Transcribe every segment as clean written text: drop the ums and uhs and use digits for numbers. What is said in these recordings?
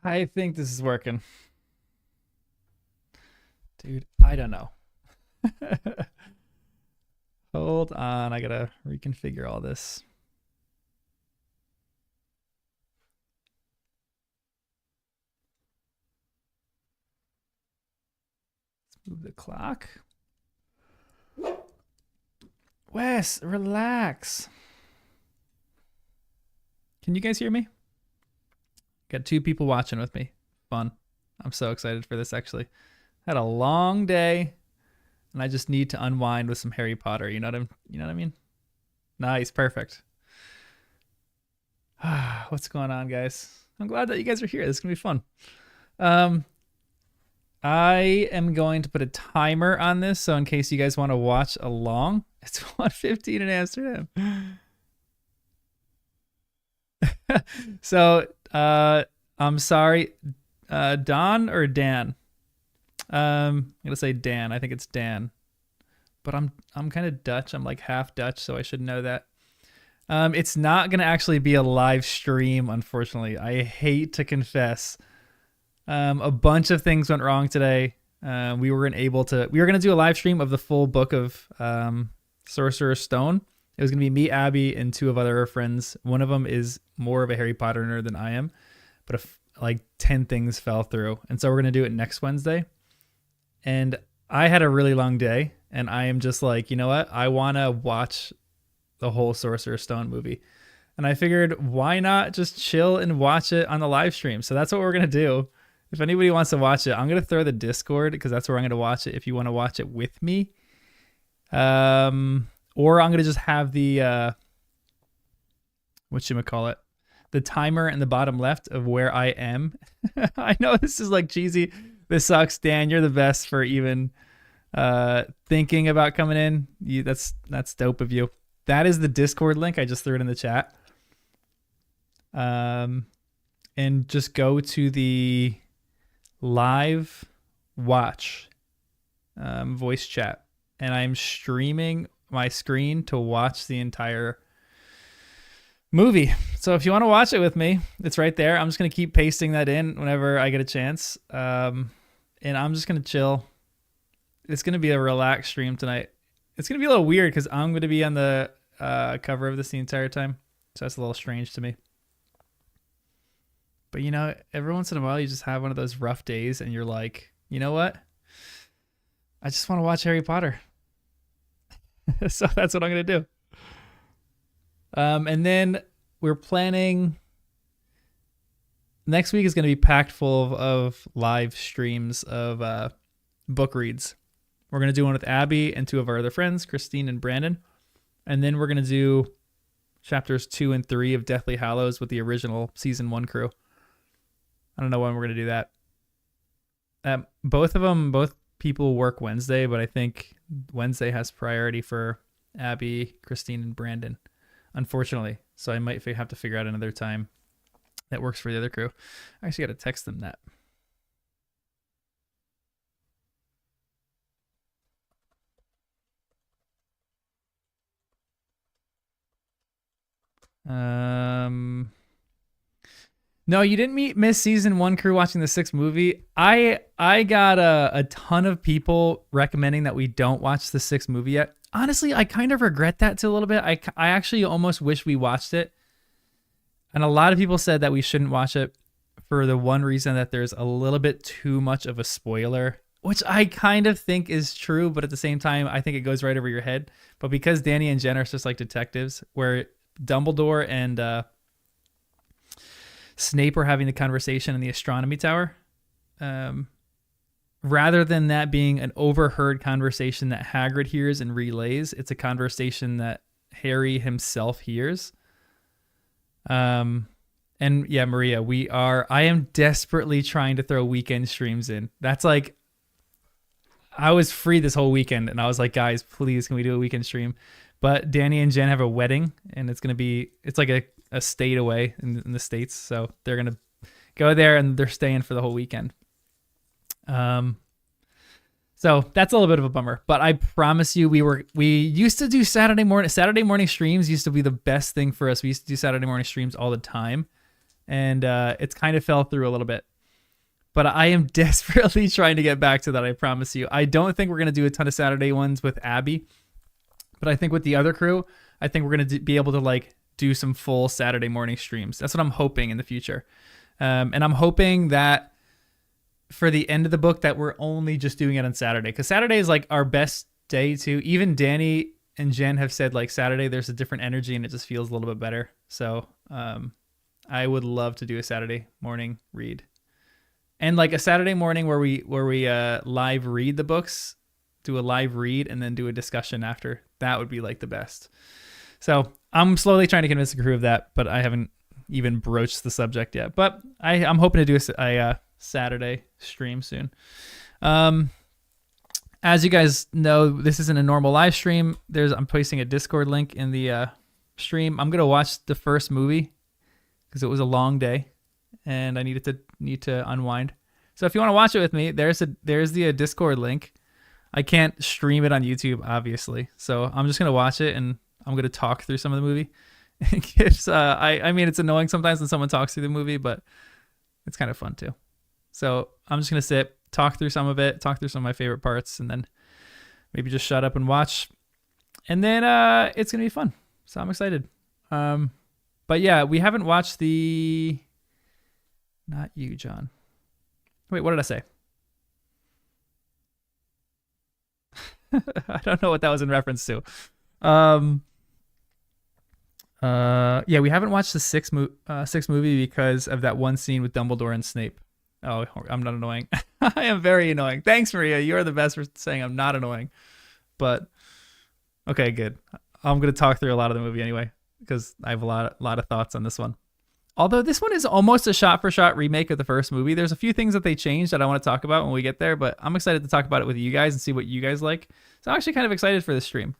I think this is working. Dude, I don't know. Hold on, I gotta reconfigure all this. Let's move the clock. Wes, relax. Can you guys hear me? Got two people watching with me. Fun. I'm so excited for this actually. Had a long day and I just need to unwind with some Harry Potter. You know what I mean? Nice, perfect. What's going on, guys? I'm glad that you guys are here. This is gonna be fun. Um, I am going to put a timer on this, so in case you guys want to watch along, it's 1:15 in Amsterdam. So, I'm sorry, Don or Dan? I'm gonna say Dan. I think it's Dan, but I'm kind of Dutch. I'm like half Dutch, so I should know that. It's not gonna actually be a live stream, unfortunately. I hate to confess. A bunch of things went wrong today. We were gonna do a live stream of the full book of Sorcerer Stone. It was gonna be me, Abby, and two of other friends. One of them is more of a Harry Potter nerd than I am, but if like 10 things fell through, and so we're gonna do it next Wednesday. And I had a really long day, and I am just like, you know what? I want to watch the whole Sorcerer Stone movie. And I figured, why not just chill and watch it on the live stream? So that's what we're going to do. If anybody wants to watch it, I'm going to throw the Discord because that's where I'm going to watch it if you want to watch it with me. Or I'm going to just have the, whatchamacallit, the timer in the bottom left of where I am. I know this is like cheesy. This sucks, Dan. You're the best for even thinking about coming in. That's dope of you. That is the Discord link. I just threw it in the chat. And just go to the live watch voice chat, and I'm streaming my screen to watch the entire movie. So if you want to watch it with me, it's right there. I'm just going to keep pasting that in whenever I get a chance. And I'm just going to chill. It's going to be a relaxed stream tonight. It's going to be a little weird because I'm going to be on the cover of this the entire time. So that's a little strange to me. But, you know, every once in a while you just have one of those rough days and you're like, you know what? I just want to watch Harry Potter. So that's what I'm going to do. And then we're planning next week is going to be packed full of live streams of book reads. We're going to do one with Abby and two of our other friends, Christine and Brandon. And then we're going to do chapters 2 and 3 of Deathly Hallows with the original season 1 crew. I don't know when we're going to do that. Both people work Wednesday, but I think Wednesday has priority for Abby, Christine, and Brandon, unfortunately. So I might have to figure out another time that works for the other crew. I actually got to text them that. No, you didn't miss season 1 crew watching the 6th movie. I got a ton of people recommending that we don't watch the 6th movie yet. Honestly, I kind of regret that too a little bit. I actually almost wish we watched it. And a lot of people said that we shouldn't watch it for the one reason that there's a little bit too much of a spoiler, which I kind of think is true, but at the same time, I think it goes right over your head. But because Danny and Jen are just like detectives, where Dumbledore and Snape are having the conversation in the astronomy tower, rather than that being an overheard conversation that Hagrid hears and relays, it's a conversation that Harry himself hears. And yeah, Maria, I am desperately trying to throw weekend streams in. That's like, I was free this whole weekend and I was like, guys, please, can we do a weekend stream? But Danny and Jen have a wedding and it's like a state away in the States. So they're going to go there and they're staying for the whole weekend. So that's a little bit of a bummer, but I promise you, we used to do Saturday morning streams used to be the best thing for us. We used to do Saturday morning streams all the time. and it's kind of fell through a little bit. But I am desperately trying to get back to that, I promise you. I don't think we're going to do a ton of Saturday ones with Abby, but I think with the other crew, I think we're going to be able to like do some full Saturday morning streams. That's what I'm hoping in the future. And I'm hoping that for the end of the book that we're only just doing it on Saturday, because Saturday is like our best day too. Even Danny and Jen have said like Saturday there's a different energy and it just feels a little bit better. So I would love to do a Saturday morning read, and like a Saturday morning where we live read the books, do a live read, and then do a discussion after. That would be like the best. So I'm slowly trying to convince the crew of that, but I haven't even broached the subject yet. But I'm hoping to do a Saturday stream soon. As you guys know, this isn't a normal live stream. I'm placing a Discord link in the stream. I'm gonna watch the first movie because it was a long day and I need to unwind. So if you want to watch it with me, there's the Discord link. I can't stream it on YouTube, obviously, so I'm just gonna watch it and I'm gonna talk through some of the movie. I mean, it's annoying sometimes when someone talks through the movie, but it's kind of fun too. So I'm just gonna sit, talk through some of it, talk through some of my favorite parts, and then maybe just shut up and watch. And then it's gonna be fun. So I'm excited. But yeah, we haven't watched the. Not you, John. Wait, what did I say? I don't know what that was in reference to. Yeah, we haven't watched the sixth movie because of that one scene with Dumbledore and Snape. Oh, I'm not annoying. I am very annoying. Thanks, Maria. You're the best for saying I'm not annoying. But okay, good. I'm gonna talk through a lot of the movie anyway because I have a lot of thoughts on this one. Although this one is almost a shot-for-shot remake of the first movie. There's a few things that they changed that I want to talk about when we get there, but I'm excited to talk about it with you guys and see what you guys like. So I'm actually kind of excited for this stream.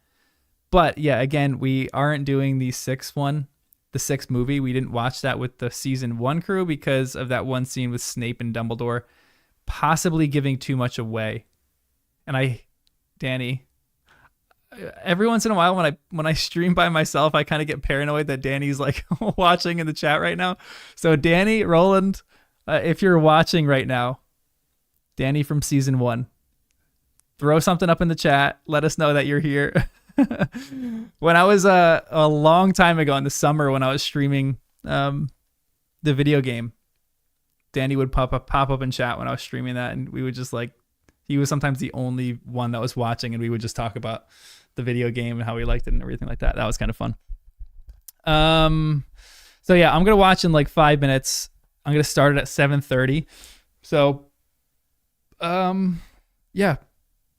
But yeah, again, we aren't doing the sixth movie. We didn't watch that with the season 1 crew because of that one scene with Snape and Dumbledore possibly giving too much away. And Danny, every once in a while when I stream by myself, I kind of get paranoid that Danny's like watching in the chat right now. So Danny, Roland, if you're watching right now, Danny from season 1, throw something up in the chat. Let us know that you're here. When I was a long time ago in the summer when I was streaming the video game, Danny would pop up in chat when I was streaming that, and we would just like, he was sometimes the only one that was watching, and we would just talk about the video game and how we liked it and everything like that. That was kind of fun. So yeah, I'm gonna watch in like 5 minutes. I'm gonna start it at 7:30. So yeah,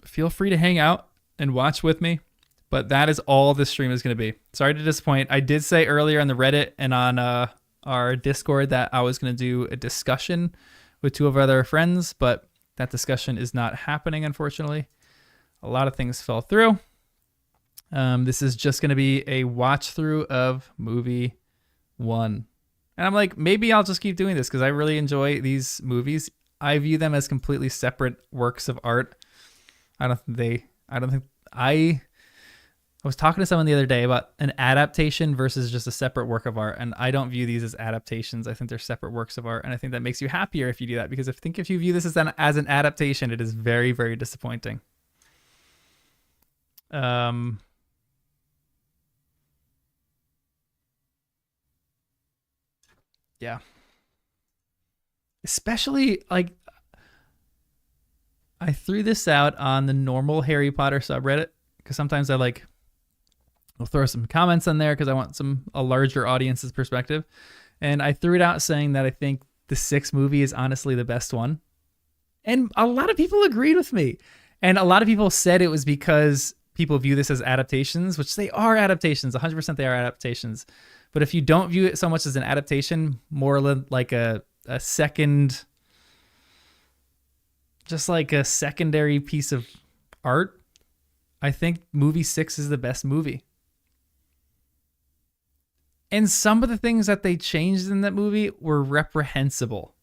feel free to hang out and watch with me. But that is all this stream is going to be. Sorry to disappoint. I did say earlier on the Reddit and on our Discord that I was going to do a discussion with 2 of our other friends, but that discussion is not happening, unfortunately. A lot of things fell through. This is just going to be a watch through of movie 1. And I'm like, maybe I'll just keep doing this because I really enjoy these movies. I view them as completely separate works of art. I was talking to someone the other day about an adaptation versus just a separate work of art, and I don't view these as adaptations. I think they're separate works of art, and I think that makes you happier if you do that, because if you view this as an adaptation, it is very, very disappointing. Yeah. Especially, like, I threw this out on the normal Harry Potter subreddit, because sometimes I'll throw some comments in there because I want a larger audience's perspective. And I threw it out saying that I think the 6th movie is honestly the best one. And a lot of people agreed with me. And a lot of people said it was because people view this as adaptations, which they are adaptations. 100% they are adaptations. But if you don't view it so much as an adaptation, more like a second, just like a secondary piece of art, I think movie 6 is the best movie. And some of the things that they changed in that movie were reprehensible.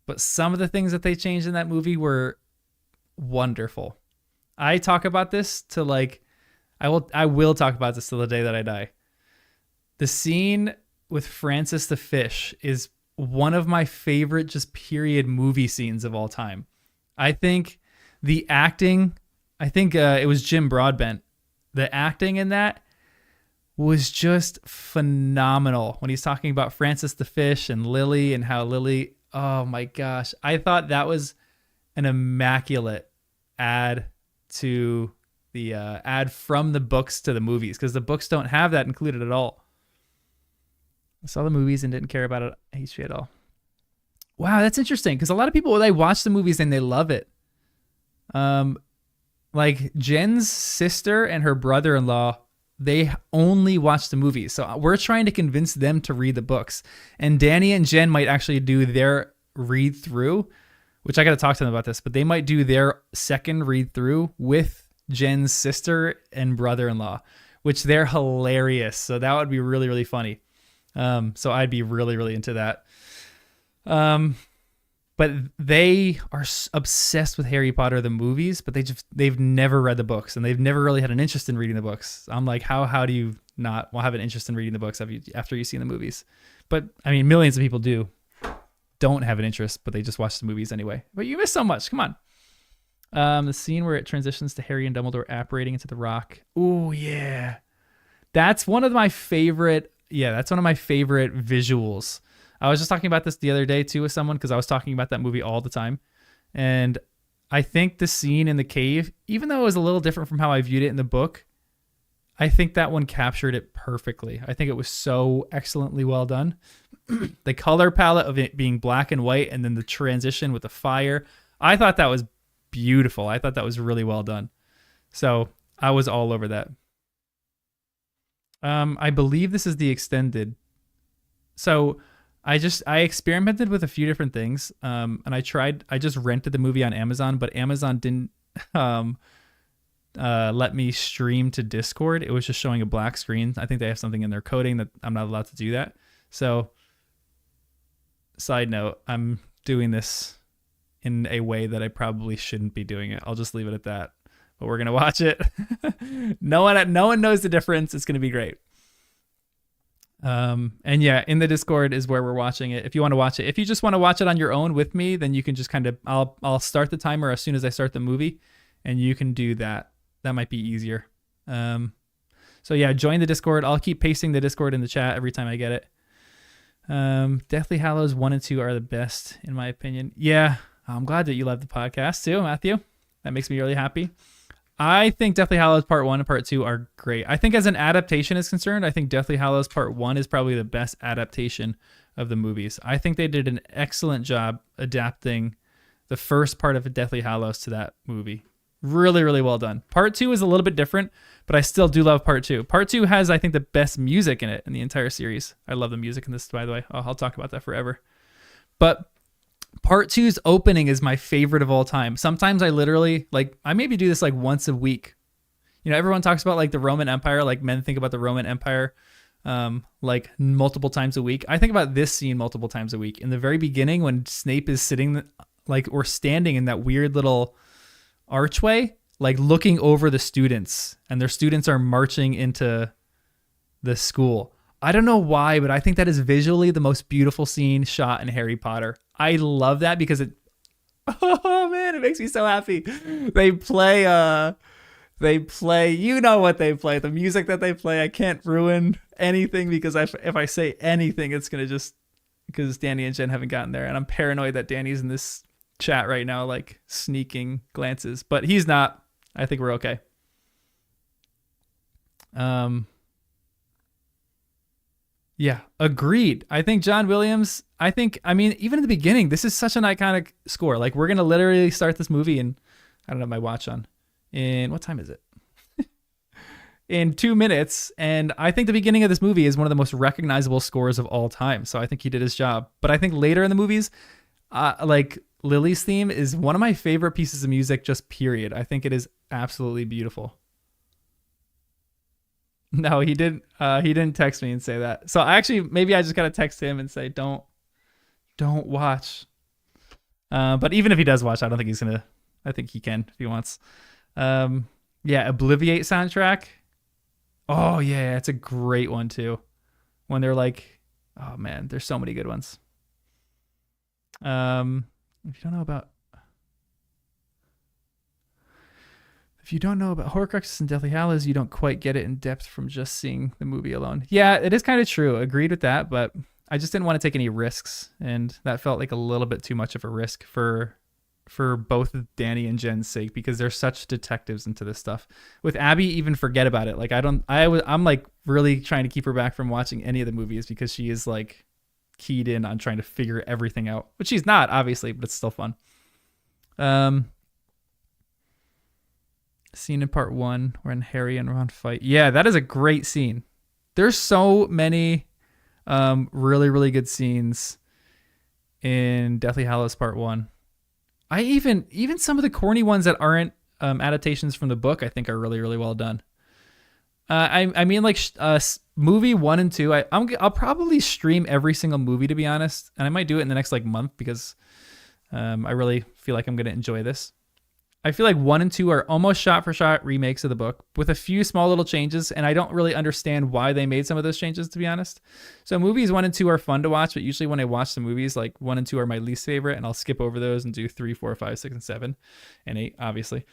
But some of the things that they changed in that movie were wonderful. I talk about this I will talk about this till the day that I die. The scene with Francis the Fish is one of my favorite just period movie scenes of all time. I think the acting, it was Jim Broadbent. The acting in that was just phenomenal when he's talking about Francis the Fish and Lily and how Lily, oh my gosh. I thought that was an immaculate add to the add from the books to the movies, because the books don't have that included at all. I saw the movies and didn't care about it history at all. Wow, that's interesting, because a lot of people, they watch the movies and they love it. Like Jen's sister and her brother-in-law, they only watch the movies. So we're trying to convince them to read the books. And Danny and Jen might actually do their read through, which I got to talk to them about this, but they might do their second read through with Jen's sister and brother-in-law, which they're hilarious. So that would be really, really funny. So I'd be really, really into that. But they are obsessed with Harry Potter, the movies, but they've never read the books, and they've never really had an interest in reading the books. I'm like, how do you not have an interest in reading the books after you've seen the movies? But I mean, millions of people don't have an interest, but they just watch the movies anyway. But you miss so much. Come on. The scene where it transitions to Harry and Dumbledore apparating into the rock. Oh yeah. That's one of my favorite visuals. I was just talking about this the other day too with someone, because I was talking about that movie all the time. And I think the scene in the cave, even though it was a little different from how I viewed it in the book, I think that one captured it perfectly. I think it was so excellently well done. The color palette of it being black and white, and then the transition with the fire. I thought that was beautiful. I thought that was really well done. So I was all over that. I believe this is the extended. So I experimented with a few different things. And I just rented the movie on Amazon, but Amazon didn't let me stream to Discord. It was just showing a black screen. I think they have something in their coding that I'm not allowed to do that. So side note, I'm doing this in a way that I probably shouldn't be doing it. I'll just leave it at that. But we're going to watch it. No one knows the difference. It's going to be great. And yeah, in the Discord is where we're watching it. If you want to watch it, if you just want to watch it on your own with me, then you can just kind of, I'll start the timer as soon as I start the movie, and you can do that. That might be easier. So yeah, join the Discord. I'll keep pasting the Discord in the chat every time I get it. Deathly Hallows 1 and 2 are the best in my opinion. Yeah. I'm glad that you love the podcast too, Matthew. That makes me really happy. I think Deathly Hallows Part 1 and Part 2 are great. I think as an adaptation is concerned, I think Deathly Hallows Part 1 is probably the best adaptation of the movies. I think they did an excellent job adapting the first part of Deathly Hallows to that movie. Really, really well done. Part 2 is a little bit different, but I still do love Part 2. Part 2 has, I think, the best music in it in the entire series. I love the music in this, by the way. I'll talk about that forever. But Part 2's opening is my favorite of all time. Sometimes I literally, I maybe do this once a week. You know, everyone talks about the Roman Empire, men think about the Roman Empire multiple times a week. I think about this scene multiple times a week. In the very beginning, when Snape is sitting or standing in that weird little archway, looking over the students, and their students are marching into the school. I don't know why, but I think that is visually the most beautiful scene shot in Harry Potter. I love that because it makes me so happy. They play, you know what they play, the music that they play. I can't ruin anything because if I say anything, it's going to because Danny and Jen haven't gotten there. And I'm paranoid that Danny's in this chat right now, sneaking glances, but he's not. I think we're okay. Yeah, agreed. I think John Williams, even in the beginning, this is such an iconic score. We're going to literally start this movie and I don't have my watch on. In what time is it? In 2 minutes. And I think the beginning of this movie is one of the most recognizable scores of all time. So I think he did his job. But I think later in the movies, Lily's theme is one of my favorite pieces of music, just period. I think it is absolutely beautiful. No, he didn't. He didn't text me and say that. So maybe I just gotta text him and say, don't watch. But even if he does watch, I don't think he's gonna. I think he can if he wants. Yeah, Obliviate soundtrack. Oh yeah, it's a great one too. When they're Oh man, there's so many good ones. Um, if you don't know about Horcruxes and Deathly Hallows, you don't quite get it in depth from just seeing the movie alone. Yeah, it is kind of true. Agreed with that, but I just didn't want to take any risks, and that felt like a little bit too much of a risk for both Danny and Jen's sake, because they're such detectives into this stuff. With Abby, even forget about it. Like I'm like really trying to keep her back from watching any of the movies because she is like keyed in on trying to figure everything out, which she's not, obviously, but it's still fun. Scene in part 1 when Harry and Ron fight. Yeah, that is a great scene. There's so many really, really good scenes in Deathly Hallows part 1. I even some of the corny ones that aren't adaptations from the book, I think are really, really well done. I mean, like movie 1 and 2. I'll probably stream every single movie, to be honest, and I might do it in the next like month because I really feel like I'm gonna enjoy this. I feel like 1 and 2 are almost shot for shot remakes of the book with a few small little changes, and I don't really understand why they made some of those changes, to be honest. So movies 1 and 2 are fun to watch, but usually when I watch the movies, like 1 and 2 are my least favorite, and I'll skip over those and do 3, 4, 5, 6, and 7, and 8, obviously.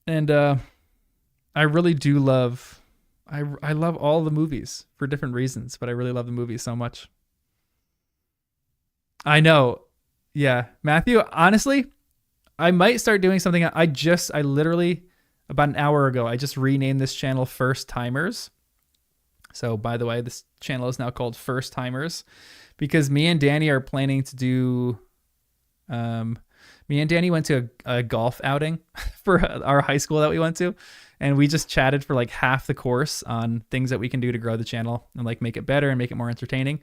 And I really do love, I love all the movies for different reasons, but I really love the movies so much. I know. Yeah. Matthew, honestly, I might start doing something. I literally, about an hour ago, I just renamed this channel First Timers. So, by the way, this channel is now called First Timers because me and Danny are planning to do. Me and Danny went to a golf outing for our high school that we went to, and we just chatted for like half the course on things that we can do to grow the channel and like make it better and make it more entertaining.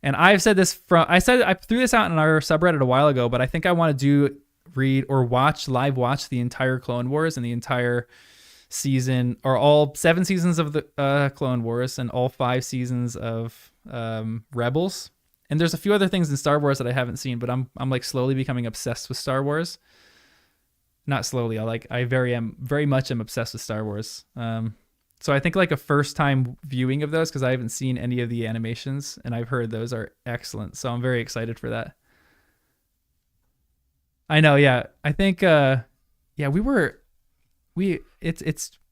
And I threw this out in our subreddit a while ago, but I think I want to read or live watch the entire Clone Wars and the entire season, or all 7 seasons of the Clone Wars and all 5 seasons of Rebels. And there's a few other things in Star Wars that I haven't seen, but I'm like slowly becoming obsessed with Star Wars. Not slowly, I very much am obsessed with Star Wars. So I think like a first time viewing of those, because I haven't seen any of the animations and I've heard those are excellent. So I'm very excited for that. I know, yeah. I think it's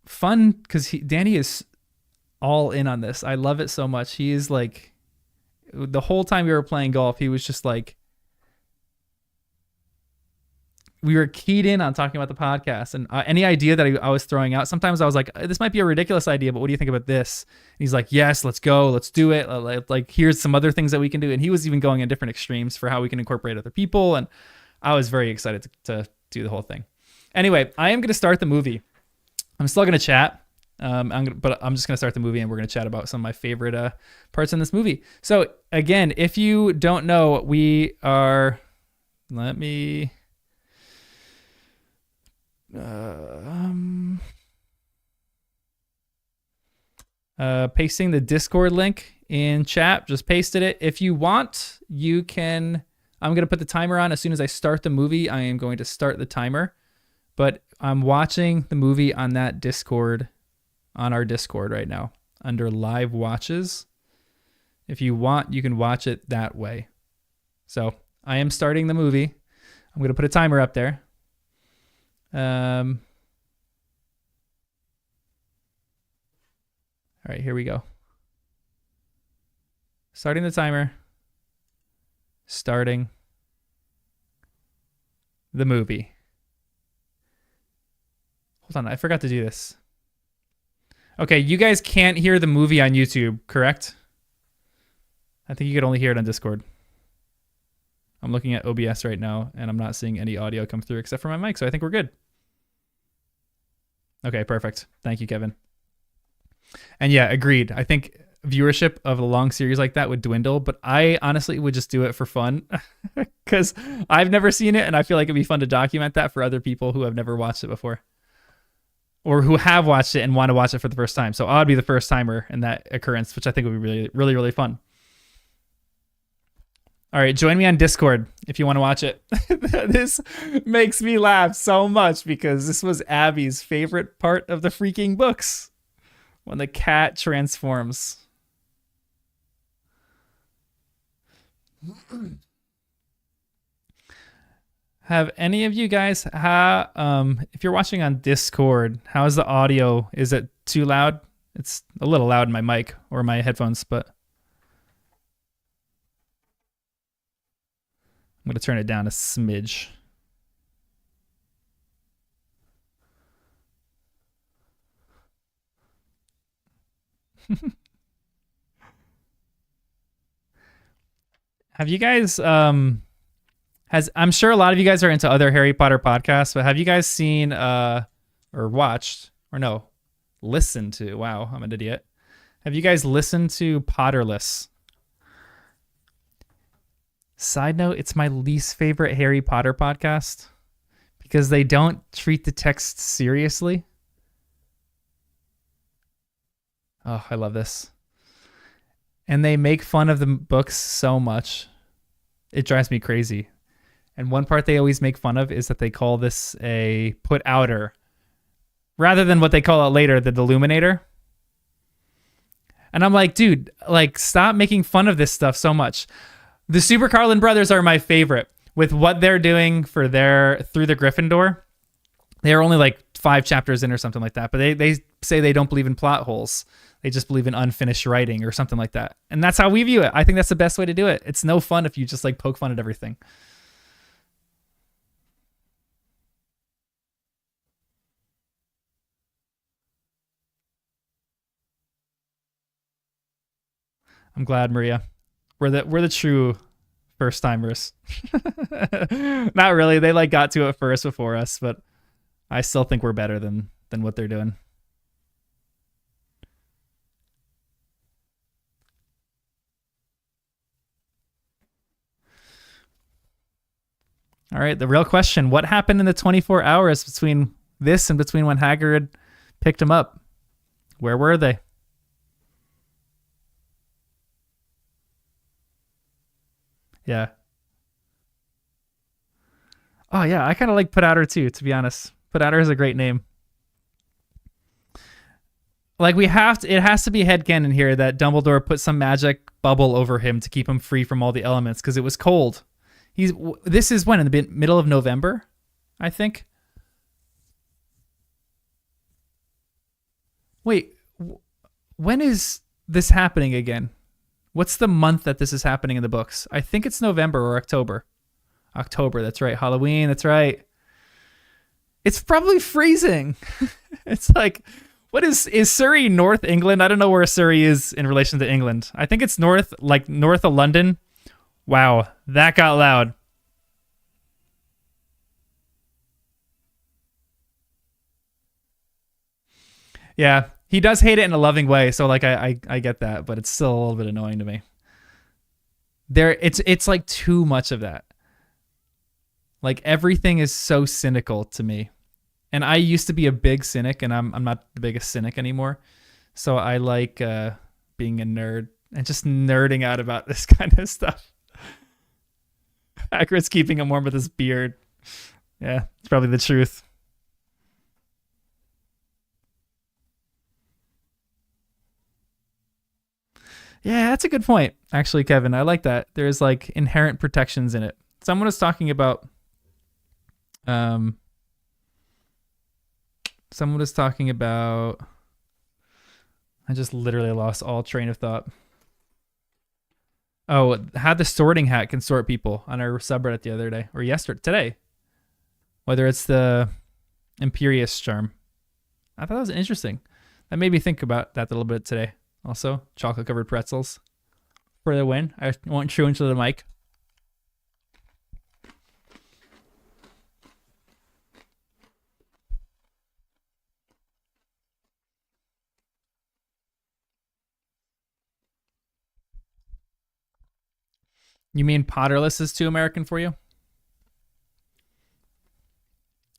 fun because Danny is all in on this. I love it so much. He is like, the whole time we were playing golf, he was just like, we were keyed in on talking about the podcast, and any idea that I was throwing out, sometimes I was like, this might be a ridiculous idea, but what do you think about this? And he's like, yes, let's go, let's do it. Like, here's some other things that we can do. And he was even going in different extremes for how we can incorporate other people. And I was very excited to do the whole thing. Anyway, I am going to start the movie. I'm still going to chat. But I'm just going to start the movie, and we're going to chat about some of my favorite parts in this movie. So again, if you don't know, we are, let me, pasting the Discord link in chat. Just pasted it. If you want, you can, I'm going to put the timer on. As soon as I start the movie, I am going to start the timer, but I'm watching the movie on that Discord, on our Discord right now under live watches. If you want, you can watch it that way. So I am starting the movie. I'm going to put a timer up there. All right, here we go. Starting the timer. Starting the movie. Hold on, I forgot to do this. Okay, you guys can't hear the movie on YouTube, correct? I think you could only hear it on Discord. I'm looking at OBS right now, and I'm not seeing any audio come through except for my mic, so I think we're good. Okay, perfect. Thank you, Kevin. And yeah, agreed. I think viewership of a long series like that would dwindle, but I honestly would just do it for fun because I've never seen it, and I feel like it'd be fun to document that for other people who have never watched it before, or who have watched it and want to watch it for the first time. So I'd be the first timer in that occurrence, which I think would be really, really, really fun. All right, join me on Discord if you want to watch it. This makes me laugh so much because this was Abby's favorite part of the freaking books, when the cat transforms. Have any of you guys if you're watching on Discord, how's the audio? Is it too loud? It's a little loud in my mic or my headphones, but I'm going to turn it down a smidge. Have you guys I'm sure a lot of you guys are into other Harry Potter podcasts, but have you guys seen or watched or no, listened to? Wow, I'm an idiot. Have you guys listened to Potterless? Side note, it's my least favorite Harry Potter podcast because they don't treat the text seriously. Oh, I love this. And they make fun of the books so much. It drives me crazy. And one part they always make fun of is that they call this a put outer rather than what they call it later, the Deluminator. And I'm like, dude, like, stop making fun of this stuff so much. The Super Carlin brothers are my favorite with what they're doing for their through the Gryffindor. They're only like 5 chapters in or something like that, but they say they don't believe in plot holes. They just believe in unfinished writing or something like that. And that's how we view it. I think that's the best way to do it. It's no fun if you just like poke fun at everything. I'm glad, Maria. We're the true first timers. Not really. They like got to it first before us, but I still think we're better than what they're doing. All right, the real question: what happened in the 24 hours between this and between when Hagrid picked him up? Where were they? Yeah. Oh yeah, I kind of like Put Outer too, to be honest. Put Outer is a great name. Like it has to be headcanon here that Dumbledore put some magic bubble over him to keep him free from all the elements because it was cold. This is when in the middle of November, I think. Wait, when is this happening again? What's the month that this is happening in the books? I think it's November or October. October, that's right. Halloween, that's right. It's probably freezing. It's like, what is Surrey North England? I don't know where Surrey is in relation to England. I think it's north of London. Wow, that got loud. Yeah, he does hate it in a loving way, so like I get that, but it's still a little bit annoying to me. It's like too much of that. Like everything is so cynical to me. And I used to be a big cynic, and I'm not the biggest cynic anymore. So I like being a nerd and just nerding out about this kind of stuff. Hagrid's keeping him warm with his beard. Yeah, it's probably the truth. Yeah, that's a good point, actually, Kevin. I like that. There's like inherent protections in it. Someone was talking about um someone was talking about I just literally lost all train of thought. Oh, how the sorting hat can sort people on our subreddit the other day or today. Whether it's the Imperious charm. I thought that was interesting. That made me think about that a little bit today. Also, chocolate covered pretzels for the win. I won't chew into the mic. You mean Potterless is too American for you?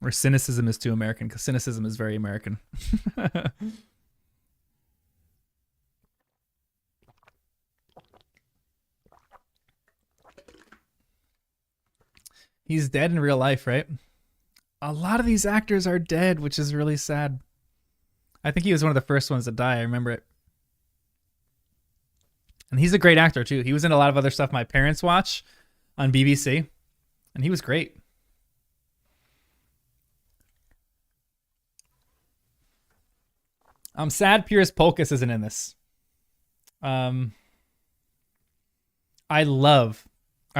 Or cynicism is too American? Because cynicism is very American. He's dead in real life, right? A lot of these actors are dead, which is really sad. I think he was one of the first ones to die. I remember it. And he's a great actor too. He was in a lot of other stuff my parents watch on BBC, and he was great. I'm sad Piers Polkus isn't in this. Um, I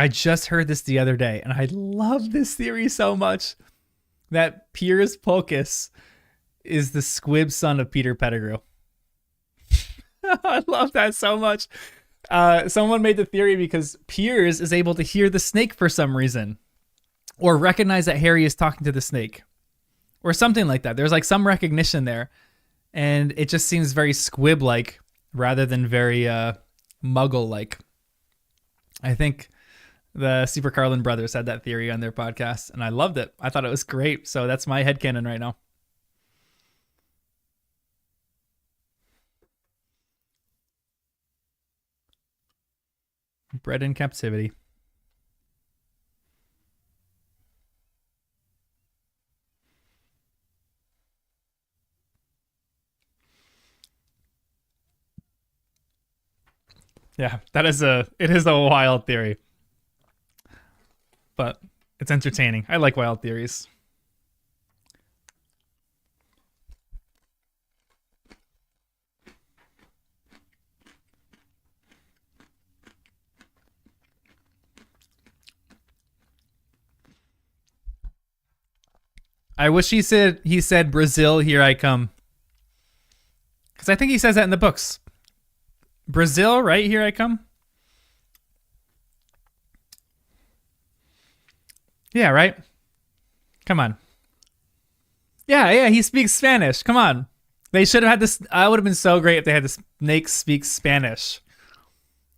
just heard this the other day, and I love this theory so much that Piers Polkus is the squib son of Peter Pettigrew. I love that so much. Someone made the theory because Piers is able to hear the snake for some reason, or recognize that Harry is talking to the snake, or something like that. There's like some recognition there, and it just seems very squib-like rather than very muggle-like. I think the Super Carlin brothers had that theory on their podcast, and I loved it. I thought it was great, so that's my headcanon right now. Bred in captivity. Yeah, it is a wild theory. But it's entertaining. I like wild theories. I wish he said Brazil, here I come. Because I think he says that in the books. Brazil, right? Here I come. Yeah, right? Come on. Yeah, he speaks Spanish. Come on. They should have had this. I would have been so great if they had the snake speak Spanish.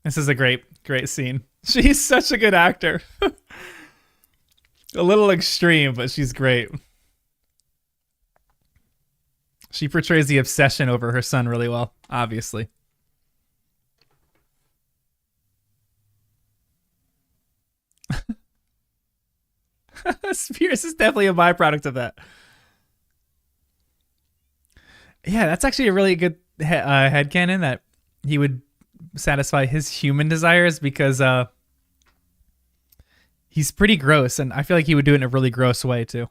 This is a great scene. She's such a good actor. A little extreme, but she's great. She portrays the obsession over her son really well, obviously. Spears is definitely a byproduct of that. Yeah, that's actually a really good headcanon that he would satisfy his human desires because he's pretty gross, and I feel like he would do it in a really gross way too.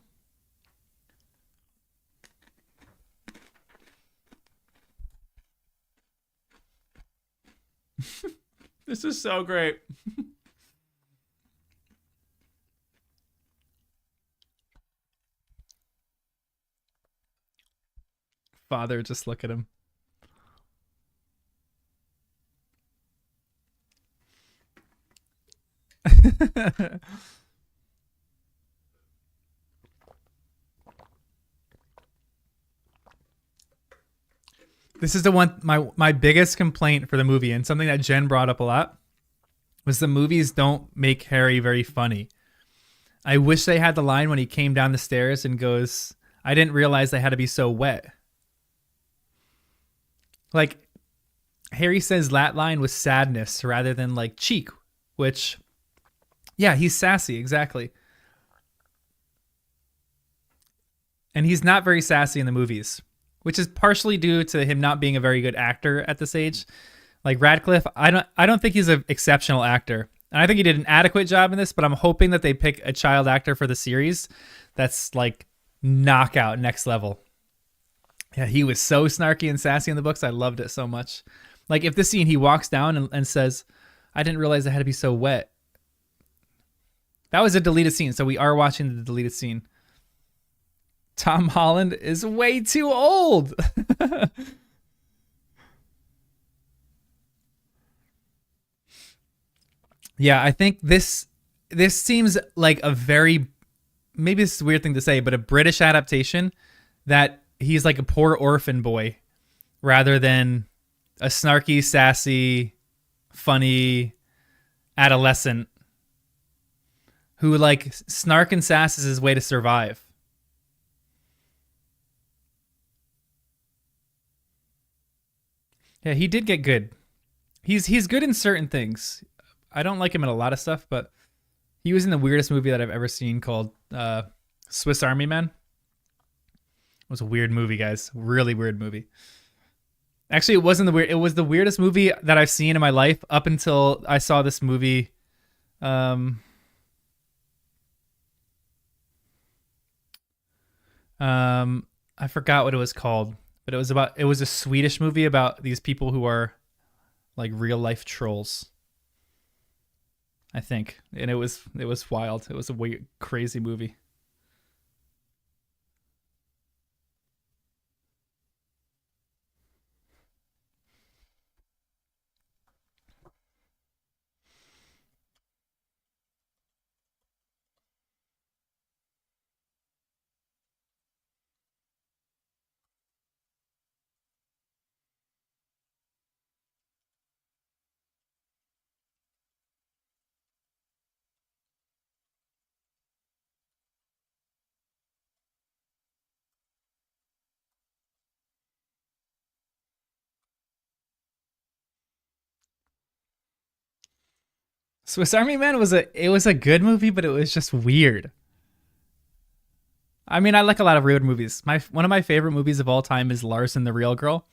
This is so great. Father, just look at him. This is the one my biggest complaint for the movie, and something that Jen brought up a lot, was the movies don't make Harry very funny. I wish they had the line when he came down the stairs and goes, "I didn't realize they had to be so wet." Like, Harry says that line with sadness rather than like cheek, which, yeah, he's sassy, exactly. And he's not very sassy in the movies, which is partially due to him not being a very good actor at this age. Like Radcliffe, I don't think he's an exceptional actor. And I think he did an adequate job in this, but I'm hoping that they pick a child actor for the series that's like knockout next level. Yeah, he was so snarky and sassy in the books. I loved it so much. Like, if this scene, he walks down and says, "I didn't realize it had to be so wet." That was a deleted scene, so we are watching the deleted scene. Tom Holland is way too old. Yeah, I think this seems like a very, maybe this is a weird thing to say, but a British adaptation that he's like a poor orphan boy rather than a snarky, sassy, funny adolescent who like snark and sass is his way to survive. Yeah, he did get good. He's good in certain things. I don't like him in a lot of stuff, but he was in the weirdest movie that I've ever seen called Swiss Army Man. It was a weird movie, guys. Really weird movie. Actually, it wasn't the weird. It was the weirdest movie that I've seen in my life up until I saw this movie. Um, I forgot what it was called, but it was about. It was a Swedish movie about these people who are like real life trolls. I think, and it was wild. It was a weird, crazy movie. Swiss Army Man was a good movie, but it was just weird. I mean, I like a lot of weird movies. My one of my favorite movies of all time is Lars and the Real Girl,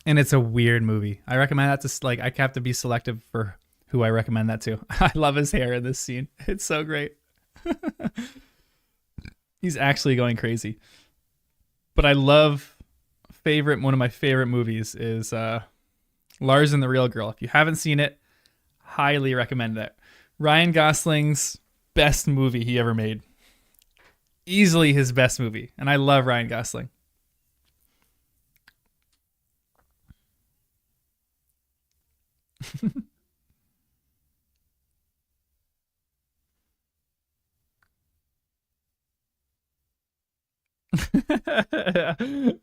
and it's a weird movie. I recommend that to like I have to be selective for who I recommend that to. I love his hair in this scene. It's so great. He's actually going crazy. But I love favorite one of my favorite movies is Lars and the Real Girl. If you haven't seen it, highly recommend it. Ryan Gosling's best movie he ever made. Easily his best movie. And I love Ryan Gosling.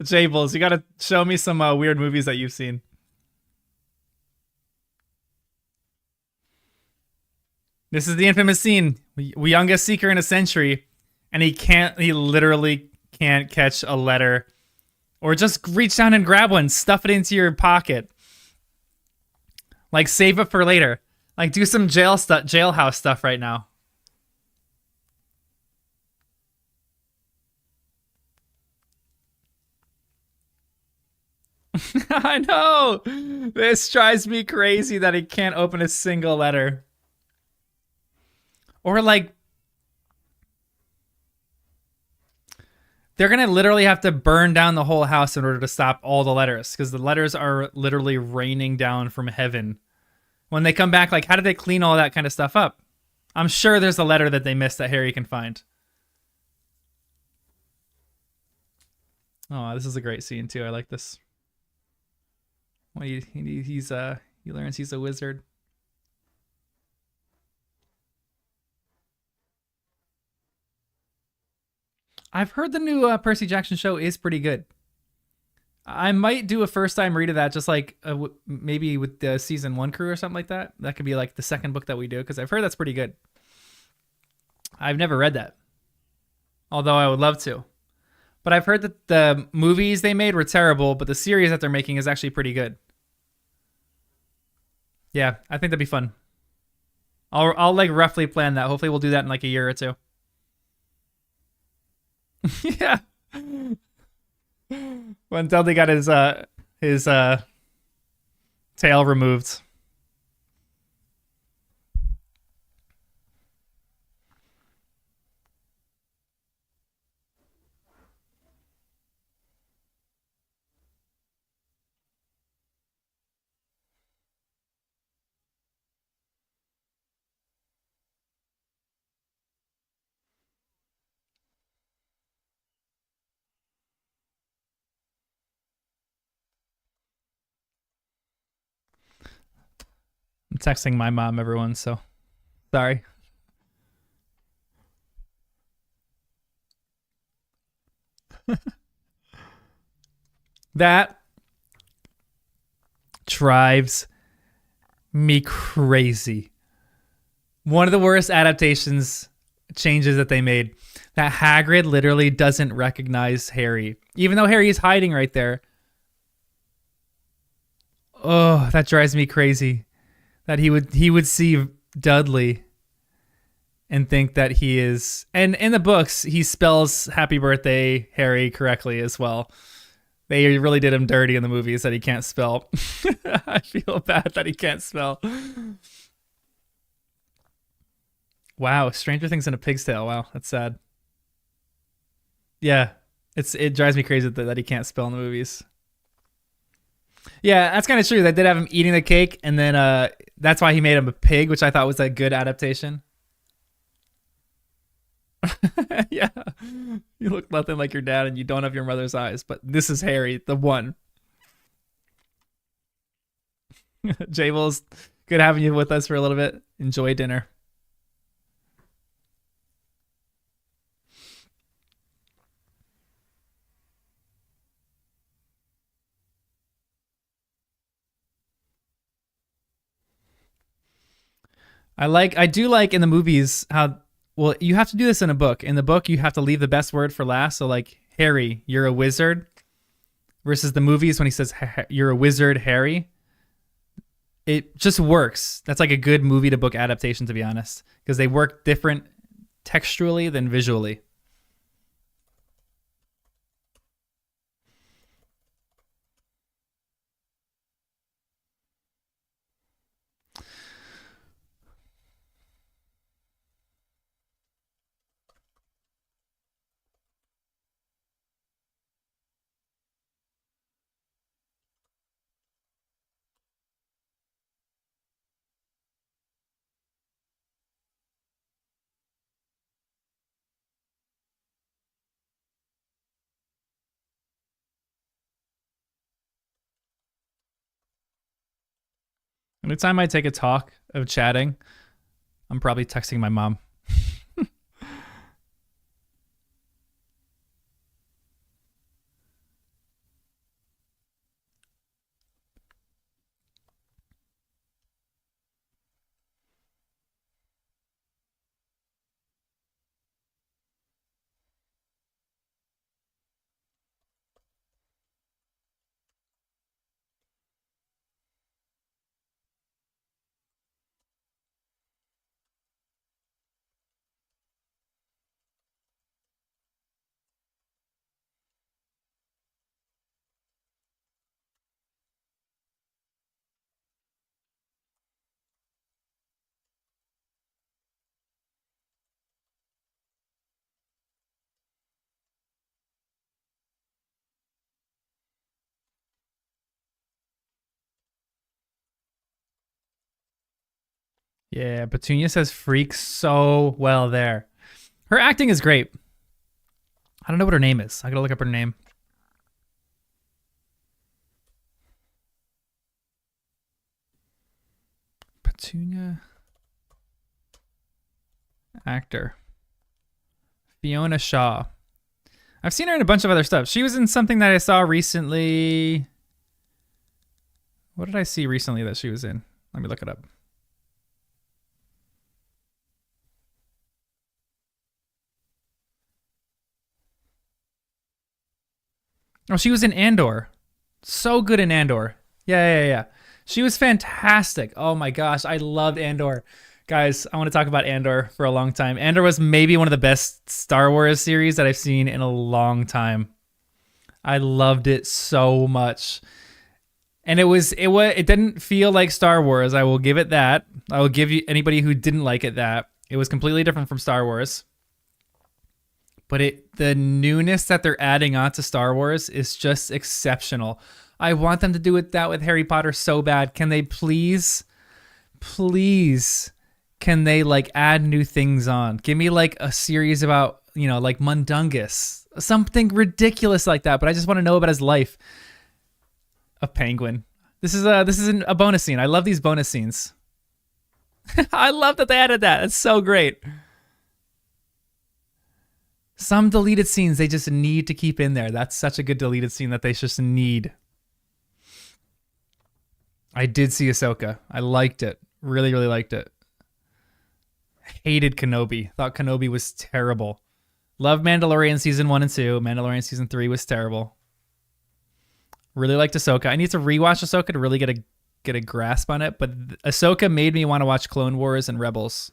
Jables, you gotta show me some weird movies that you've seen. This is the infamous scene. Youngest seeker in a century, and he literally can't catch a letter. Or just reach down and grab one, stuff it into your pocket. Like save it for later. Like do some jailhouse stuff right now. I know. This drives me crazy that he can't open a single letter. Or like they're gonna literally have to burn down the whole house in order to stop all the letters because the letters are literally raining down from heaven. When they come back, like how did they clean all that kind of stuff up? I'm sure there's a letter that they missed that Harry can find. Oh, this is a great scene too. I like this. Well, he learns he's a wizard. I've heard the new Percy Jackson show is pretty good. I might do a first time read of that, just like maybe with the season one crew or something like that. That could be like the second book that we do because I've heard that's pretty good. I've never read that, although I would love to. But I've heard that the movies they made were terrible, but the series that they're making is actually pretty good. Yeah, I think that'd be fun. I'll like roughly plan that. Hopefully, we'll do that in like a year or two. Yeah. When Dudley got his tail removed. I'm texting my mom, everyone, so sorry. That drives me crazy. One of the worst adaptations changes that they made. That Hagrid literally doesn't recognize Harry, even though Harry is hiding right there. Oh, that drives me crazy. That he would see Dudley and think that he is. And in the books, he spells "Happy Birthday, Harry" correctly as well. They really did him dirty in the movies that he can't spell. I feel bad that he can't spell. Wow, Stranger Things in a pig's tail. Wow, that's sad. Yeah, it drives me crazy that he can't spell in the movies. Yeah, that's kind of true. They did have him eating the cake, and then that's why he made him a pig, which I thought was a good adaptation. Yeah, you look nothing like your dad, and you don't have your mother's eyes. But this is Harry, the one. Jables, good having you with us for a little bit. Enjoy dinner. I do like in the movies how, well, you have to do this in a book. In the book, you have to leave the best word for last. So like, Harry, you're a wizard, versus the movies when he says you're a wizard, Harry. It just works. That's like a good movie to book adaptation, to be honest, because they work different textually than visually. Anytime I take a talk of chatting, I'm probably texting my mom. Yeah, Petunia says freak so well there. Her acting is great. I don't know what her name is. I gotta look up her name. Petunia. Actor. Fiona Shaw. I've seen her in a bunch of other stuff. She was in something that I saw recently. What did I see recently that she was in? Let me look it up. Oh, she was in Andor. So good in Andor. Yeah. She was fantastic. Oh my gosh, I loved Andor. Guys, I want to talk about Andor for a long time. Andor was maybe one of the best Star Wars series that I've seen in a long time. I loved it so much. And it didn't feel like Star Wars. I will give it that. I will give you anybody who didn't like it that. It was completely different from Star Wars. But the newness that they're adding on to Star Wars is just exceptional. I want them to do that with Harry Potter so bad. Can they please, can they like add new things on? Give me like a series about, like Mundungus, something ridiculous like that. But I just want to know about his life. A penguin. This is a bonus scene. I love these bonus scenes. I love that they added that. It's so great. Some deleted scenes they just need to keep in there. That's such a good deleted scene that they just need. I did see Ahsoka. I liked it. Really, really liked it. Hated Kenobi. Thought Kenobi was terrible. Loved Mandalorian season 1 and 2. Mandalorian season 3 was terrible. Really liked Ahsoka. I need to rewatch Ahsoka to really get a grasp on it. But Ahsoka made me want to watch Clone Wars and Rebels.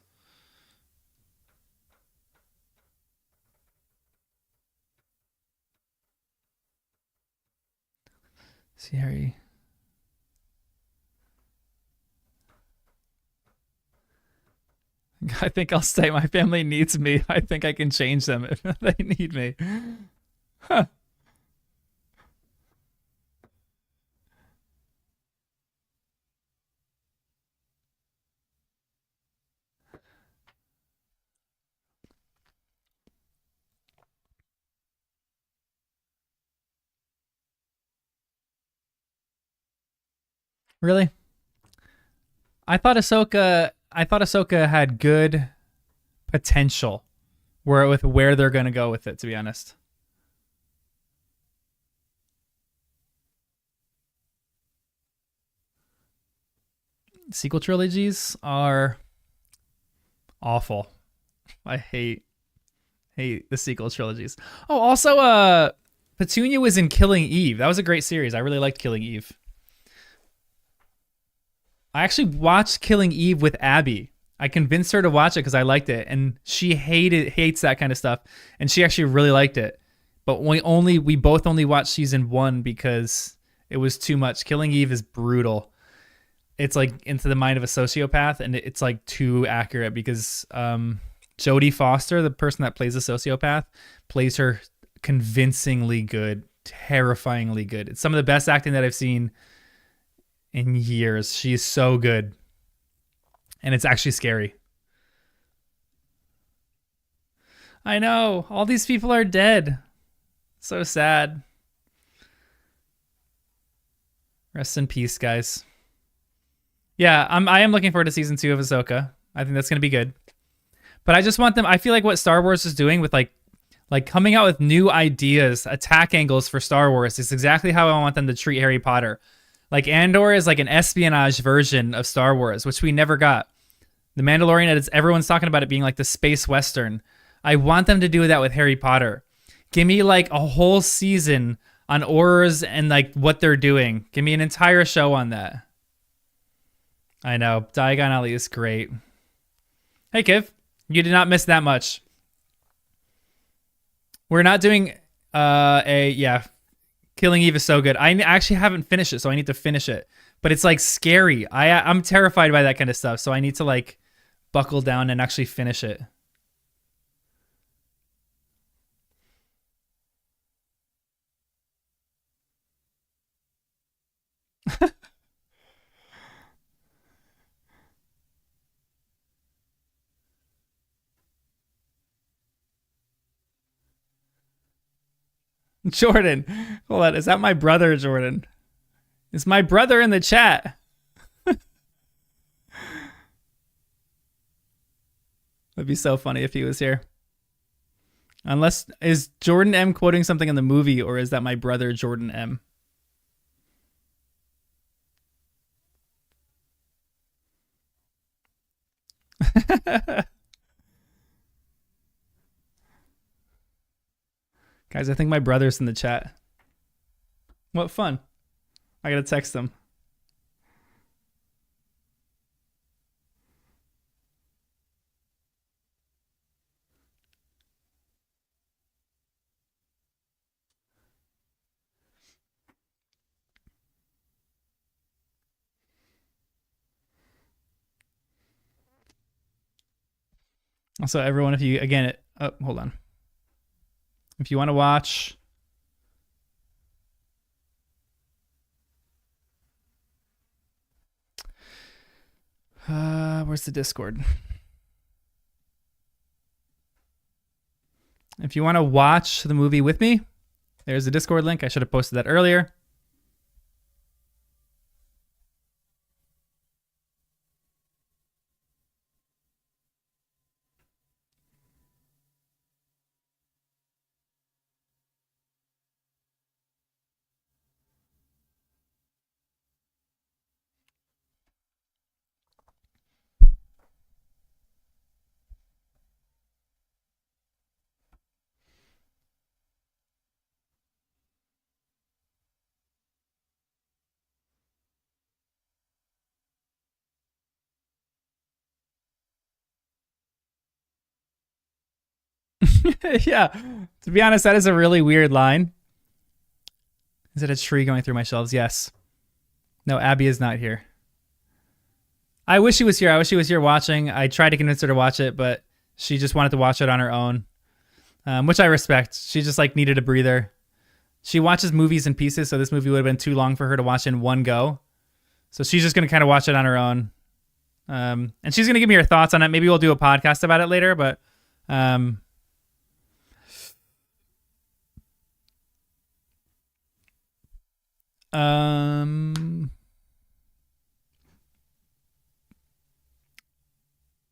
See Harry. I think I'll stay. My family needs me. I think I can change them if they need me. Huh. Really? I thought Ahsoka had good potential where they're gonna go with it, to be honest. Sequel trilogies are awful. I hate the sequel trilogies. Oh, also Petunia was in Killing Eve. That was a great series. I really liked Killing Eve. I actually watched Killing Eve with Abby. I convinced her to watch it because I liked it, and she hates that kind of stuff, and she actually really liked it. But we both only watched season one because it was too much. Killing Eve is brutal. It's like into the mind of a sociopath, and it's like too accurate because Jodie Foster, the person that plays the sociopath, plays her convincingly good, terrifyingly good. It's some of the best acting that I've seen in years. She's so good. And it's actually scary. I know. All these people are dead. So sad. Rest in peace, guys. Yeah, I am looking forward to season 2 of Ahsoka. I think that's going to be good. But I just want them. I feel like what Star Wars is doing with like coming out with new ideas, attack angles for Star Wars is exactly how I want them to treat Harry Potter. Like Andor is like an espionage version of Star Wars, which we never got. The Mandalorian, everyone's talking about it being like the space western. I want them to do that with Harry Potter. Give me like a whole season on Aurors and like what they're doing. Give me an entire show on that. I know. Diagon Alley is great. Hey, Kiv. You did not miss that much. We're not doing Killing Eve is so good. I actually haven't finished it, so I need to finish it. But it's like scary. I'm terrified by that kind of stuff, so I need to like buckle down and actually finish it. Jordan, hold on. Is that my brother, Jordan? Is my brother in the chat? It'd be so funny if he was here. Unless, is Jordan M quoting something in the movie, or is that my brother, Jordan M? Guys, I think my brother's in the chat. What fun. I gotta text him. Also, everyone, if you, again, hold on. If you want to watch, where's the Discord? If you want to watch the movie with me, there's the Discord link. I should have posted that earlier. Yeah, to be honest, that is a really weird line. Is it a tree going through my shelves? Yes. No, Abby is not here. I wish she was here. I wish she was here watching. I tried to convince her to watch it, but she just wanted to watch it on her own, which I respect. She just like needed a breather. She watches movies in pieces, so this movie would have been too long for her to watch in one go. So she's just going to kind of watch it on her own. And she's going to give me her thoughts on it. Maybe we'll do a podcast about it later, but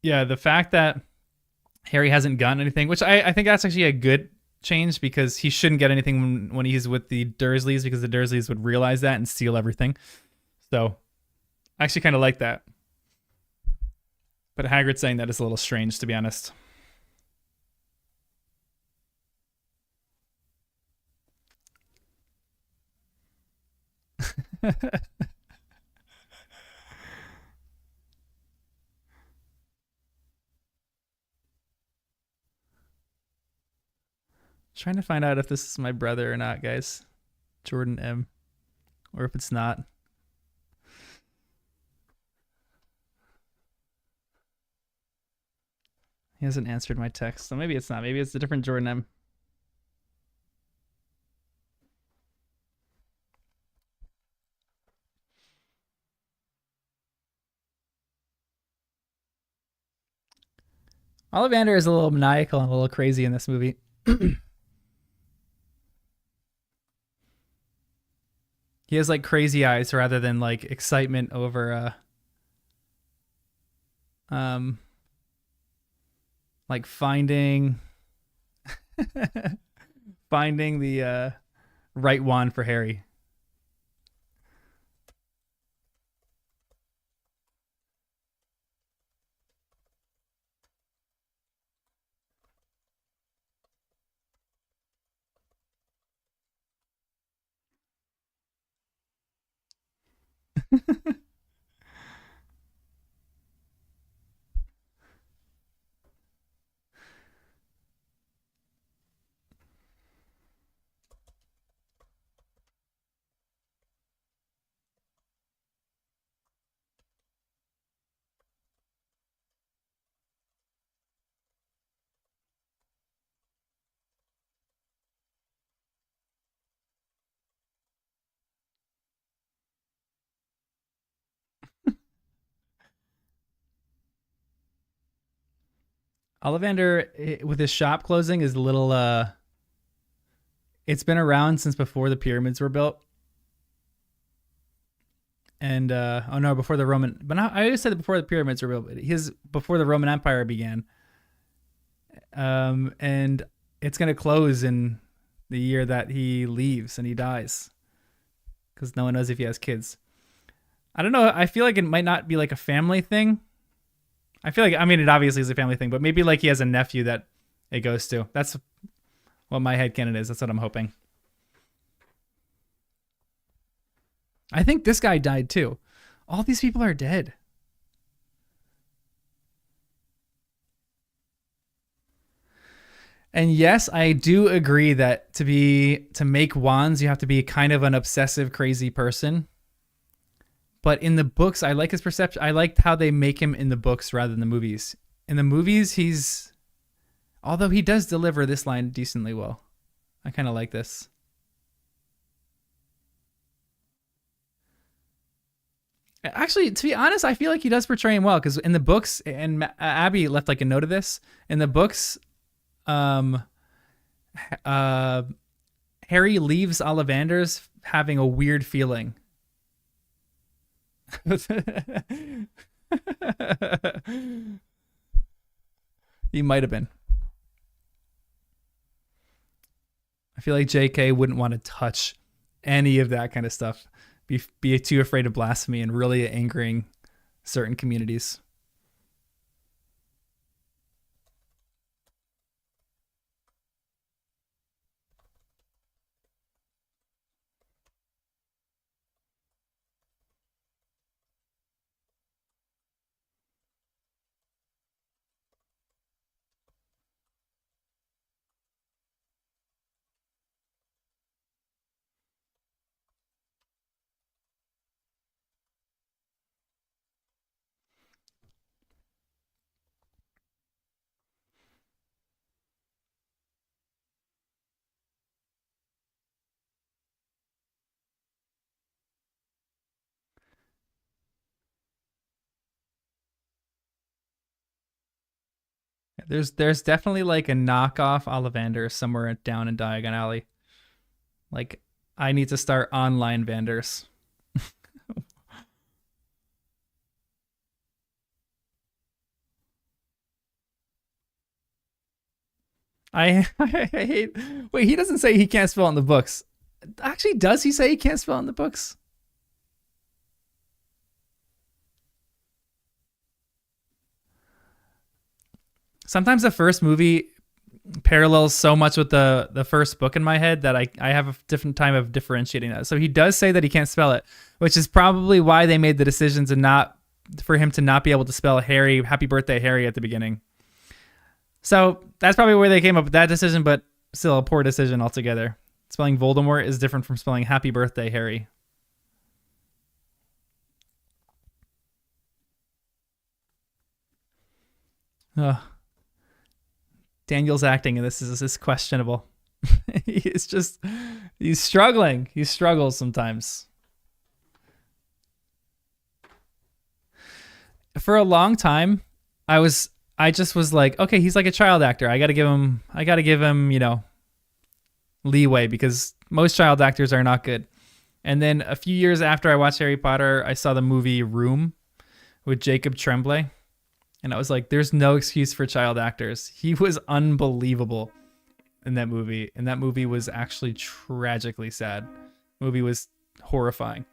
yeah, the fact that Harry hasn't gotten anything, which I think that's actually a good change because he shouldn't get anything when he's with the Dursleys because the Dursleys would realize that and steal everything. So I actually kind of like that. But Hagrid saying that is a little strange, to be honest. Trying to find out if this is my brother or not, guys. Jordan M. Or if it's not. He hasn't answered my text, so maybe it's not. Maybe it's a different Jordan M. Olivander is a little maniacal and a little crazy in this movie. He has like crazy eyes rather than like excitement over um like finding finding the right wand for Harry. Ollivander with his shop closing is a little it's been around since before the pyramids were built. And oh no, before the Roman, but not, I always said before the pyramids were built. His before the Roman Empire began. And it's gonna close in the year that he leaves and he dies, because no one knows if he has kids. I don't know. I feel like it might not be like a family thing. I feel like, I mean, it obviously is a family thing, but maybe like he has a nephew that it goes to. That's what my headcanon is. That's what I'm hoping. I think this guy died too. All these people are dead. And yes, I do agree that to make wands, you have to be kind of an obsessive, crazy person. But in the books, I like his perception. I liked how they make him in the books rather than the movies. In the movies, although he does deliver this line decently well. I kind of like this. Actually, to be honest, I feel like he does portray him well because in the books, and Abby left like a note of this in the books. Um, uh, Harry leaves Ollivander's having a weird feeling. He might have been. I feel like JK wouldn't want to touch any of that kind of stuff. Be too afraid of blasphemy and really angering certain communities. There's definitely like a knockoff Olivander somewhere down in Diagon Alley. Like I need to start online vendors. I hate. Wait, he doesn't say he can't spell in the books. Actually, does he say he can't spell in the books? Sometimes the first movie parallels so much with the first book in my head that I have a different time of differentiating that. So he does say that he can't spell it, which is probably why they made the decision to not for him to not be able to spell Harry, Happy Birthday Harry at the beginning. So that's probably where they came up with that decision, but still a poor decision altogether. Spelling Voldemort is different from spelling Happy Birthday Harry. Ugh. Daniel's acting in this is questionable. He's struggling. He struggles sometimes. For a long time, I just was like, okay, he's like a child actor. I gotta give him, leeway because most child actors are not good. And then a few years after I watched Harry Potter, I saw the movie Room with Jacob Tremblay. And I was like, there's no excuse for child actors. He was unbelievable in that movie. And that movie was actually tragically sad. The movie was horrifying.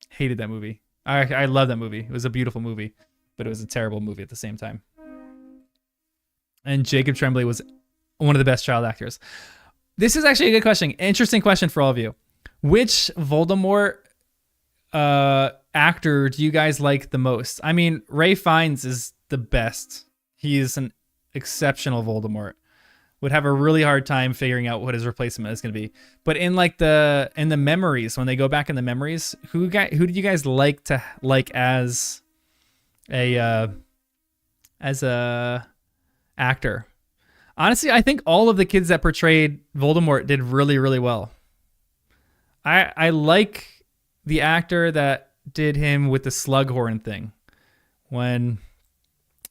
Hated that movie. I love that movie. It was a beautiful movie, but it was a terrible movie at the same time. And Jacob Tremblay was one of the best child actors. This is actually a good question. Interesting question for all of you. Which Voldemort actor do you guys like the most? I mean, Ray Fiennes is the best. He is an exceptional Voldemort. Would have a really hard time figuring out what his replacement is going to be. But in the memories, when they go back in the memories, who did you guys like as a actor? Honestly, I think all of the kids that portrayed Voldemort did really, really well. I like the actor that did him with the Slughorn thing, when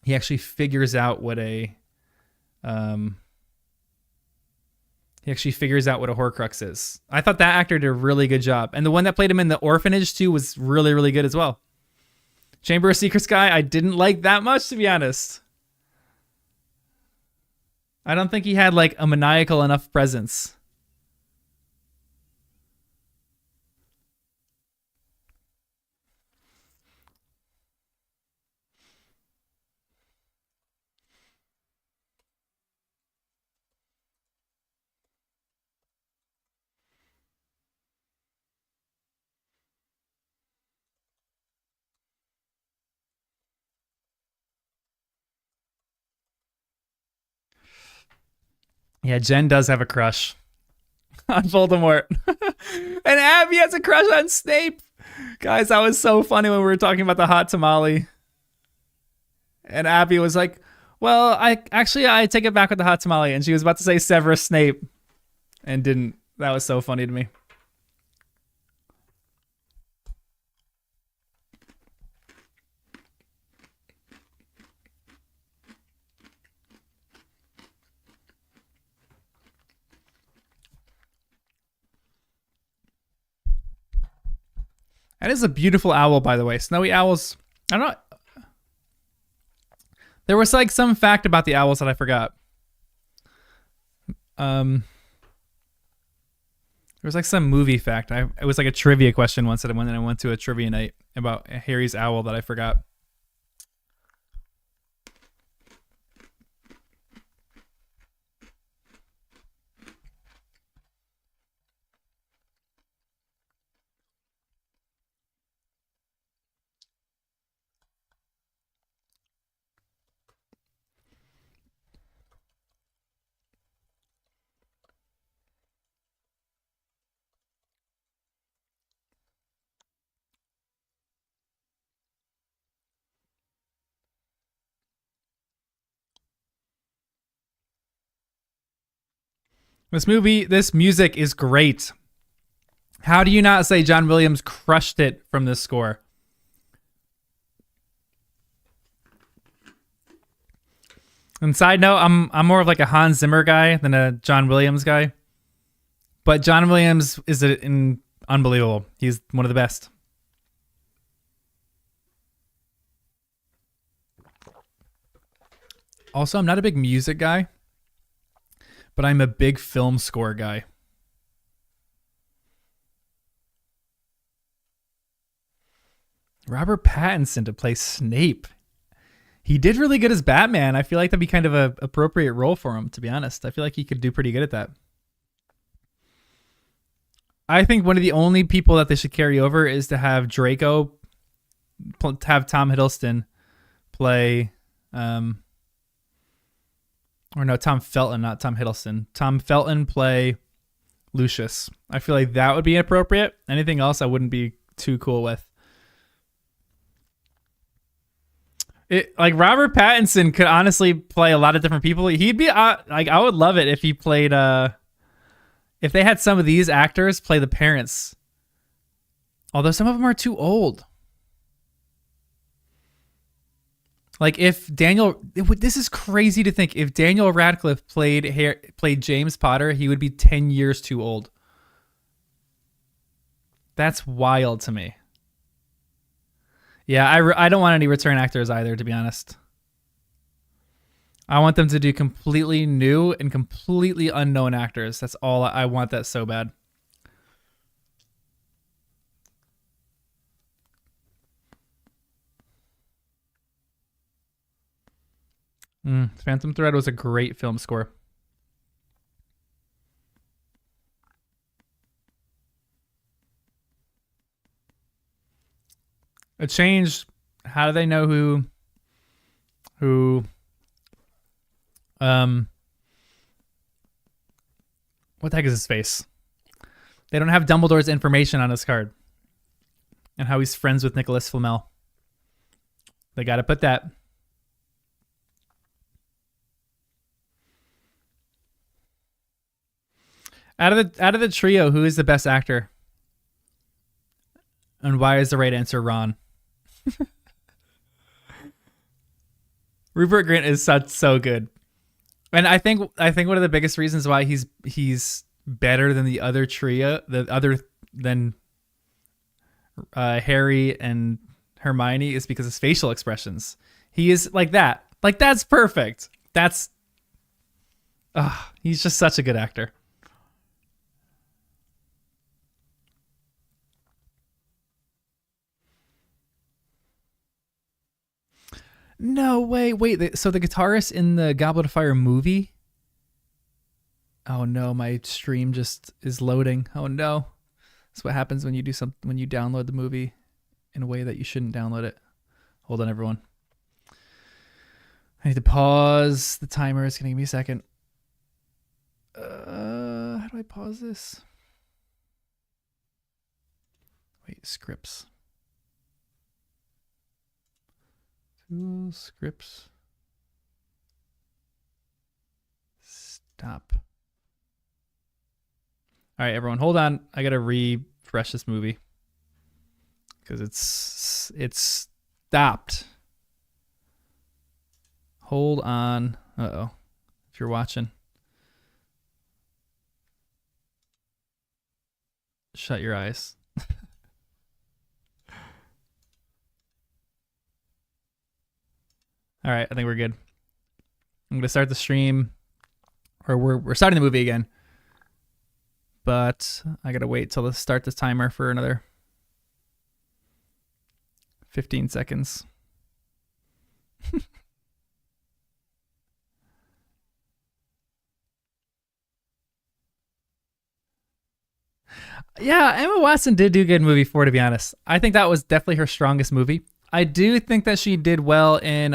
he actually figures out what a Horcrux is. I thought that actor did a really good job, and the one that played him in the orphanage too was really, really good as well. Chamber of Secrets guy, I didn't like that much, to be honest. I don't think he had like a maniacal enough presence. Yeah, Jen does have a crush on Voldemort. And Abby has a crush on Snape. Guys, that was so funny when we were talking about the hot tamale. And Abby was like, well, I take it back with the hot tamale. And she was about to say Severus Snape and didn't. That was so funny to me. That is a beautiful owl, by the way. Snowy owls. I don't know. There was like some fact about the owls that I forgot. There was like some movie fact. It was like a trivia question once that I went to a trivia night about Harry's owl that I forgot. This music is great. How do you not say John Williams crushed it from this score? And side note, I'm more of like a Hans Zimmer guy than a John Williams guy. But John Williams is unbelievable. He's one of the best. Also, I'm not a big music guy, but I'm a big film score guy. Robert Pattinson to play Snape. He did really good as Batman. I feel like that'd be kind of a appropriate role for him, to be honest. I feel like he could do pretty good at that. I think one of the only people that they should carry over is to have Draco, have Tom Hiddleston play, or no, Tom Felton, not Tom Hiddleston. Tom Felton play Lucius. I feel like that would be appropriate. Anything else I wouldn't be too cool with. Like Robert Pattinson could honestly play a lot of different people. He'd be like, I would love it if he played if they had some of these actors play the parents. Although some of them are too old. Like if this is crazy to think, if Daniel Radcliffe played James Potter, he would be 10 years too old. That's wild to me. Yeah, I don't want any return actors either, to be honest. I want them to do completely new and completely unknown actors. That's all. I want that so bad. Phantom Thread was a great film score. It changed. How do they know who what the heck is his face? They don't have Dumbledore's information on his card and how he's friends with Nicholas Flamel. They got to put that. Out of the trio, who is the best actor? And why is the right answer Ron? Rupert Grint is so good. And I think one of the biggest reasons why he's better than the other trio, than Harry and Hermione, is because his facial expressions. He is like that. Like that's perfect. He's just such a good actor. No way. Wait. So the guitarist in the Goblet of Fire movie? Oh no, my stream just is loading. Oh no. That's what happens when you download the movie in a way that you shouldn't download it. Hold on, everyone. I need to pause the timer. It's gonna give me a second. How do I pause this? Wait, scripts. Scripts. Stop. All right, everyone, hold on. I gotta refresh this movie because it's stopped. Hold on. Uh-oh. If you're watching, shut your eyes. All right, I think we're good. I'm gonna start the stream, or we're starting the movie again, but I gotta wait till start the timer for another 15 seconds. Yeah, Emma Watson did do good in movie 4, to be honest. I think that was definitely her strongest movie. I do think that she did well in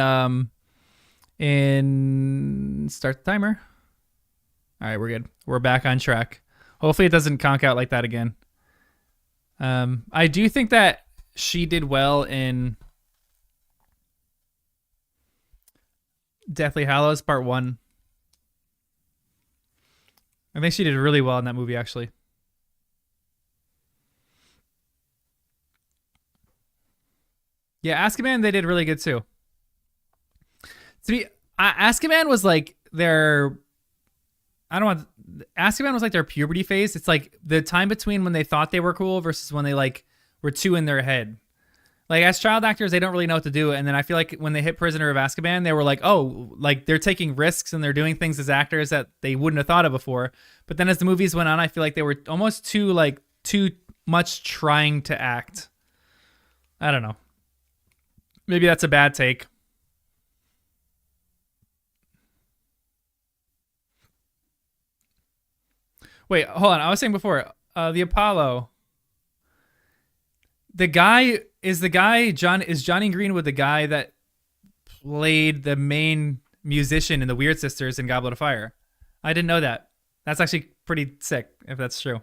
start the timer. All right, we're good. We're back on track. Hopefully it doesn't conk out like that again. I do think that she did well in Deathly Hallows Part 1. I think she did really well in that movie, actually. Yeah, Azkaban, they did really good too. Azkaban was like their I don't want Azkaban was like their puberty phase. It's like the time between when they thought they were cool versus when they like were too in their head. Like as child actors, they don't really know what to do, and then I feel like when they hit Prisoner of Azkaban, they were like, oh, like they're taking risks and they're doing things as actors that they wouldn't have thought of before. But then as the movies went on, I feel like they were almost too much trying to act. I don't know. Maybe that's a bad take. Wait, hold on. I was saying before, the Apollo. The guy is Johnny Greenwood the guy that played the main musician in the Weird Sisters in Goblet of Fire? I didn't know that. That's actually pretty sick if that's true.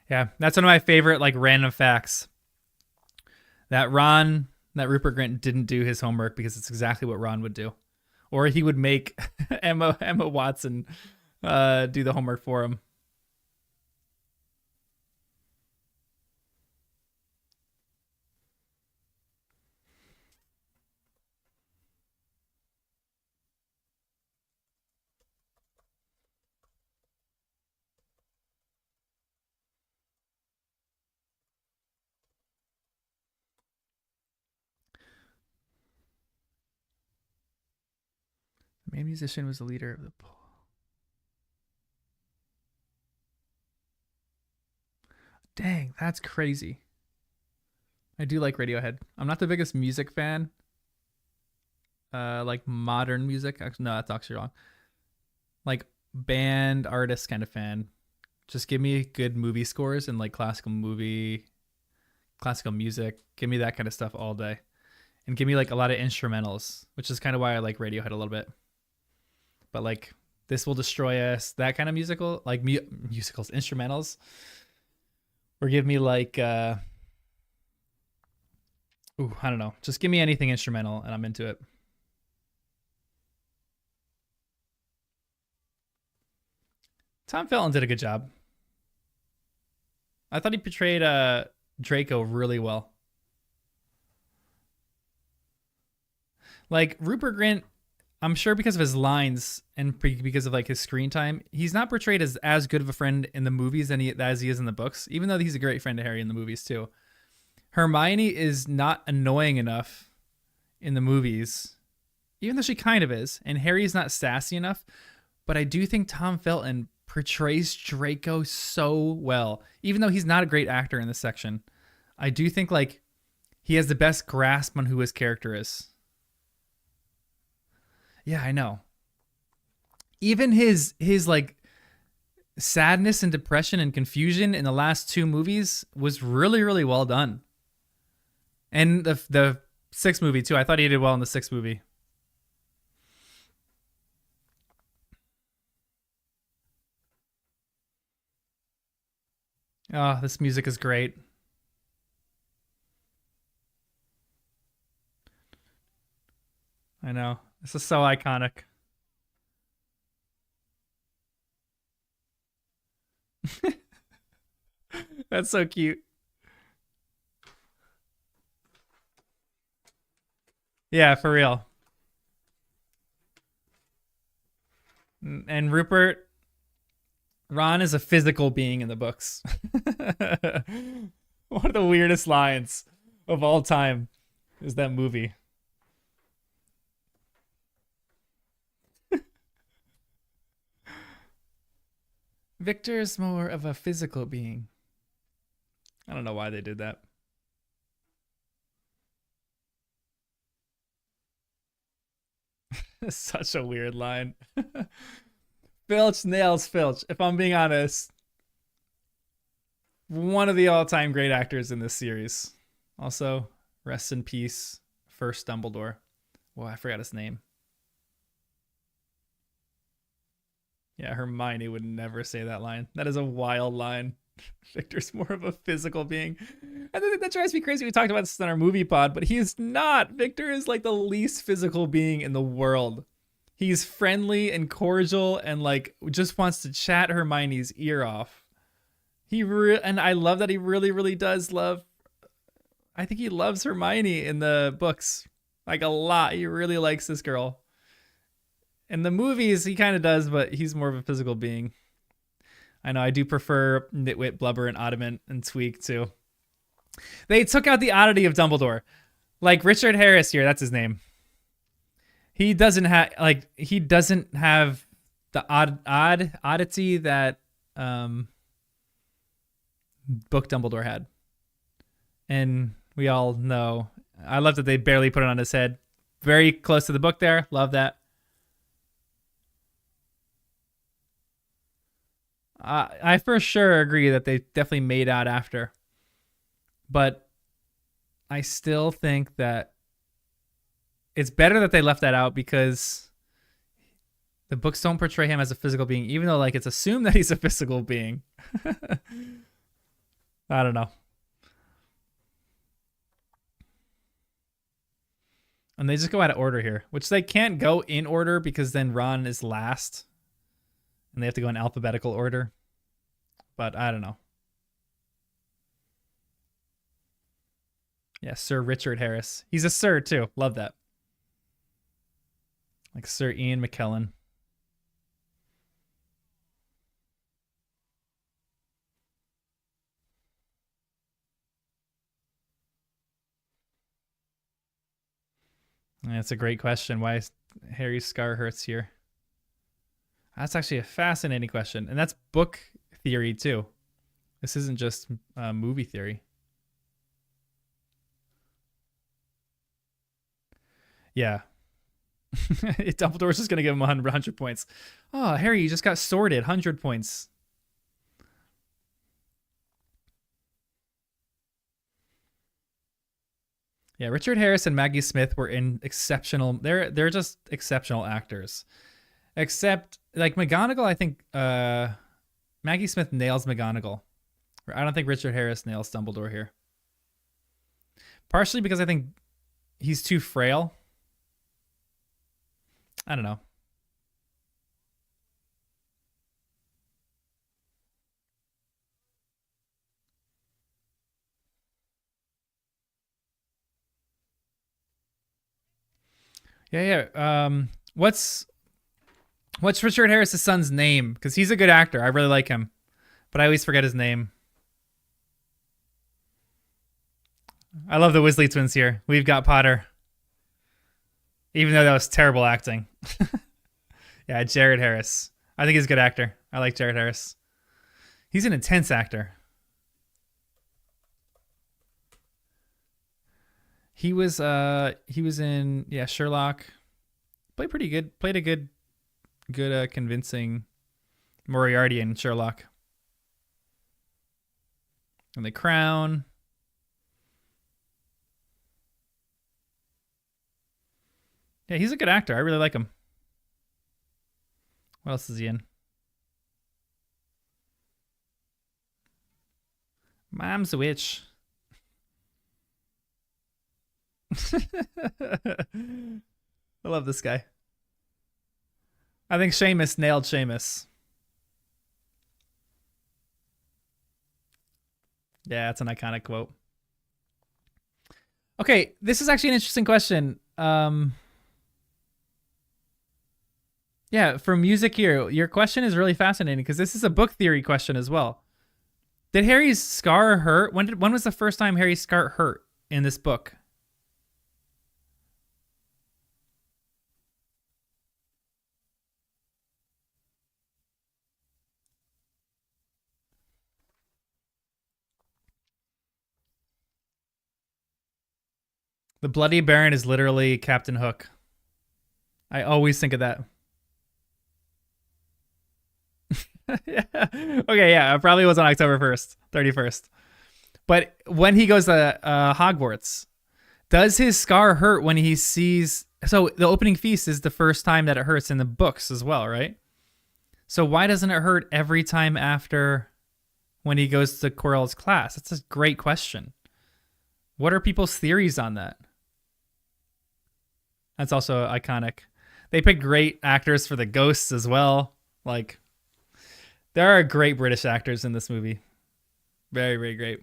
Yeah, that's one of my favorite like random facts. That Rupert Grint didn't do his homework because it's exactly what Ron would do, or he would make Emma Watson do the homework for him. The main musician was the leader of the. Dang, that's crazy. I do like Radiohead. I'm not the biggest music fan. Like modern music. Actually, no, that's actually wrong. Like band artist kind of fan. Just give me good movie scores and like classical music. Give me that kind of stuff all day, and give me like a lot of instrumentals, which is kind of why I like Radiohead a little bit. But like This Will Destroy Us, that kind of musical, like musicals, instrumentals, or give me like I don't know. Just give me anything instrumental and I'm into it. Tom Felton did a good job. I thought he portrayed Draco really well. Like Rupert Grint, I'm sure because of his lines and because of like his screen time, he's not portrayed as good of a friend in the movies as he is in the books. Even though he's a great friend to Harry in the movies too. Hermione is not annoying enough in the movies, even though she kind of is, and Harry's not sassy enough. But I do think Tom Felton portrays Draco so well, even though he's not a great actor in this section. I do think like he has the best grasp on who his character is. Yeah, I know. Even his like sadness and depression and confusion in the last two movies was really really well done. And the sixth movie too. I thought he did well in the sixth movie. Oh, this music is great. I know. This is so iconic. That's so cute. Yeah, for real. And Ron is a physical being in the books. One of the weirdest lines of all time is that movie. Victor is more of a physical being. I don't know why they did that. Such a weird line. Filch nails Filch. If I'm being honest, one of the all-time great actors in this series. Also, rest in peace, first Dumbledore. Well, I forgot his name. Yeah, Hermione would never say that line. That is a wild line. Victor's more of a physical being. I think that drives me crazy. We talked about this in our movie pod, but he is not. Victor is like the least physical being in the world. He's friendly and cordial and like just wants to chat Hermione's ear off. And I love that he really, really does love. I think he loves Hermione in the books. Like a lot. He really likes this girl. In the movies, he kind of does, but he's more of a physical being. I know I do prefer Nitwit, Blubber, and Ottoman and Tweak too. They took out the oddity of Dumbledore. Like Richard Harris here, that's his name. He doesn't have the oddity that book Dumbledore had. And we all know. I love that they barely put it on his head. Very close to the book there. Love that. I for sure agree that they definitely made out after. But I still think that it's better that they left that out because the books don't portray him as a physical being, even though like it's assumed that he's a physical being. I don't know. And they just go out of order here, which they can't go in order because then Ron is last. And they have to go in alphabetical order. But I don't know. Yeah, Sir Richard Harris. He's a Sir too. Love that. Like Sir Ian McKellen. That's a great question. Why is Harry's scar hurts here? That's actually a fascinating question. And that's book theory too. This isn't just movie theory. Yeah. Dumbledore's just going to give him 100 points. Oh, Harry, you just got sorted. 100 points. Yeah, Richard Harris and Maggie Smith were in exceptional. They're just exceptional actors. Except like McGonagall, I think Maggie Smith nails McGonagall. I don't think Richard Harris nails Dumbledore here. Partially because I think he's too frail. I don't know. Yeah, yeah. What's Richard Harris's son's name? Because he's a good actor. I really like him, but I always forget his name. I love the Weasley twins here. We've got Potter, even though that was terrible acting. Yeah, Jared Harris. I think he's a good actor. I like Jared Harris. He's an intense actor. He was in Sherlock. Played pretty good. Played a good convincing Moriarty in Sherlock. And The Crown. Yeah, he's a good actor. I really like him. What else is he in? Mom's a witch. I love this guy. I think Seamus nailed Seamus. Yeah, it's an iconic quote. Okay, this is actually an interesting question. Yeah, for music here, your question is really fascinating because this is a book theory question as well. Did Harry's scar hurt? When was the first time Harry's scar hurt in this book? The Bloody Baron is literally Captain Hook. I always think of that. Yeah. Okay, yeah, it probably was on October 1st, 31st. But when he goes to Hogwarts, does his scar hurt when he sees... So the opening feast is the first time that it hurts in the books as well, right? So why doesn't it hurt every time after when he goes to Quirrell's class? That's a great question. What are people's theories on that? That's also iconic. They picked great actors for the ghosts as well. Like, there are great British actors in this movie. Very, very great.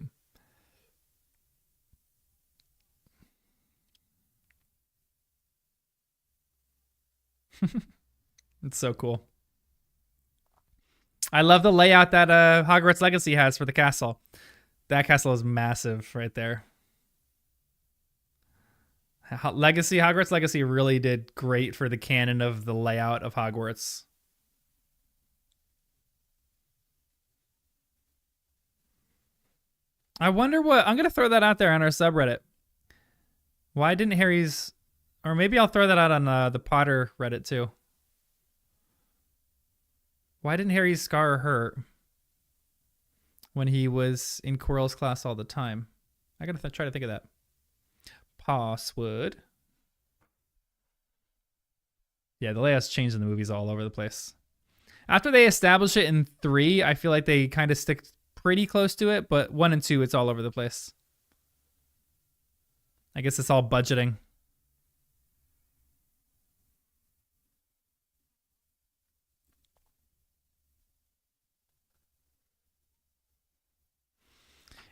It's so cool. I love the layout that Hogwarts Legacy has for the castle. That castle is massive right there. Hogwarts Legacy really did great for the canon of the layout of Hogwarts. I wonder what... I'm going to throw that out there on our subreddit. Why didn't Harry's... Or maybe I'll throw that out on the Potter Reddit too. Why didn't Harry's scar hurt when he was in Quirrell's class all the time? I gotta try to think of that. Password. Yeah, the layout's changed in the movies all over the place. After they establish it in 3, I feel like they kind of stick pretty close to it, but 1 and 2, it's all over the place. I guess it's all budgeting.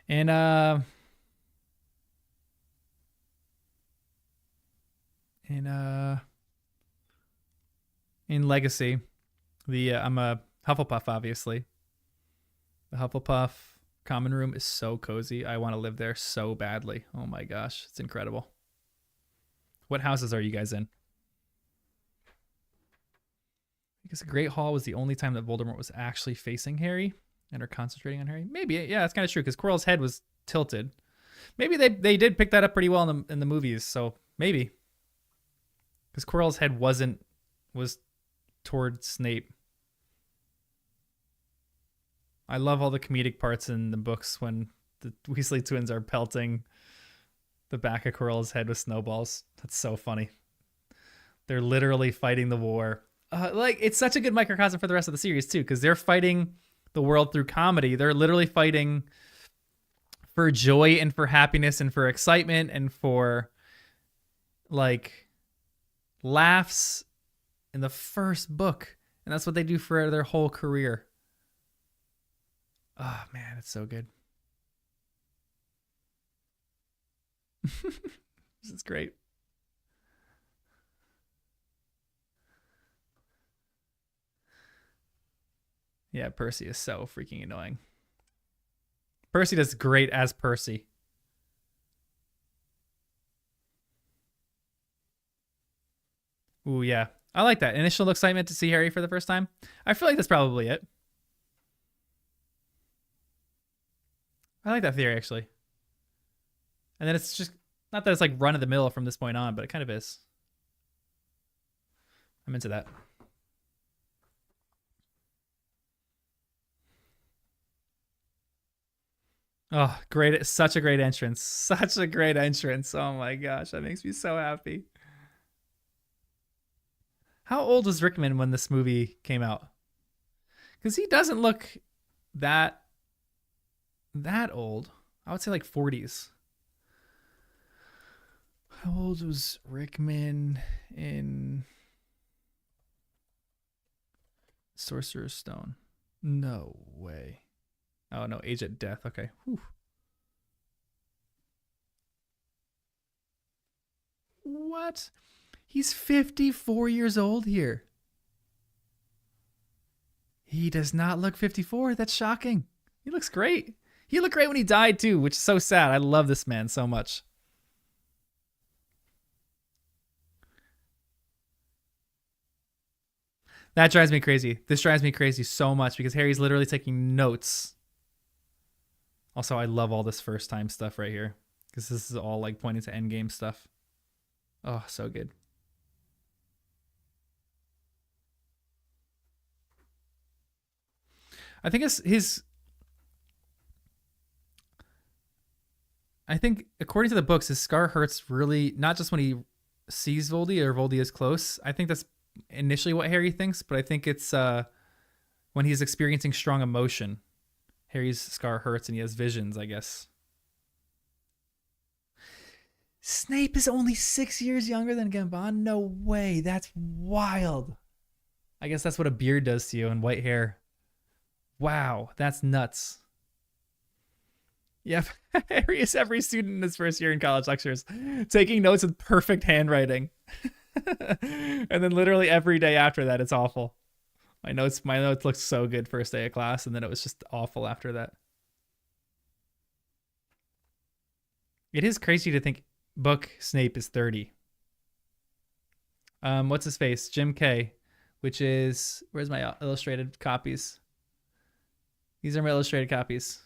And in Legacy, I'm a Hufflepuff, obviously. The Hufflepuff common room is so cozy. I want to live there so badly. Oh my gosh, it's incredible. What houses are you guys in? I guess the Great Hall was the only time that Voldemort was actually facing Harry and are concentrating on Harry. Maybe, yeah, that's kind of true because Quirrell's head was tilted. Maybe they did pick that up pretty well in the movies, so maybe. Because Quirrell's head was toward Snape. I love all the comedic parts in the books when the Weasley twins are pelting the back of Quirrell's head with snowballs. That's so funny. They're literally fighting the war. Like, it's such a good microcosm for the rest of the series too, because they're fighting the world through comedy. They're literally fighting for joy and for happiness and for excitement and for like laughs in the first book. And that's what they do for their whole career. Oh man, it's so good. This is great. Yeah, Percy is so freaking annoying. Percy does great as Percy. Ooh, yeah. I like that. Initial excitement to see Harry for the first time. I feel like that's probably it. I like that theory, actually. And then it's just... Not that it's like run of the mill from this point on, but it kind of is. I'm into that. Oh, great. Such a great entrance. Such a great entrance. Oh my gosh. That makes me so happy. How old was Rickman when this movie came out? Because he doesn't look that old. I would say like 40s. How old was Rickman in Sorcerer's Stone? No way. Oh, no. Age at death. Okay. Whew. What? He's 54 years old here. He does not look 54. That's shocking. He looks great. He looked great when he died, too, which is so sad. I love this man so much. That drives me crazy. This drives me crazy so much because Harry's literally taking notes. Also, I love all this first time stuff right here because this is all like pointing to endgame stuff. Oh, so good. I think I think according to the books, his scar hurts really not just when he sees Voldy or Voldy is close. I think that's initially what Harry thinks, but I think it's when he's experiencing strong emotion. Harry's scar hurts and he has visions, I guess. Snape is only 6 years younger than Gambon? No way. That's wild. I guess that's what a beard does to you and white hair. Wow, that's nuts. Yep, Harry is every student in his first year in college lectures, taking notes with perfect handwriting. And then literally every day after that, it's awful. My notes looked so good first day of class, and then it was just awful after that. It is crazy to think book Snape is 30. What's his face? Jim K, which is where's my illustrated copies? These are my illustrated copies.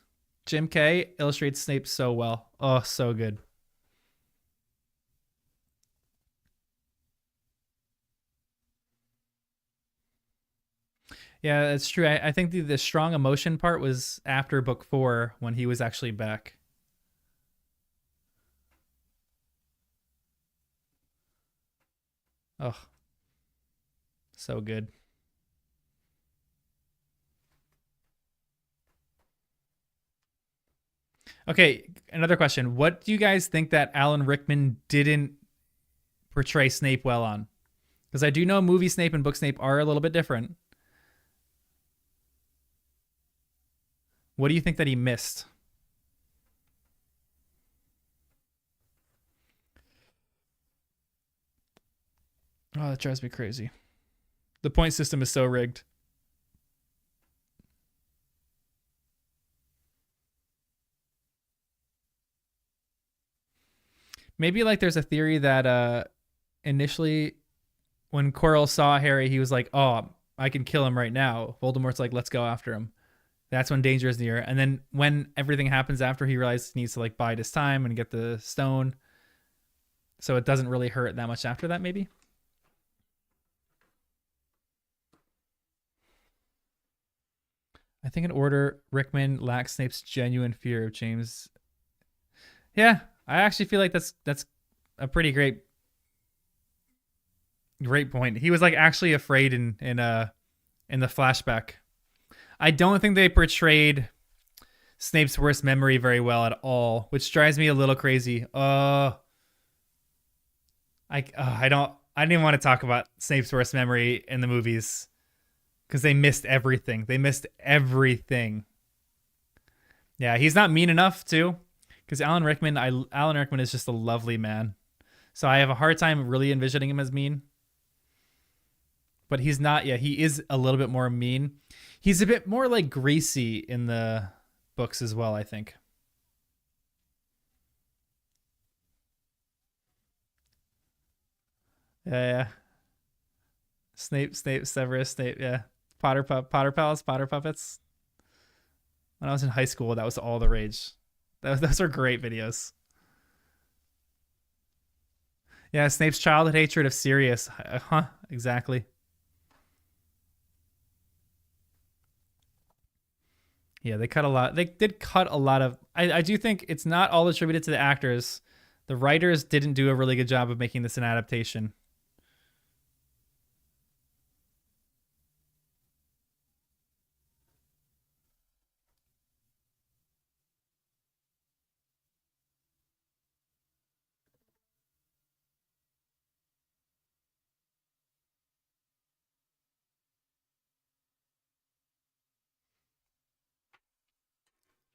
Jim K illustrates Snape so well. Oh, so good. Yeah, that's true. I think the strong emotion part was after book 4 when he was actually back. Oh, so good. Okay, another question. What do you guys think that Alan Rickman didn't portray Snape well on? Because I do know movie Snape and book Snape are a little bit different. What do you think that he missed? Oh, that drives me crazy. The point system is so rigged. Maybe like there's a theory that initially when Quirrell saw Harry, he was like, "Oh, I can kill him right now." Voldemort's like, "Let's go after him." That's when danger is near. And then when everything happens after, he realizes he needs to like bide his time and get the stone, so it doesn't really hurt that much after that. Maybe. I think in order, Rickman lacks Snape's genuine fear of James. Yeah, I actually feel like that's a pretty great point. He was like actually afraid in the flashback. I don't think they portrayed Snape's worst memory very well at all, which drives me a little crazy. I didn't even want to talk about Snape's worst memory in the movies because they missed everything. They missed everything. Yeah, he's not mean enough too, because Alan Rickman is just a lovely man. So I have a hard time really envisioning him as mean. But he's not. Yeah, he is a little bit more mean. He's a bit more like greasy in the books as well, I think. Yeah, yeah. Snape, Severus, Snape. Yeah, Potter Palace, Potter puppets. When I was in high school, that was all the rage. Those are great videos. Yeah, Snape's childhood hatred of Sirius. Huh? Exactly. Yeah, they cut a lot. They did cut a lot of. I do think it's not all attributed to the actors. The writers didn't do a really good job of making this an adaptation.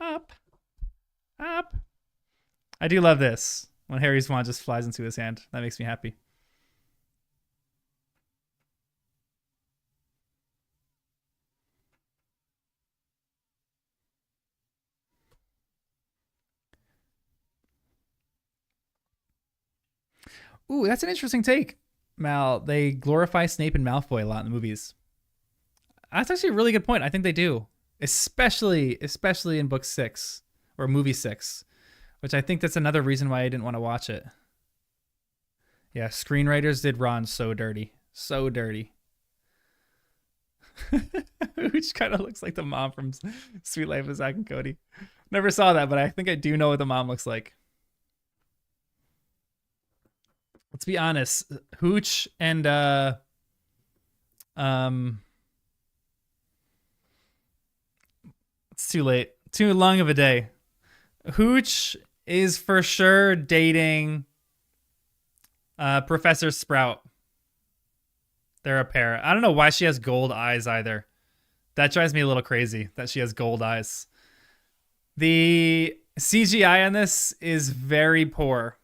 Up, up. I do love this when Harry's wand just flies into his hand. That makes me happy. Ooh, that's an interesting take, Mal. They glorify Snape and Malfoy a lot in the movies. That's actually a really good point. I think they do, especially in book 6 or movie 6, which I think that's another reason why I didn't want to watch it. Yeah, screenwriters did Ron so dirty, so dirty. Which kind of looks like the mom from Sweet Life of Zack and Cody. Never saw that, but I think I do know what the mom looks like. Let's be honest, Hooch and um it's too late. Too long of a day. Hooch is for sure dating Professor Sprout. They're a pair. I don't know why she has gold eyes either. That drives me a little crazy that she has gold eyes. The CGI on this is very poor.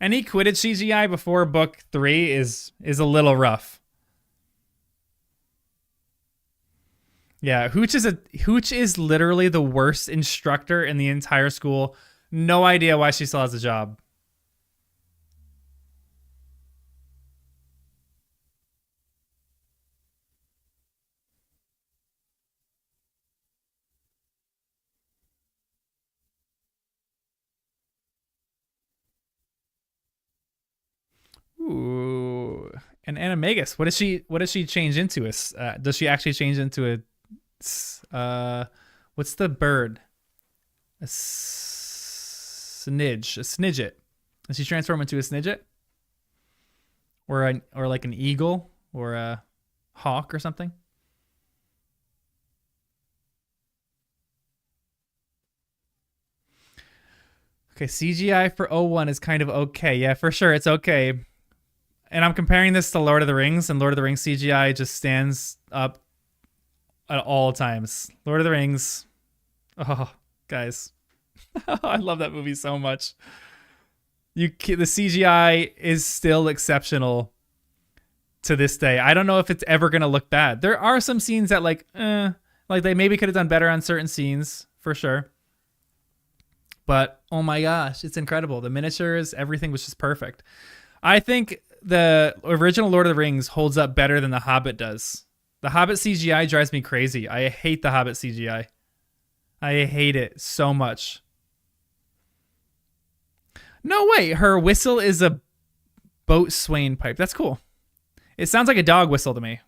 Any Quidditch CGI before book 3 is a little rough. Yeah, Hooch is literally the worst instructor in the entire school. No idea why she still has a job. Ooh, and Animagus. What does she change into? Does she actually change into what's the bird? A snidge, a snidget. Does she transform into a snidget, or like an eagle, or a hawk, or something? Okay, CGI for O1 is kind of okay. Yeah, for sure, it's okay. And I'm comparing this to Lord of the Rings, and Lord of the Rings CGI just stands up at all times. Lord of the Rings. Oh, guys. I love that movie so much. The CGI is still exceptional to this day. I don't know if it's ever going to look bad. There are some scenes that like they maybe could have done better on certain scenes, for sure. But oh my gosh, it's incredible. The miniatures, everything was just perfect. I think the original Lord of the Rings holds up better than The Hobbit does. The Hobbit CGI drives me crazy. I hate The Hobbit CGI. I hate it so much. No way. Her whistle is a boat swain pipe. That's cool. It sounds like a dog whistle to me.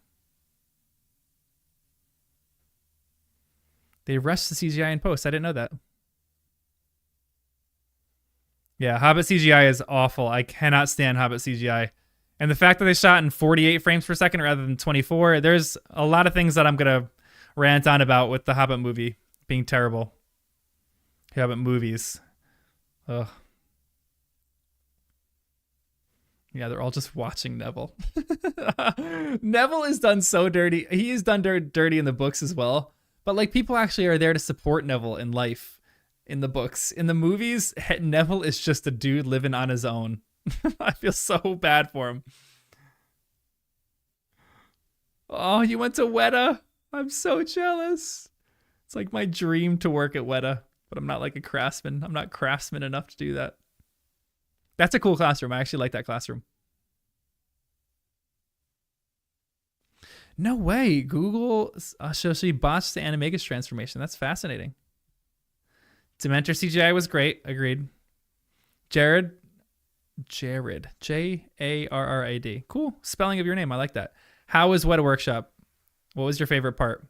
They rushed the CGI in post. I didn't know that. Yeah, Hobbit CGI is awful. I cannot stand Hobbit CGI. And the fact that they shot in 48 frames per second rather than 24, there's a lot of things that I'm going to rant on about with the Hobbit movie being terrible. Hobbit movies. Ugh. Yeah, they're all just watching Neville. Neville is done so dirty. He is done dirty in the books as well. But like, people actually are there to support Neville in life in the books. In the movies, Neville is just a dude living on his own. I feel so bad for him. Oh, you went to Weta? I'm so jealous. It's like my dream to work at Weta, but I'm not like a craftsman. I'm not craftsman enough to do that. That's a cool classroom. I actually like that classroom. No way. Google shows she botched the Animagus transformation. That's fascinating. Dementor CGI was great. Agreed. Jared. Jarrad. Cool spelling of your name. I like that. How was Weta Workshop? What was your favorite part?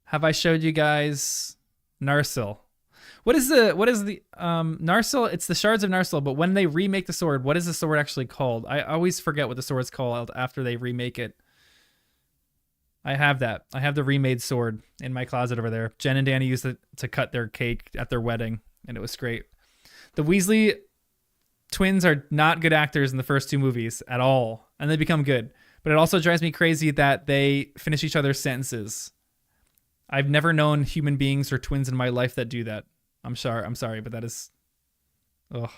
Have I showed you guys Narsil? What is the Narsil? It's the shards of Narsil, but when they remake the sword, what is the sword actually called? I always forget what the sword's called after they remake it. I have that. I have the remade sword in my closet over there. Jen and Danny used it to cut their cake at their wedding, and it was great. The Weasley twins are not good actors in the first two movies at all, and they become good. But it also drives me crazy that they finish each other's sentences. I've never known human beings or twins in my life that do that. I'm sorry, but that is, ugh.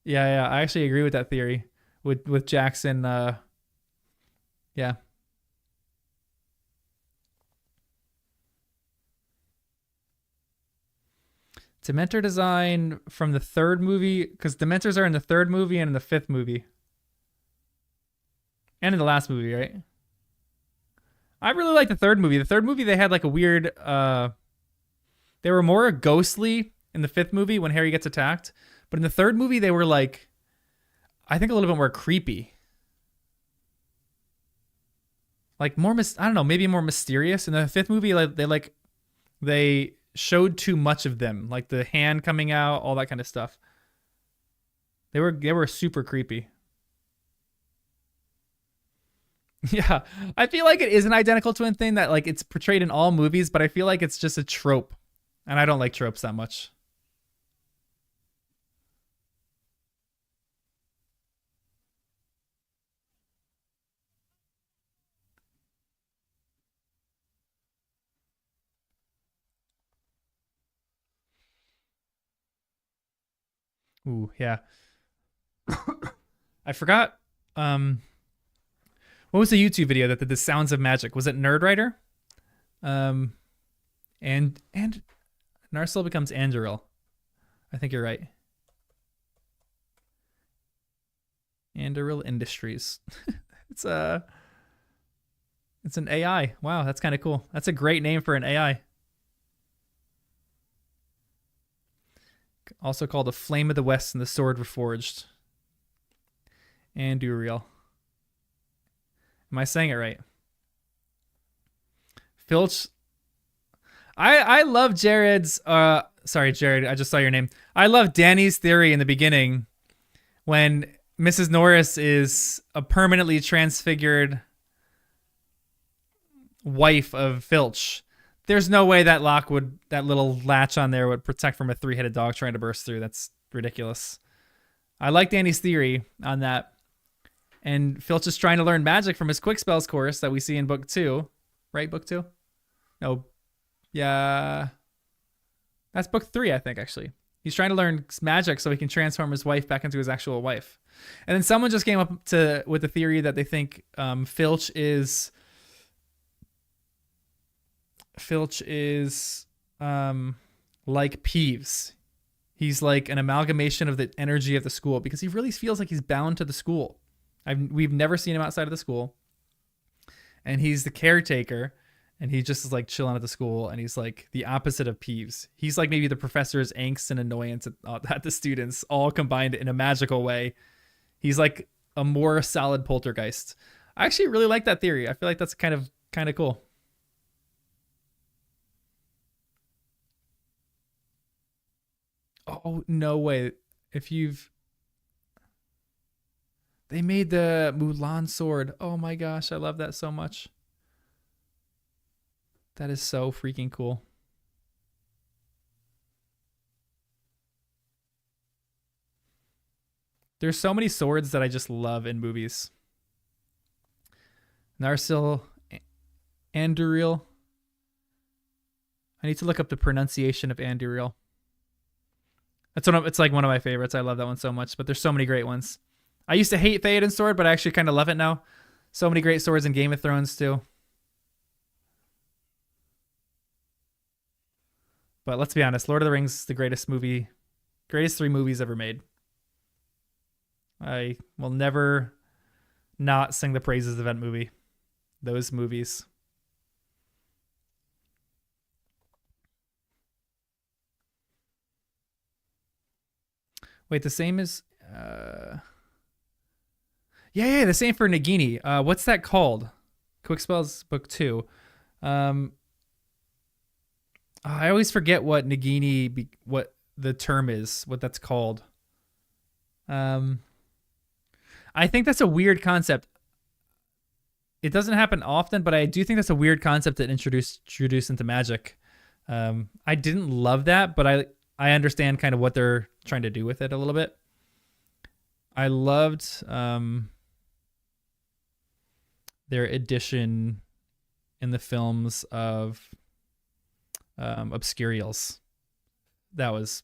Yeah, I actually agree with that theory with Jackson. Yeah. Dementor design from the third movie, because Dementors are in the third movie and in the fifth movie. And in the last movie, right? I really like the third movie. The third movie, they had like a weird, they were more ghostly in the fifth movie when Harry gets attacked. But in the third movie, they were like, I think a little bit more creepy. Like more, I don't know, maybe more mysterious. In the fifth movie, they showed too much of them, like the hand coming out, all that kind of stuff. They were super creepy. Yeah, I feel like it is an identical twin thing that like it's portrayed in all movies, but I feel like it's just a trope, and I don't like tropes that much. Ooh, yeah. I forgot. Um, what was the YouTube video that did the sounds of magic? Was it Nerdwriter? Um, and Narsil becomes Anduril. I think you're right. Anduril Industries. it's a it's an AI. Wow, that's kind of cool. That's a great name for an AI. Also called the Flame of the West and the Sword Reforged. Anduril. Am I saying it right? Filch. I love Jared's sorry, Jared, I just saw your name. I love Danny's theory in the beginning when Mrs. Norris is a permanently transfigured wife of Filch. There's no way that that little latch on there would protect from a 3-headed dog trying to burst through. That's ridiculous. I like Danny's theory on that. And Filch is trying to learn magic from his quick spells course that we see in book 2. Right, book 2? No. Yeah. That's book 3, I think, actually. He's trying to learn magic so he can transform his wife back into his actual wife. And then someone just came up with the theory that they think Filch is like Peeves. He's like an amalgamation of the energy of the school because he really feels like he's bound to the school. We've never seen him outside of the school. And he's the caretaker. And he just is like chilling at the school, and he's like the opposite of Peeves. He's like maybe the professor's angst and annoyance at the students, all combined in a magical way. He's like a more solid poltergeist. I actually really like that theory. I feel like that's kind of cool. Oh, no way. They made the Mulan sword. Oh my gosh, I love that so much. That is so freaking cool. There's so many swords that I just love in movies. Narsil, Anduril. I need to look up the pronunciation of Anduril. It's like one of my favorites. I love that one so much, but there's so many great ones. I used to hate Theoden sword, but I actually kind of love it now. So many great swords in Game of Thrones too. But let's be honest, Lord of the Rings is the greatest 3 movies ever made. I will never not sing the praises of that movie. Those movies. Wait, the same as yeah, the same for Nagini. What's that called? Quick Spells Book 2. I always forget what Nagini, what the term is, what that's called. I think that's a weird concept. It doesn't happen often, but I do think that's a weird concept to introduce into Magic. I didn't love that, but I understand kind of what they're trying to do with it a little bit. I loved their addition in the films of Obscurials. That was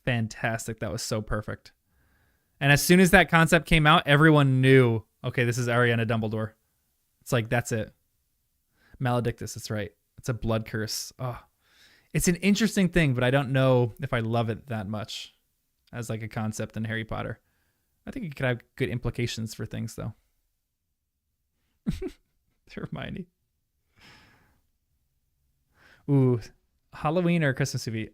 fantastic. That was so perfect. And as soon as that concept came out, everyone knew, okay, this is Ariana Dumbledore. It's like, that's it. Maledictus, that's right. It's a blood curse. Oh, it's an interesting thing, but I don't know if I love it that much as like a concept in Harry Potter. I think it could have good implications for things, though. Hermione. Ooh, Halloween or Christmas movie?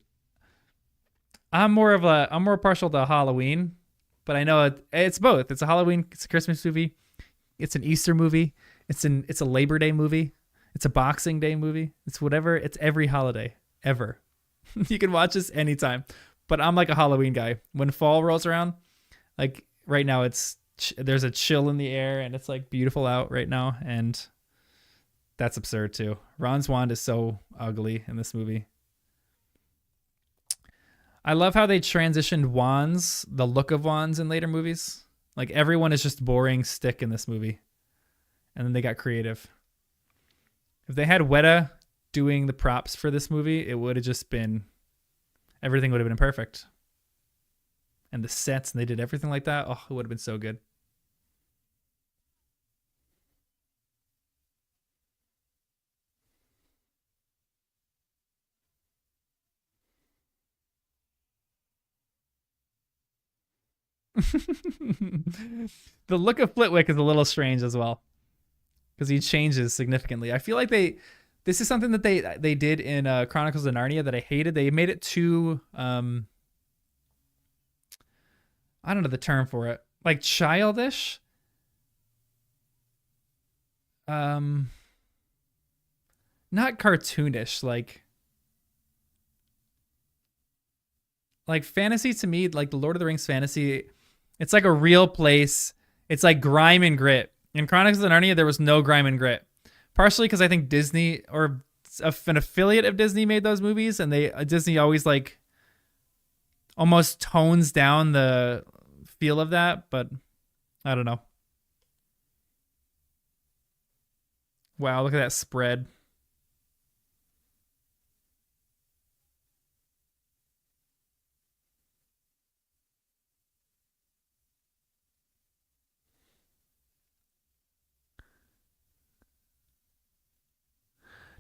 I'm more partial to Halloween, but I know it's both. It's a Halloween, it's a Christmas movie, it's an Easter movie, it's a Labor Day movie, it's a Boxing Day movie. It's whatever. It's every holiday ever. You can watch this anytime. But I'm like a Halloween guy. When fall rolls around, like right now, there's a chill in the air and it's like beautiful out right now, and that's absurd too. Ron's wand is so ugly in this movie. I love how they transitioned wands, the look of wands in later movies. Like everyone is just boring stick in this movie. And then they got creative. If they had Weta doing the props for this movie, it would have just been, everything would have been perfect. and the sets, and they did everything like that. Oh, it would have been so good. The look of Flitwick is a little strange as well because he changes significantly. I feel like this is something that they did in Chronicles of Narnia that I hated. They made it too I don't know the term for it, like childish. Um, Not cartoonish, like fantasy to me, like the Lord of the Rings fantasy. It's like a real place. It's like grime and grit. In Chronicles of Narnia, there was no grime and grit. Partially because I think Disney or an affiliate of Disney made those movies, and Disney always like almost tones down the feel of that. But I don't know. Wow, look at that spread.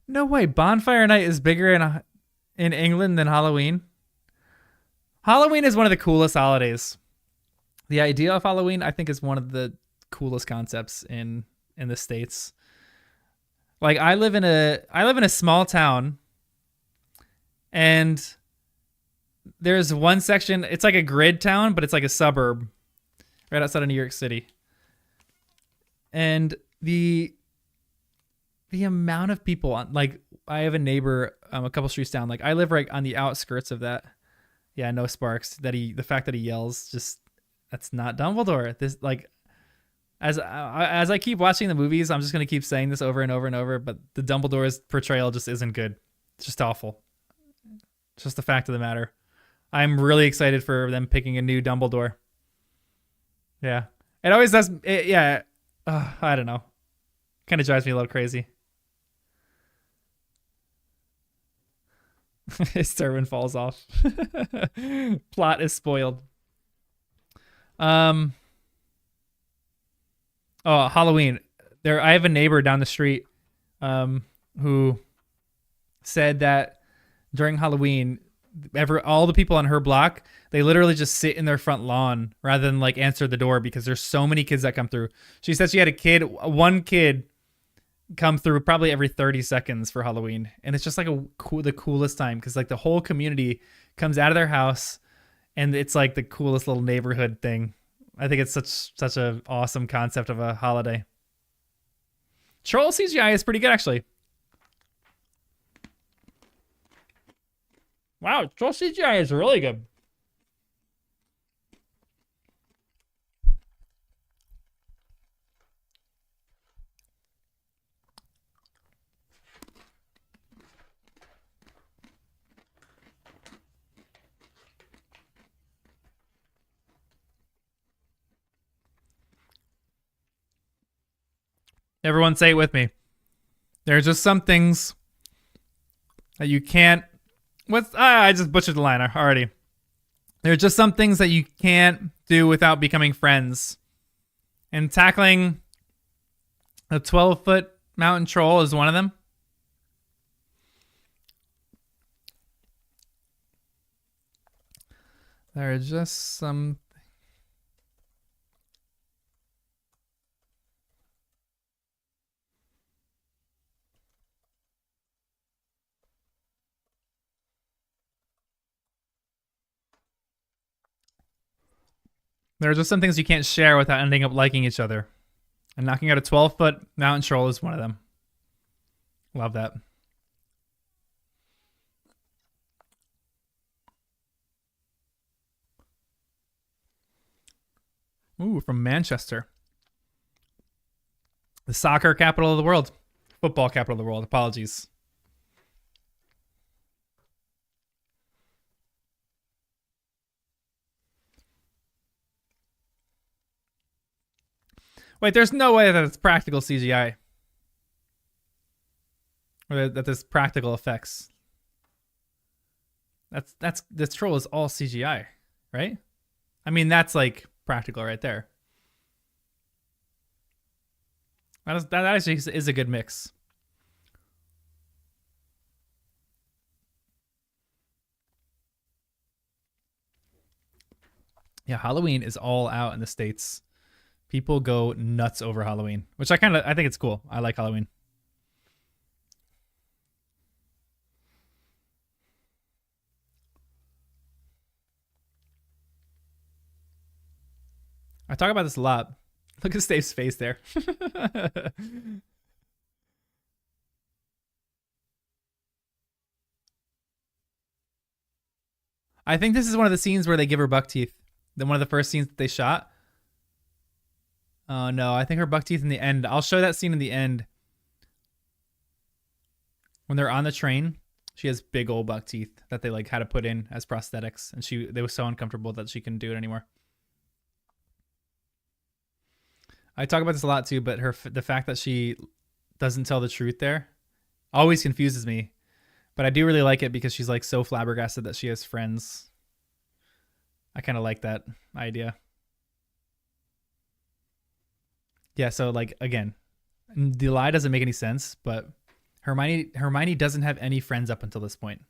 No way, Bonfire Night is bigger in England than Halloween. Halloween is one of the coolest holidays. The idea of Halloween, I think, is one of the coolest concepts in the States. Like I live in a small town, and there's one section. It's like a grid town, but it's like a suburb right outside of New York City. And the amount of people on, like, I have a neighbor a couple streets down. Like I live right on the outskirts of that. Yeah, no Sparks. The fact that he yells, just that's not Dumbledore. This like as I keep watching the movies, I'm just gonna keep saying this over and over and over. But the Dumbledore's portrayal just isn't good. It's just awful. It's just the fact of the matter. I'm really excited for them picking a new Dumbledore. Yeah, it always does. Yeah, I don't know. Kind of drives me a little crazy. His turban falls off. Plot is spoiled. Um. Oh, Halloween. I have a neighbor down the street, who said that during Halloween, all the people on her block, they literally just sit in their front lawn rather than like answer the door because there's so many kids that come through. She said she had one kid come through probably every 30 seconds for Halloween, and it's just like the coolest time because like the whole community comes out of their house, and it's like the coolest little neighborhood thing. I think it's such a awesome concept of a holiday. Troll CGI is pretty good actually. Wow, Troll CGI is really good. Everyone say it with me. There's just some things that you can't. I just butchered the line already. There's just some things that you can't do without becoming friends. And tackling a 12-foot mountain troll is one of them. There are just some. There are just some things you can't share without ending up liking each other. And knocking out a 12-foot mountain troll is one of them. Love that. Ooh, from Manchester. The soccer capital of the world. Football capital of the world. Apologies. Wait, there's no way that it's practical CGI. Or that there's practical this troll is all CGI, right? I mean, that's like practical right there. That actually is a good mix. Yeah, Halloween is all out in the States. People go nuts over Halloween, which I think it's cool. I like Halloween. I talk about this a lot. Look at Steve's face there. I think this is one of the scenes where they give her buck teeth. Then one of the first scenes that they shot. Oh no, I think her buck teeth in the end. I'll show that scene in the end. When they're on the train, she has big old buck teeth that they like had to put in as prosthetics, and they were so uncomfortable that she couldn't do it anymore. I talk about this a lot too, but the fact that she doesn't tell the truth there always confuses me. But I do really like it because she's like so flabbergasted that she has friends. I kind of like that idea. Yeah, so like again, the lie doesn't make any sense, but Hermione doesn't have any friends up until this point.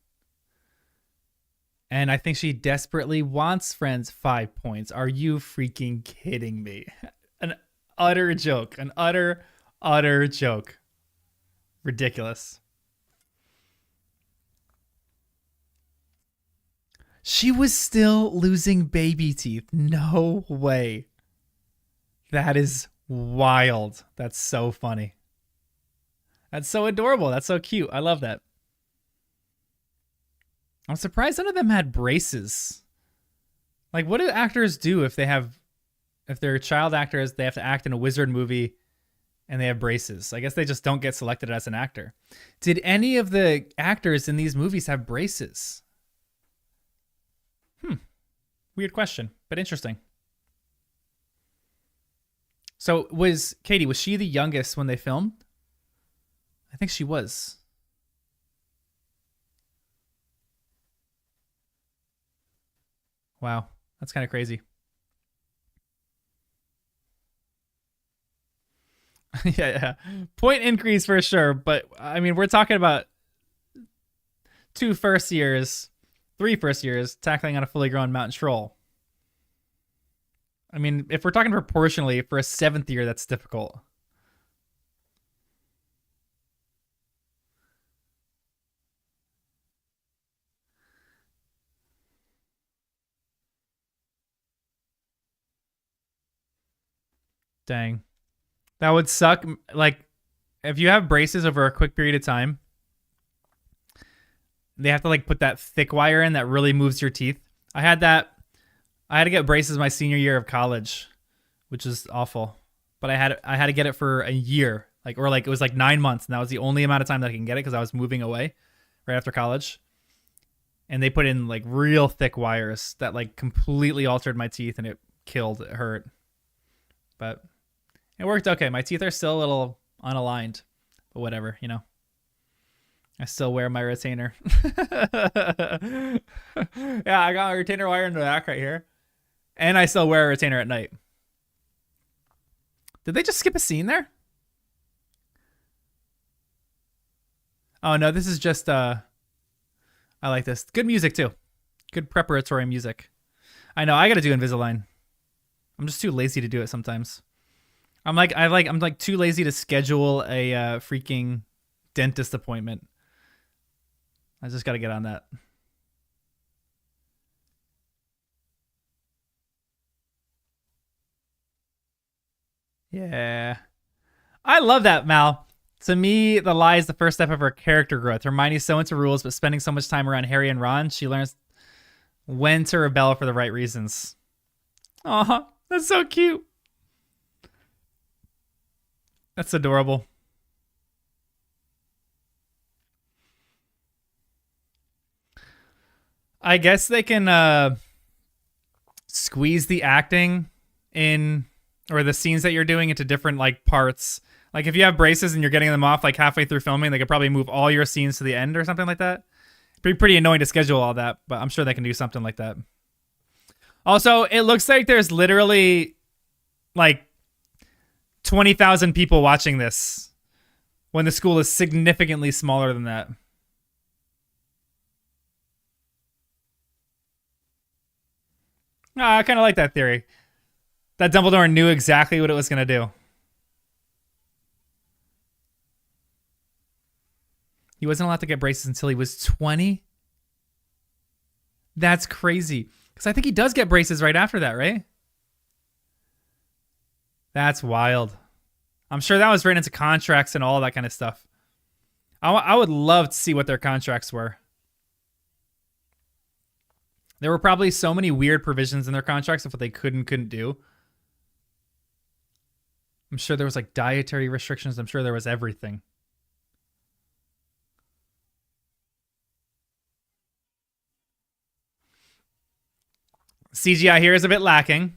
And I think she desperately wants friends. 5 points. Are you freaking kidding me? An utter joke. An utter joke. Ridiculous. She was still losing baby teeth. No way. That is wild. That's so funny. That's so adorable. That's so cute. I love that. I'm surprised none of them had braces. Like, what do actors do if they're child actors, they have to act in a wizard movie and they have braces? I guess they just don't get selected as an actor. Did any of the actors in these movies have braces? Weird question, but interesting. So was she the youngest when they filmed? I think she was. Wow, that's kind of crazy. Yeah. Point increase for sure, but I mean, we're talking about 3 first years tackling on a fully grown mountain troll. I mean, if we're talking proportionally for a 7th year, that's difficult. Dang. That would suck. Like, if you have braces over a quick period of time, they have to like put that thick wire in that really moves your teeth. I had to get braces my senior year of college, which is awful. But I had to get it for a year, it was like 9 months, and that was the only amount of time that I can get it because I was moving away right after college. And they put in like real thick wires that like completely altered my teeth, and it hurt. But it worked okay. My teeth are still a little unaligned, but whatever, I still wear my retainer. Yeah, I got a retainer wire in the back right here. And I still wear a retainer at night. Did they just skip a scene there? Oh no, this is just I like this. Good music too. Good preparatory music. I know, I gotta do Invisalign. I'm just too lazy to do it sometimes. I'm too lazy to schedule a freaking dentist appointment. I just got to get on that. Yeah. I love that, Mal. To me, the lie is the first step of her character growth. Hermione's so into rules, but spending so much time around Harry and Ron, she learns when to rebel for the right reasons. Aw, that's so cute. That's adorable. I guess they can squeeze the acting in, or the scenes that you're doing, into different like parts. Like if you have braces and you're getting them off like halfway through filming, they could probably move all your scenes to the end or something like that. It'd be pretty annoying to schedule all that, but I'm sure they can do something like that. Also, it looks like there's literally like 20,000 people watching this when the school is significantly smaller than that. I kind of like that theory. That Dumbledore knew exactly what it was going to do. He wasn't allowed to get braces until he was 20? That's crazy. Because I think he does get braces right after that, right? That's wild. I'm sure that was written into contracts and all that kind of stuff. I would love to see what their contracts were. There were probably so many weird provisions in their contracts of what they could and couldn't do. I'm sure there was like dietary restrictions. I'm sure there was everything. CGI here is a bit lacking.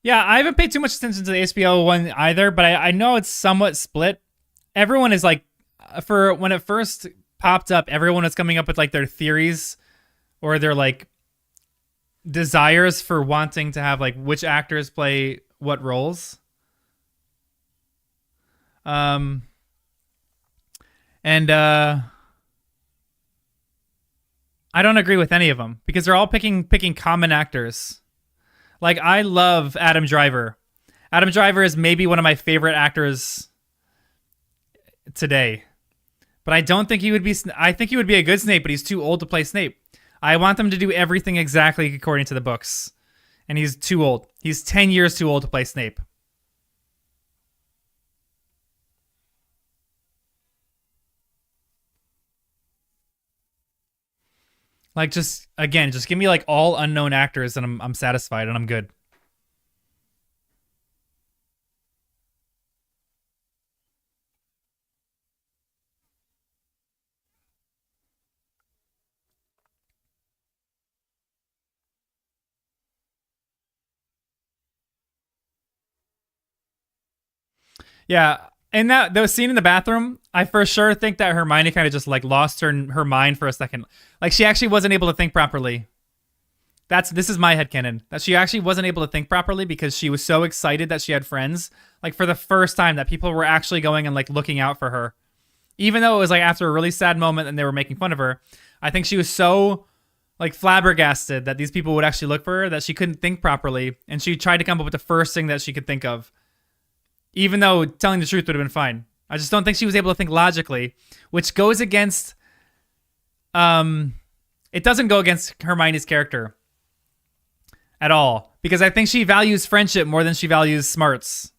Yeah, I haven't paid too much attention to the HBO one either, but I know it's somewhat split. Everyone is like, for when it first popped up, everyone was coming up with like their theories or their like desires for wanting to have like which actors play what roles. Um, and I don't agree with any of them because they're all picking common actors. Like, I love Adam Driver. Adam Driver is maybe one of my favorite actors today. But I don't think he would be... I think he would be a good Snape, but he's too old to play Snape. I want them to do everything exactly according to the books. And he's too old. He's 10 years too old to play Snape. Like, just, again, just give me, like, all unknown actors and I'm satisfied and I'm good. Yeah, and that the scene in the bathroom, I for sure think that Hermione kind of just, like, lost her mind for a second. Like, she actually wasn't able to think properly. This is my headcanon. That she actually wasn't able to think properly because she was so excited that she had friends. Like, for the first time that people were actually going and like looking out for her. Even though it was like after a really sad moment and they were making fun of her. I think she was so like flabbergasted that these people would actually look for her that she couldn't think properly. And she tried to come up with the first thing that she could think of. Even though telling the truth would have been fine. I just don't think she was able to think logically. Which goes against... it doesn't go against Hermione's character at all, because I think she values friendship more than she values smarts.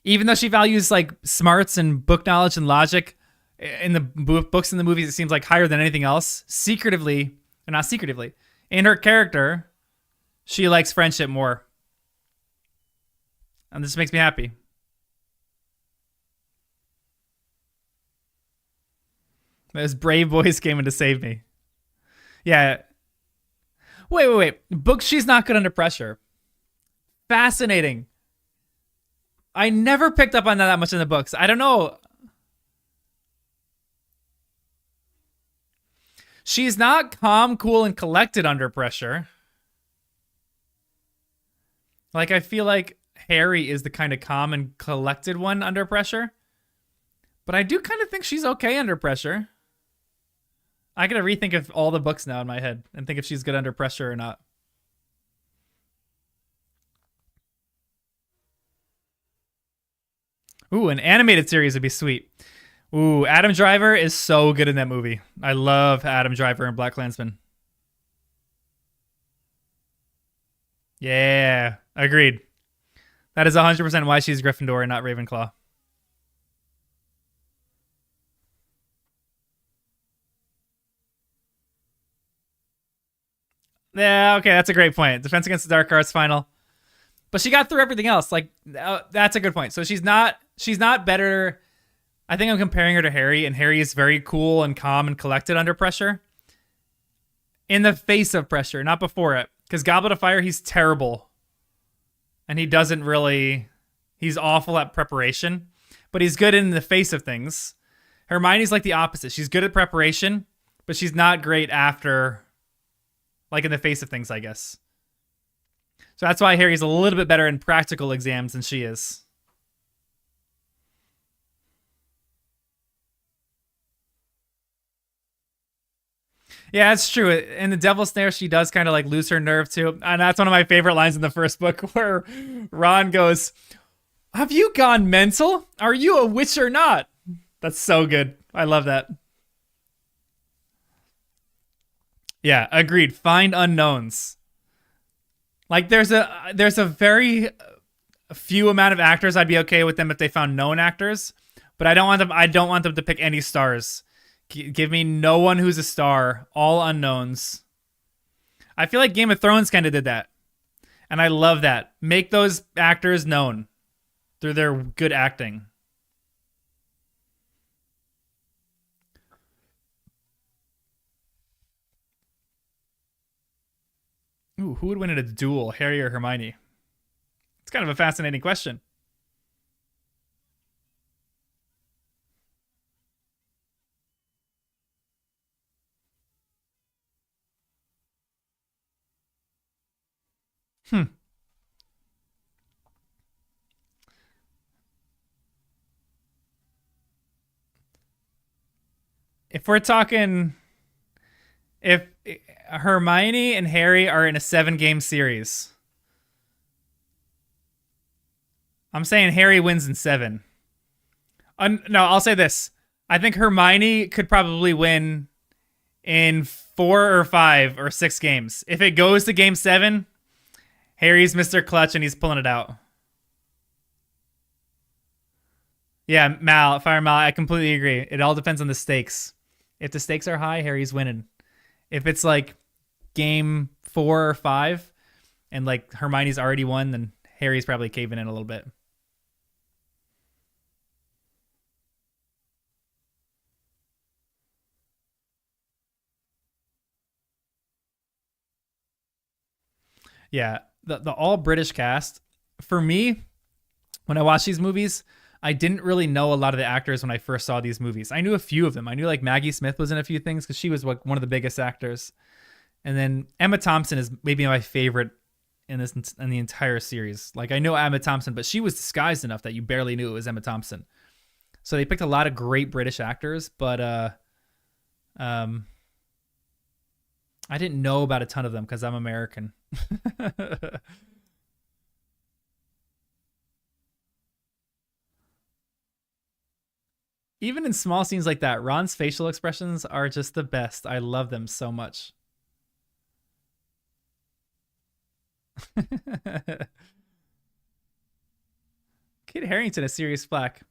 Even though she values like smarts and book knowledge and logic in the books and the movies, it seems like higher than anything else. Secretively, or not secretively, in her character, she likes friendship more. And this makes me happy. Those brave boys came in to save me. Yeah. Wait. Books, she's not good under pressure. Fascinating. I never picked up on that much in the books. I don't know. She's not calm, cool, and collected under pressure. Like, I feel like Harry is the kind of calm and collected one under pressure. But I do kind of think she's okay under pressure. I gotta rethink of all the books now in my head and think if she's good under pressure or not. Ooh, an animated series would be sweet. Ooh, Adam Driver is so good in that movie. I love Adam Driver in BlacKkKlansman. Yeah, agreed. That is 100% why she's Gryffindor and not Ravenclaw. Yeah, okay, that's a great point. Defense Against the Dark Arts final. But she got through everything else. Like, that's a good point. So she's not better. I think I'm comparing her to Harry, and Harry is very cool and calm and collected under pressure. In the face of pressure, not before it. Because Goblet of Fire, he's terrible. and he doesn't really. He's awful at preparation, but he's good in the face of things. Hermione's like the opposite. She's good at preparation, but she's not great after, like in the face of things, I guess. So that's why Harry's a little bit better in practical exams than she is. Yeah, it's true. In the Devil's Snare, she does kind of like lose her nerve too. And that's one of my favorite lines in the first book where Ron goes, "Have you gone mental? Are you a witch or not?" That's so good. I love that. Yeah, agreed. Find unknowns. Like there's a very few amount of actors I'd be okay with them if they found known actors, but I don't want them to pick any stars. Give me no one who's a star, all unknowns. I feel like Game of Thrones kind of did that. And I love that. Make those actors known through their good acting. Ooh, who would win in a duel, Harry or Hermione? It's kind of a fascinating question. Hmm. If we're talking, if Hermione and Harry are in a 7 game series, I'm saying Harry wins in 7. No, I'll say this. I think Hermione could probably win in 4 or 5 or 6 games. If it goes to game 7, Harry's Mr. Clutch and he's pulling it out. Yeah, Fire Mal, I completely agree. It all depends on the stakes. If the stakes are high, Harry's winning. If it's like game 4 or 5 and like Hermione's already won, then Harry's probably caving in a little bit. Yeah, the all British cast. For me, when I watched these movies, I didn't really know a lot of the actors when I first saw these movies. I knew a few of them. I knew like Maggie Smith was in a few things because she was like one of the biggest actors. And then Emma Thompson is maybe my favorite in the entire series. Like I know Emma Thompson, but she was disguised enough that you barely knew it was Emma Thompson. So they picked a lot of great British actors, but um, I didn't know about a ton of them because I'm American. Even in small scenes like that, Ron's facial expressions are just the best. I love them so much. Kit Harrington, a Sirius Black.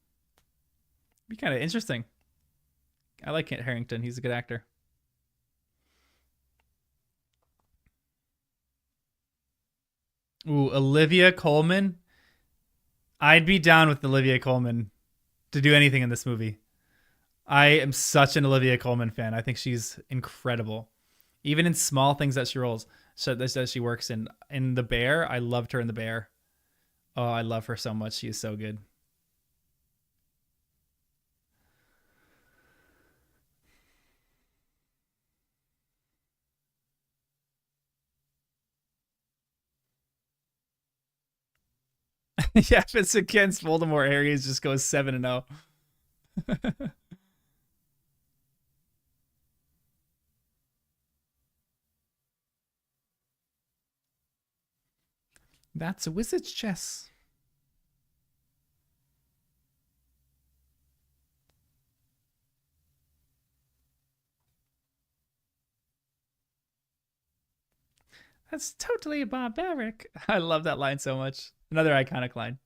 Be kind of interesting. I like Kit Harrington. He's a good actor. Ooh, Olivia Colman. I'd be down with Olivia Colman to do anything in this movie. I am such an Olivia Colman fan. I think she's incredible. Even in small things that she rolls, so that she works in. In The Bear, I loved her in The Bear. Oh, I love her so much. She is so good. Yeah, if it's against Voldemort, Harry just goes 7-0. That's a wizard's chess. That's totally barbaric. I love that line so much. Another iconic line.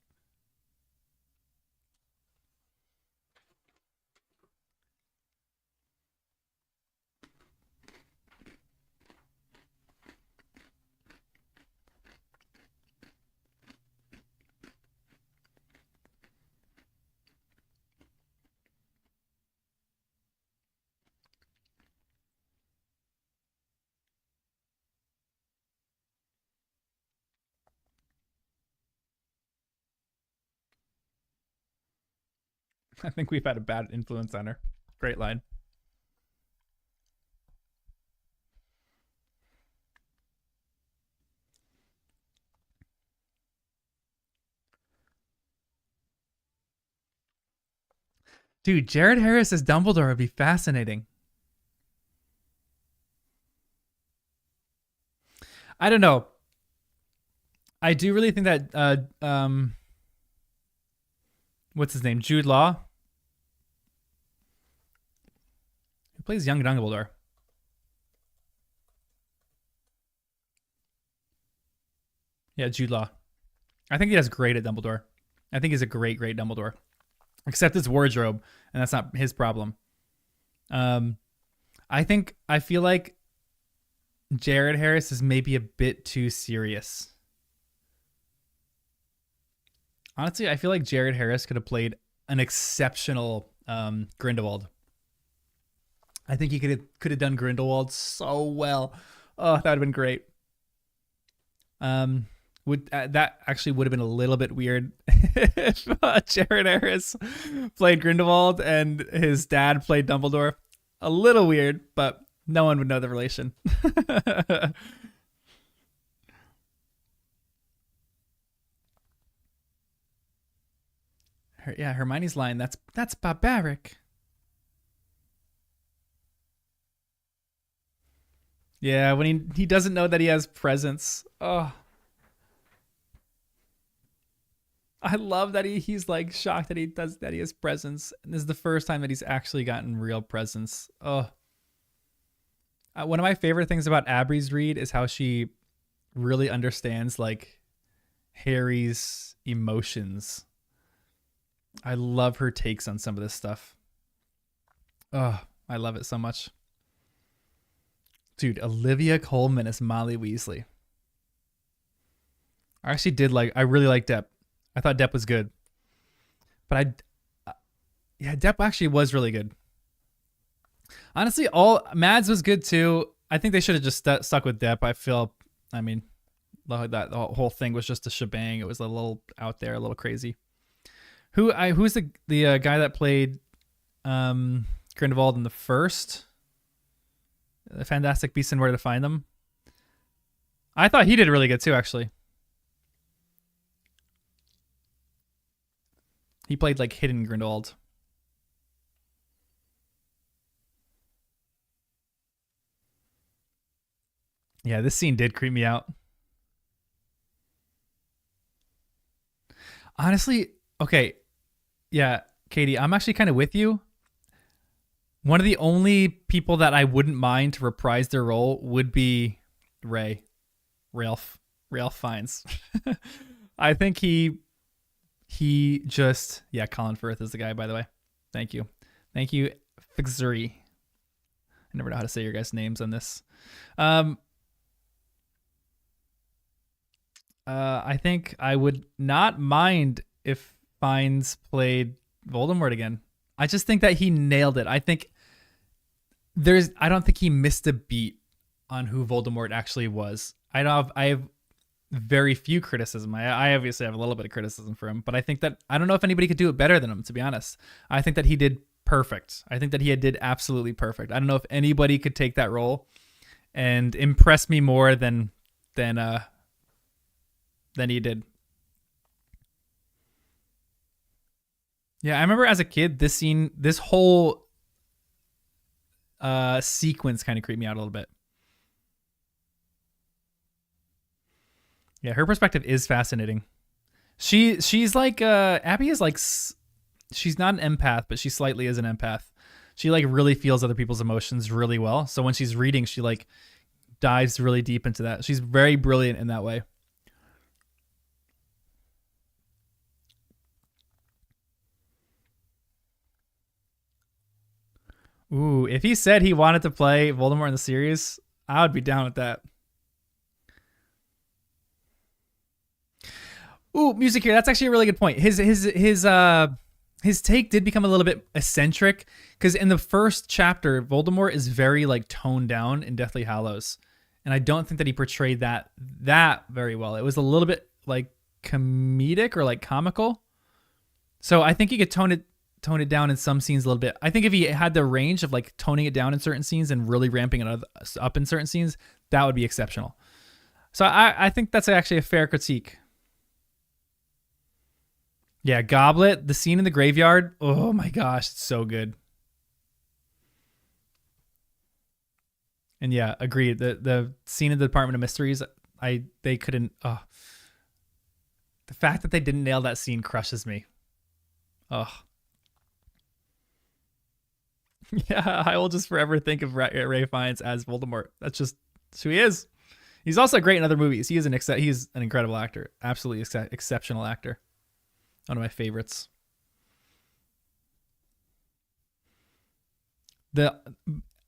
I think we've had a bad influence on her. Great line. Dude, Jared Harris as Dumbledore would be fascinating. I don't know. I do really think that what's his name? Jude Law, who plays young Dumbledore. Yeah, Jude Law. I think he does great at Dumbledore. I think he's a great Dumbledore. Except his wardrobe, and that's not his problem. I feel like Jared Harris is maybe a bit too serious. Honestly, I feel like Jared Harris could have played an exceptional Grindelwald. I think he could have done Grindelwald so well. Oh, that would have been great. That actually would have been a little bit weird if Jared Harris played Grindelwald and his dad played Dumbledore. A little weird, but no one would know the relation. Yeah, Hermione's line, that's barbaric. Yeah, when he doesn't know that he has presence. Oh, I love that he's like shocked that he has presence. And this is the first time that he's actually gotten real presence. Oh, one of my favorite things about Abby's read is how she really understands like Harry's emotions. I love her takes on some of this stuff. Oh, I love it so much. Dude, Olivia Colman as Molly Weasley. I really liked Depp. I thought Depp was good. But yeah, Depp actually was really good. Honestly, Mads was good too. I think they should have just stuck with Depp. I mean, that the whole thing was just a shebang. It was a little out there, a little crazy. Who's the guy that played Grindelwald in the first? The Fantastic Beasts and Where to Find Them? I thought he did really good too, actually. He played like hidden Grindelwald. Yeah, this scene did creep me out. Honestly, okay. Yeah, Katie, I'm actually kind of with you. One of the only people that I wouldn't mind to reprise their role would be Ralph Fiennes. I think he just, yeah, Colin Firth is the guy, by the way. Thank you, Fixery. I never know how to say your guys' names on this. I think I would not mind if Fiennes played Voldemort again. I just think that he nailed it. I don't think he missed a beat on who Voldemort actually was. I have very few criticism. I obviously have a little bit of criticism for him, but I think that I don't know if anybody could do it better than him, to be honest. I think that he did perfect. I think that he did absolutely perfect. I don't know if anybody could take that role and impress me more than he did. Yeah, I remember as a kid, this whole sequence kind of creeped me out a little bit. Yeah, her perspective is fascinating. She's like Abby is like, she's not an empath, but she slightly is an empath. She like really feels other people's emotions really well. So when she's reading, she like dives really deep into that. She's very brilliant in that way. Ooh, if he said he wanted to play Voldemort in the series, I would be down with that. Ooh, music here. That's actually a really good point. His take did become a little bit eccentric because in the first chapter, Voldemort is very like toned down in Deathly Hallows, and I don't think that he portrayed that very well. It was a little bit like comedic or like comical. So I think he could tone it. tone it down in some scenes a little bit. I think if he had the range of like toning it down in certain scenes and really ramping it up in certain scenes, that would be exceptional. So I think that's actually a fair critique. Yeah, Goblet, the scene in the graveyard. Oh my gosh, it's so good. And yeah, agreed. The scene in the Department of Mysteries, they couldn't. Oh, the fact that they didn't nail that scene crushes me. Oh. Yeah, I will just forever think of Ray Fiennes as Voldemort. That's just who he is. He's also great in other movies. He's an incredible actor. Absolutely exceptional actor. One of my favorites.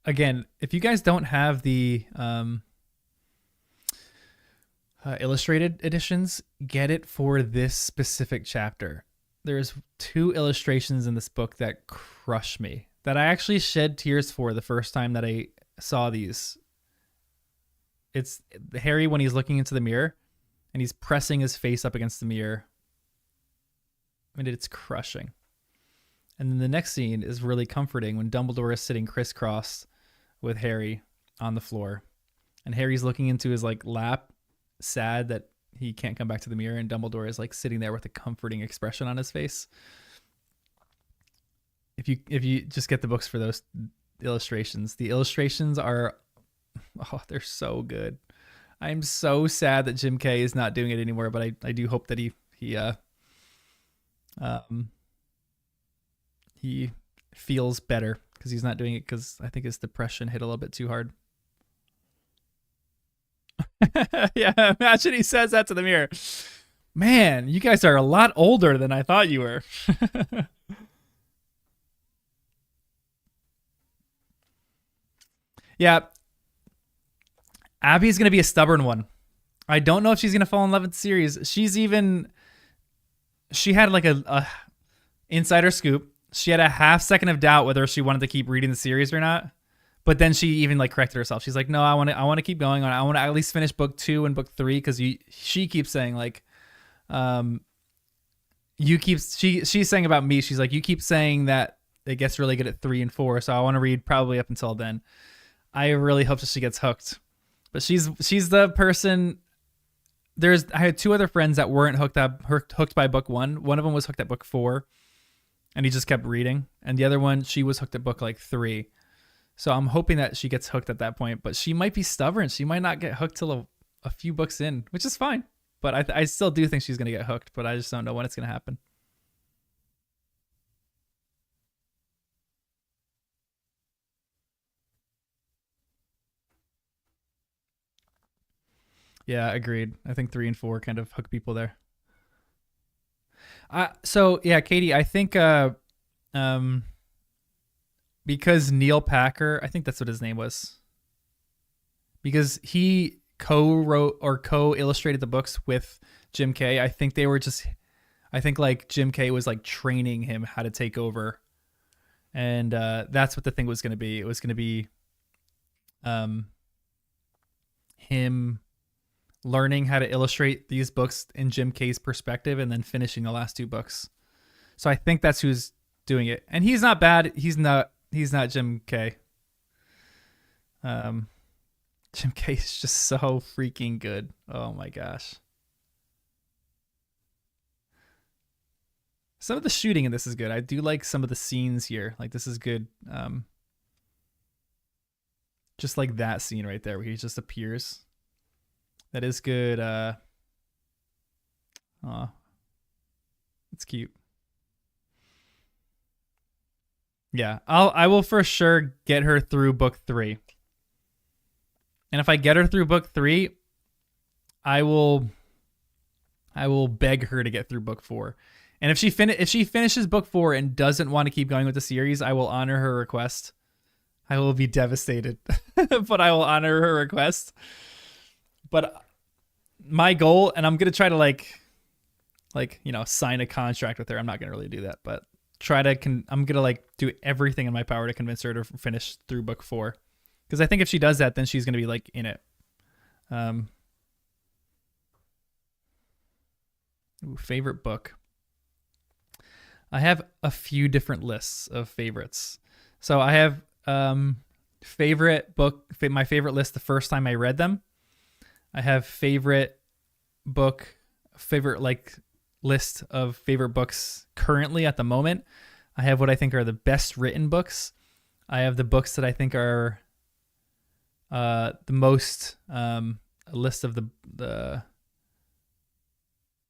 Again, if you guys don't have the illustrated editions, get it for this specific chapter. There's 2 illustrations in this book that crush me, that I actually shed tears for the first time that I saw these. It's Harry when he's looking into the mirror and he's pressing his face up against the mirror. I mean, it's crushing. And then the next scene is really comforting when Dumbledore is sitting crisscrossed with Harry on the floor. And Harry's looking into his like lap, sad that he can't come back to the mirror, and Dumbledore is like sitting there with a comforting expression on his face. If you just get the books for those illustrations, the illustrations are, oh, they're so good. I'm so sad that Jim Kay is not doing it anymore, but I do hope that he feels better, because he's not doing it because I think his depression hit a little bit too hard. Yeah, imagine he says that to the mirror. Man, you guys are a lot older than I thought you were. Yeah, Abby's going to be a stubborn one. I don't know if she's going to fall in love with the series. She had like a insider scoop. She had a half second of doubt whether she wanted to keep reading the series or not. But then she even like corrected herself. She's like, no, I want to keep going on. I want to at least finish book 2 and book 3, because she keeps saying like, she's saying about me. She's like, you keep saying that it gets really good at 3 and 4, so I want to read probably up until then. I really hope that she gets hooked. But she's the person. I had 2 other friends that weren't hooked by book 1. One of them was hooked at book 4, and he just kept reading. And the other one, she was hooked at book like 3. So I'm hoping that she gets hooked at that point. But she might be stubborn. She might not get hooked till a few books in, which is fine. But I still do think she's going to get hooked, but I just don't know when it's going to happen. Yeah, agreed. I think 3 and 4 kind of hook people there. So yeah, Katie, I think because Neil Packer, I think that's what his name was, because he co-wrote or co-illustrated the books with Jim Kay. I think like Jim Kay was like training him how to take over, and that's what the thing was going to be. It was going to be him learning how to illustrate these books in Jim Kay's perspective and then finishing the last 2 books. So I think that's who's doing it. And he's not bad. He's not Jim Kay. Jim Kay is just so freaking good. Oh my gosh. Some of the shooting in this is good. I do like some of the scenes here. Like, this is good. Just like that scene right there where he just appears. That is good. It's cute. Yeah, I will for sure get her through book 3. And if I get her through book 3, I will beg her to get through book 4. And if she finishes book 4 and doesn't want to keep going with the series, I will honor her request. I will be devastated, but I will honor her request. But my goal, and I'm going to try to like, sign a contract with her. I'm not going to really do that, but I'm going to like do everything in my power to convince her to finish through book 4. Because I think if she does that, then she's going to be like in it. Favorite book. I have a few different lists of favorites. So I have favorite book, my favorite list the first time I read them. I have favorite book, favorite like list of favorite books currently at the moment. I have what I think are the best written books. I have the books that I think are the most a list of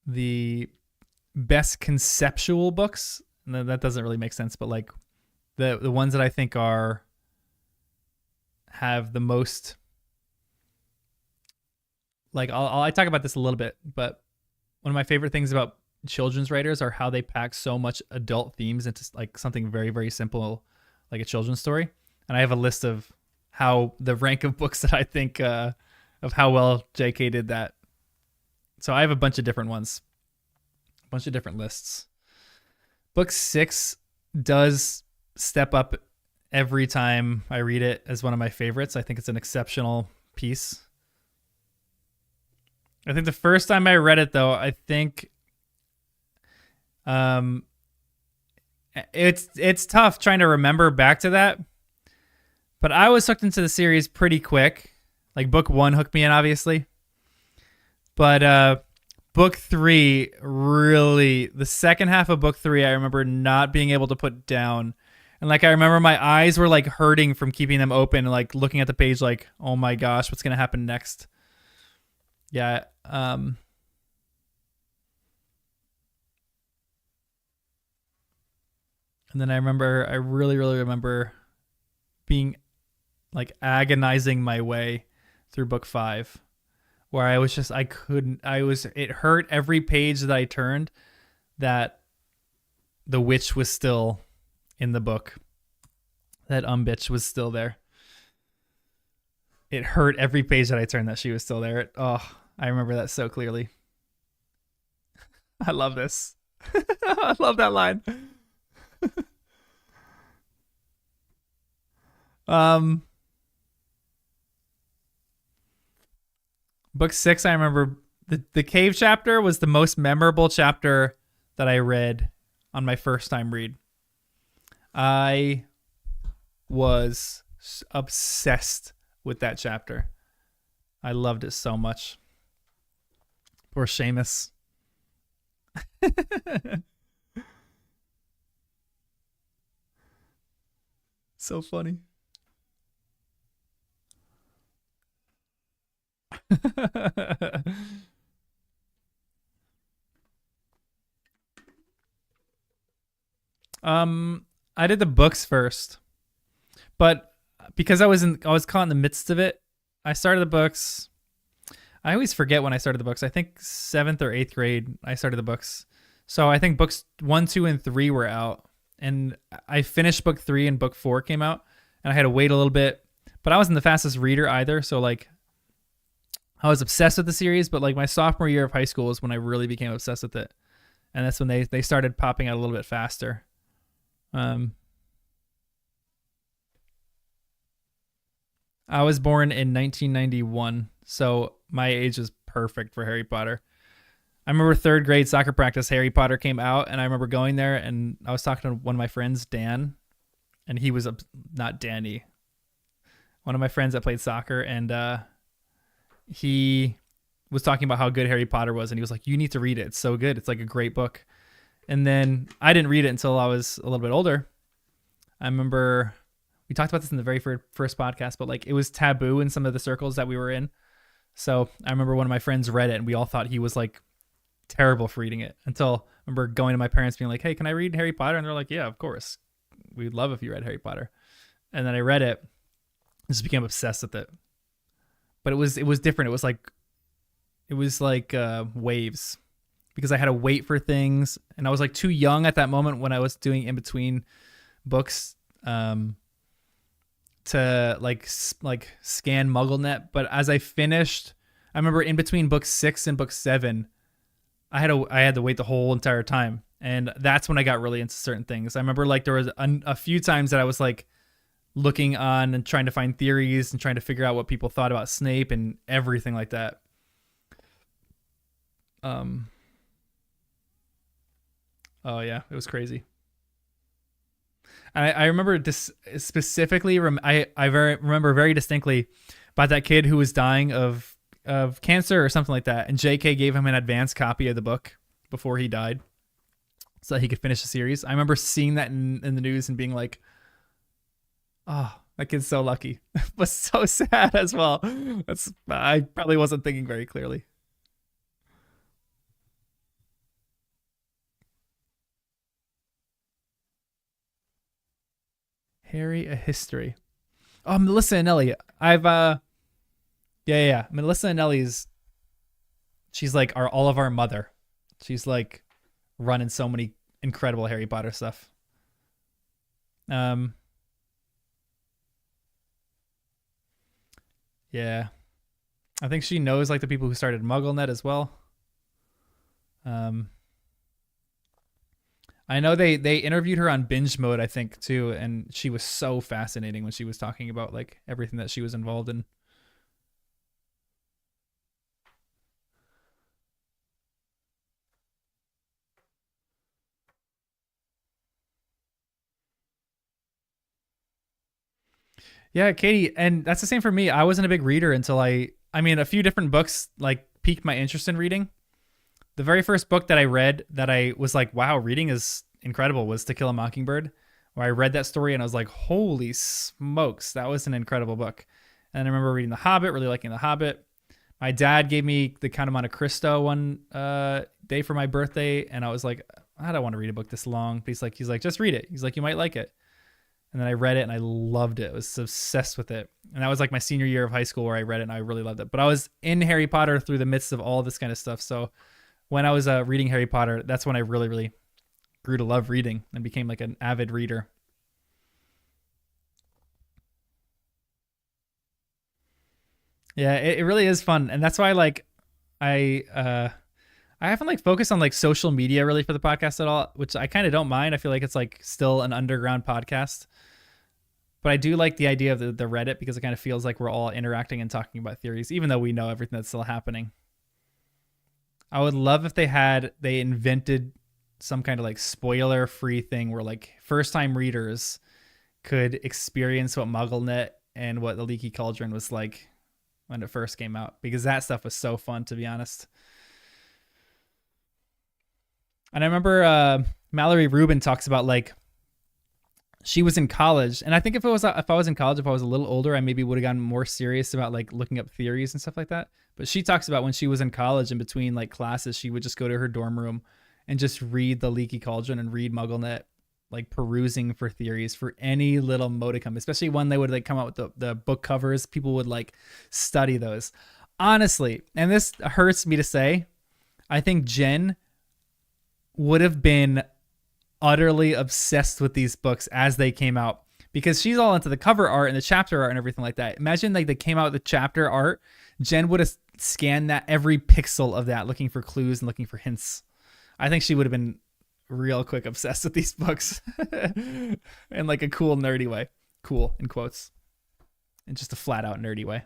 the best conceptual books. No, that doesn't really make sense, but like the ones that I think are have the most like I talk about this a little bit, but one of my favorite things about children's writers are how they pack so much adult themes into like something very, very simple, like a children's story. And I have a list of how the rank of books that I think of how well JK did that. So I have a bunch of different ones, a bunch of different lists. Book 6 does step up every time I read it as one of my favorites. I think it's an exceptional piece. I think the first time I read it, though, I think it's tough trying to remember back to that. But I was hooked into the series pretty quick. Like book 1 hooked me in, obviously. But book 3 really, the second half of book 3, I remember not being able to put down. And like I remember my eyes were like hurting from keeping them open and like looking at the page like, oh my gosh, what's gonna happen next? Yeah. And then I really, really remember being like agonizing my way through book 5, where I was just, it hurt every page that I turned that the witch was still in the book. That bitch was still there. It hurt every page that I turned that she was still there. I remember that so clearly. I love this. I love that line. Book 6, I remember the cave chapter was the most memorable chapter that I read on my first time read. I was obsessed with that chapter. I loved it so much. Poor Seamus. So funny. I did the books first, but because I was caught in the midst of it, I started the books. I always forget when I started the books. I think 7th or 8th grade I started the books. So I think books 1, 2, and 3 were out, and I finished book 3 and book 4 came out, and I had to wait a little bit. But I wasn't the fastest reader either, so like I was obsessed with the series. But like my sophomore year of high school is when I really became obsessed with it, and that's when they started popping out a little bit faster. I was born in 1991, so my age is perfect for Harry Potter. I remember 3rd grade soccer practice, Harry Potter came out, and I remember going there, and I was talking to one of my friends, Dan, and he was not Danny, one of my friends that played soccer, and he was talking about how good Harry Potter was, and he was like, you need to read it. It's so good. It's like a great book. And then I didn't read it until I was a little bit older. I remember we talked about this in the very first podcast, but like it was taboo in some of the circles that we were in. So I remember one of my friends read it, and we all thought he was like terrible for reading it, until I remember going to my parents being like, hey, can I read Harry Potter? And they're like, yeah, of course. We'd love if you read Harry Potter. And then I read it, just became obsessed with it. But it was different. It was like waves, because I had to wait for things, and I was like too young at that moment when I was doing in between books to like scan MuggleNet. But as I finished, I remember in between book 6 and book 7, I had to wait the whole entire time, and that's when I got really into certain things. I remember like there was a few times that I was like looking on and trying to find theories and trying to figure out what people thought about Snape and everything like that. Oh yeah, it was crazy. I remember this specifically. Remember very distinctly about that kid who was dying of cancer or something like that, and J.K. gave him an advance copy of the book before he died, so that he could finish the series. I remember seeing that in the news and being like, "Oh, that kid's so lucky," but so sad as well. That's I probably wasn't thinking very clearly. Harry, a history. Oh, Melissa and Ellie. I've yeah. Melissa and Ellie's. She's like our all of our mother. She's like running so many incredible Harry Potter stuff. Um, yeah, I think she knows like the people who started MuggleNet as well. Um, I know they interviewed her on Binge Mode, I think too, and she was so fascinating when she was talking about like everything that she was involved in. Yeah, Katie, and that's the same for me. I wasn't a big reader until I mean, a few different books like piqued my interest in reading. The very first book that I read that I was like, wow, reading is incredible was To Kill a Mockingbird, where I read that story and I was like, holy smokes, that was an incredible book. And I remember reading The Hobbit, really liking The Hobbit. My dad gave me The Count of Monte Cristo one day for my birthday, and I was like, I don't want to read a book this long. But he's like, just read it. He's like, you might like it. And then I read it and I loved it. I was obsessed with it. And that was like my senior year of high school where I read it and I really loved it. But I was in Harry Potter through the midst of all this kind of stuff. So when I was reading Harry Potter, that's when I really, really grew to love reading and became like an avid reader. Yeah, it really is fun, and that's why like I I haven't like focused on like social media really for the podcast at all, which I kind of don't mind. I feel like it's like still an underground podcast, but I do like the idea of the Reddit because it kind of feels like we're all interacting and talking about theories, even though we know everything that's still happening. I would love if they invented some kind of like spoiler free thing where like first time readers could experience what MuggleNet and what the Leaky Cauldron was like when it first came out, because that stuff was so fun, to be honest. And I remember Mallory Rubin talks about like she was in college, and I think if I was in college, if I was a little older, I maybe would have gotten more serious about like looking up theories and stuff like that. But she talks about when she was in college, in between like classes, she would just go to her dorm room and just read the Leaky Cauldron and read MuggleNet, like perusing for theories for any little modicum, especially when they would like come out with the book covers. People would like study those. Honestly, and this hurts me to say, I think Jen would have been utterly obsessed with these books as they came out because she's all into the cover art and the chapter art and everything like that. Imagine like they came out with the chapter art. Jen would have scanned that every pixel of that, looking for clues and looking for hints. I think she would have been real quick obsessed with these books in like a cool nerdy way. Cool in quotes. In just a flat out nerdy way.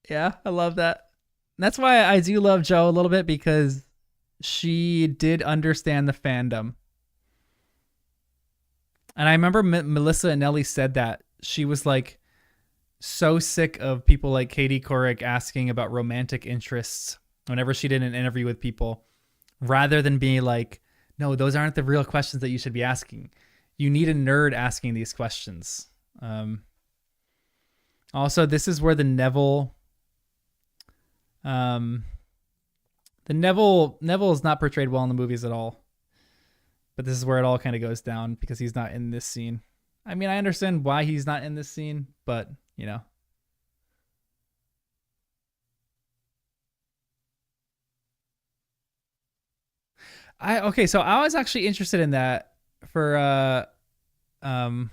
Yeah, I love that. That's why I do love Joe a little bit, because she did understand the fandom. And I remember Melissa and Nelly said that she was like so sick of people like Katie Couric asking about romantic interests whenever she did an interview with people, rather than being like, no, those aren't the real questions that you should be asking. You need a nerd asking these questions. Um, Also, this is where um, Neville is not portrayed well in the movies at all. But this is where it all kind of goes down because he's not in this scene. I mean, I understand why he's not in this scene, but you know, Okay, so I was actually interested in that for um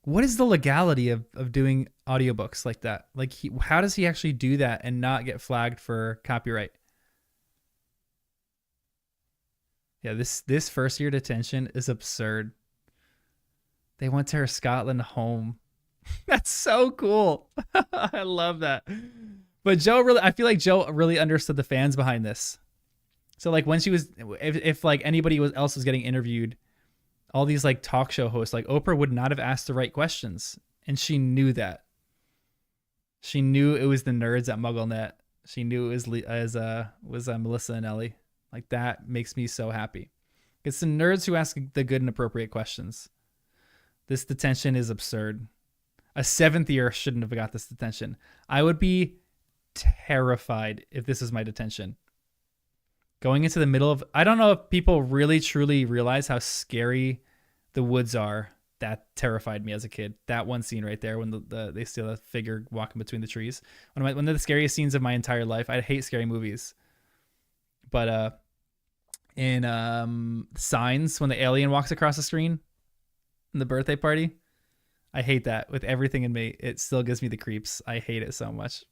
what is the legality of doing audiobooks like that? Like how does he actually do that and not get flagged for copyright? Yeah, this first year detention is absurd. They went to her Scotland home. That's so cool. I love that. But I feel like Joe really understood the fans behind this. So like when she was, if like anybody else was getting interviewed, all these like talk show hosts, like Oprah would not have asked the right questions, and she knew that. She knew it was the nerds at MuggleNet. She knew it was Melissa and Ellie. Like that makes me so happy. It's the nerds who ask the good and appropriate questions. This detention is absurd. A seventh year shouldn't have got this detention. I would be terrified if this is my detention. Going into the middle of, I don't know if people really truly realize how scary the woods are. That terrified me as a kid. That one scene right there when they see the figure walking between the trees. One of the scariest scenes of my entire life. I hate scary movies. But in Signs, when the alien walks across the screen in the birthday party, I hate that with everything in me. It still gives me the creeps. I hate it so much.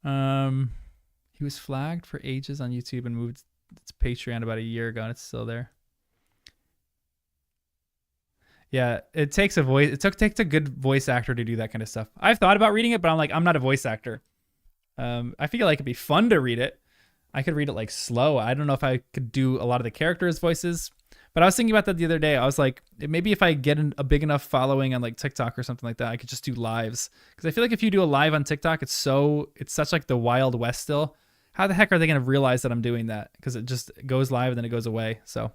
um, he was flagged for ages on YouTube and moved to Patreon about a year ago, and it's still there. Yeah, it takes a voice. Takes a good voice actor to do that kind of stuff. I've thought about reading it, but I'm like, I'm not a voice actor. I feel like it'd be fun to read it. I could read it like slow. I don't know if I could do a lot of the characters' voices, but I was thinking about that the other day. I was like, maybe if I get a big enough following on like TikTok or something like that, I could just do lives. Because I feel like if you do a live on TikTok, it's such like the Wild West still. How the heck are they going to realize that I'm doing that? Because it just goes live and then it goes away. So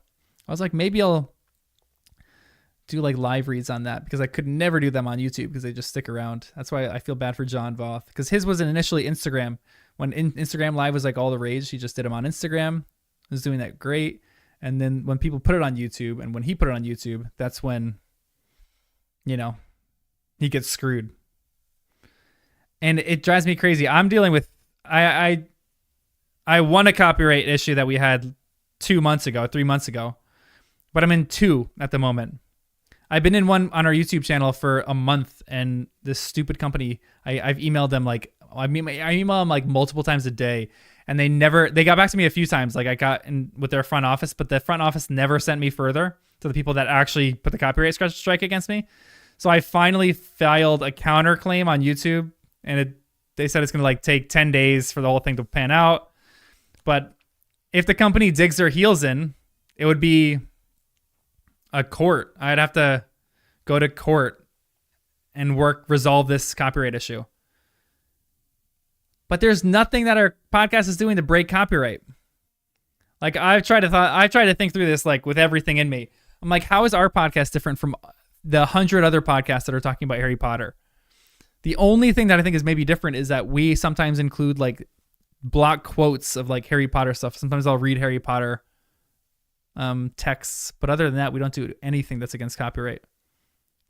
I was like, maybe I'll do like live reads on that because I could never do them on YouTube because they just stick around. That's why I feel bad for John Voth because his was initially Instagram. When Instagram Live was like all the rage, he just did them on Instagram. He was doing that great. And then when people put it on YouTube and when he put it on YouTube, that's when, he gets screwed. And it drives me crazy. I'm dealing with, I won a copyright issue that we had 3 months ago, but I'm in two at the moment. I've been in one on our YouTube channel for a month, and this stupid company, I've emailed them I email them like multiple times a day, and they got back to me a few times. Like I got in with their front office, but the front office never sent me further to the people that actually put the copyright strike against me. So I finally filed a counterclaim on YouTube, and they said it's going to like take 10 days for the whole thing to pan out. But if the company digs their heels in, it would be a court. I'd have to go to court and resolve this copyright issue. But there's nothing that our podcast is doing to break copyright. Like I've tried to think through this like with everything in me. I'm like, how is our podcast different from the 100 other podcasts that are talking about Harry Potter? The only thing that I think is maybe different is that we sometimes include like block quotes of like Harry Potter stuff. Sometimes I'll read Harry Potter texts, but other than that, we don't do anything that's against copyright.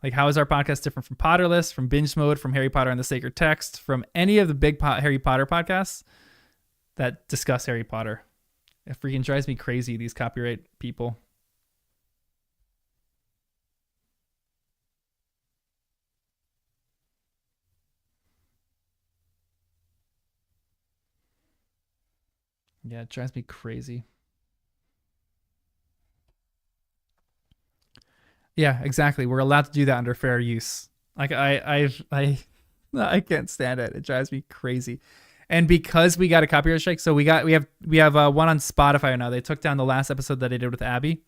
Like, how is our podcast different from Potterless, from Binge Mode, from Harry Potter and the Sacred Text, from any of the big Harry Potter podcasts that discuss Harry Potter? It freaking drives me crazy, these copyright people. Yeah, it drives me crazy. Yeah, exactly. We're allowed to do that under fair use. Like I can't stand it. It drives me crazy. And because we got a copyright strike, so we have one on Spotify now. They took down the last episode that I did with Abby,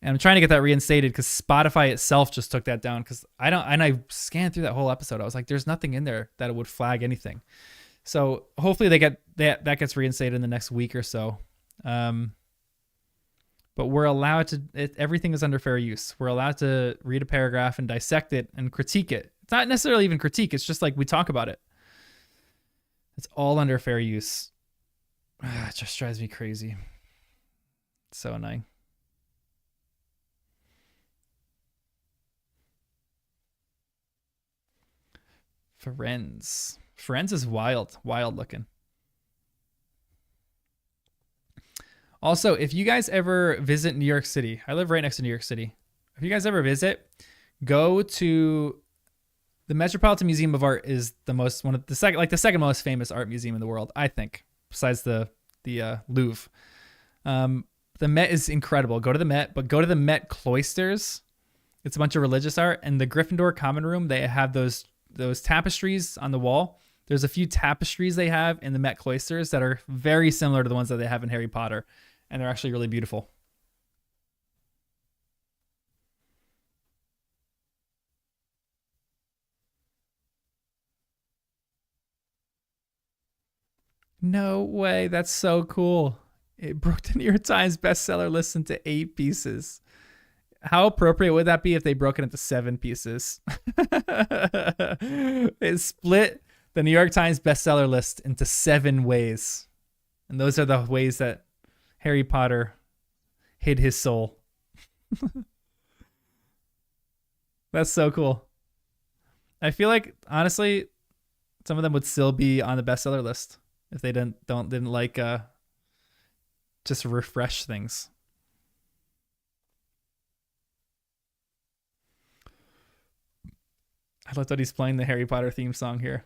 and I'm trying to get that reinstated because Spotify itself just took that down. Because I scanned through that whole episode. I was like, there's nothing in there that would flag anything. So hopefully that gets reinstated in the next week or so. But we're allowed to, everything is under fair use. We're allowed to read a paragraph and dissect it and critique it. It's not necessarily even critique. It's just like we talk about it. It's all under fair use. It just drives me crazy. It's so annoying. Firenze is wild, wild looking. Also, if you guys ever visit New York City, I live right next to New York City. If you guys ever visit, go to the Metropolitan Museum of Art. Is the most one of the second most famous art museum in the world, I think, besides the Louvre. The Met is incredible. Go to the Met, but go to the Met cloisters. It's a bunch of religious art, and the Gryffindor common room. They have those tapestries on the wall. There's a few tapestries they have in the Met cloisters that are very similar to the ones that they have in Harry Potter, and they're actually really beautiful. No way. That's so cool. It broke the New York Times bestseller list into 8 pieces. How appropriate would that be if they broke it into 7 pieces? It split the New York Times bestseller list into 7 ways. And those are the ways that Harry Potter hid his soul. That's so cool. I feel like, honestly, some of them would still be on the bestseller list if they didn't like just refresh things. I love that he's playing the Harry Potter theme song here.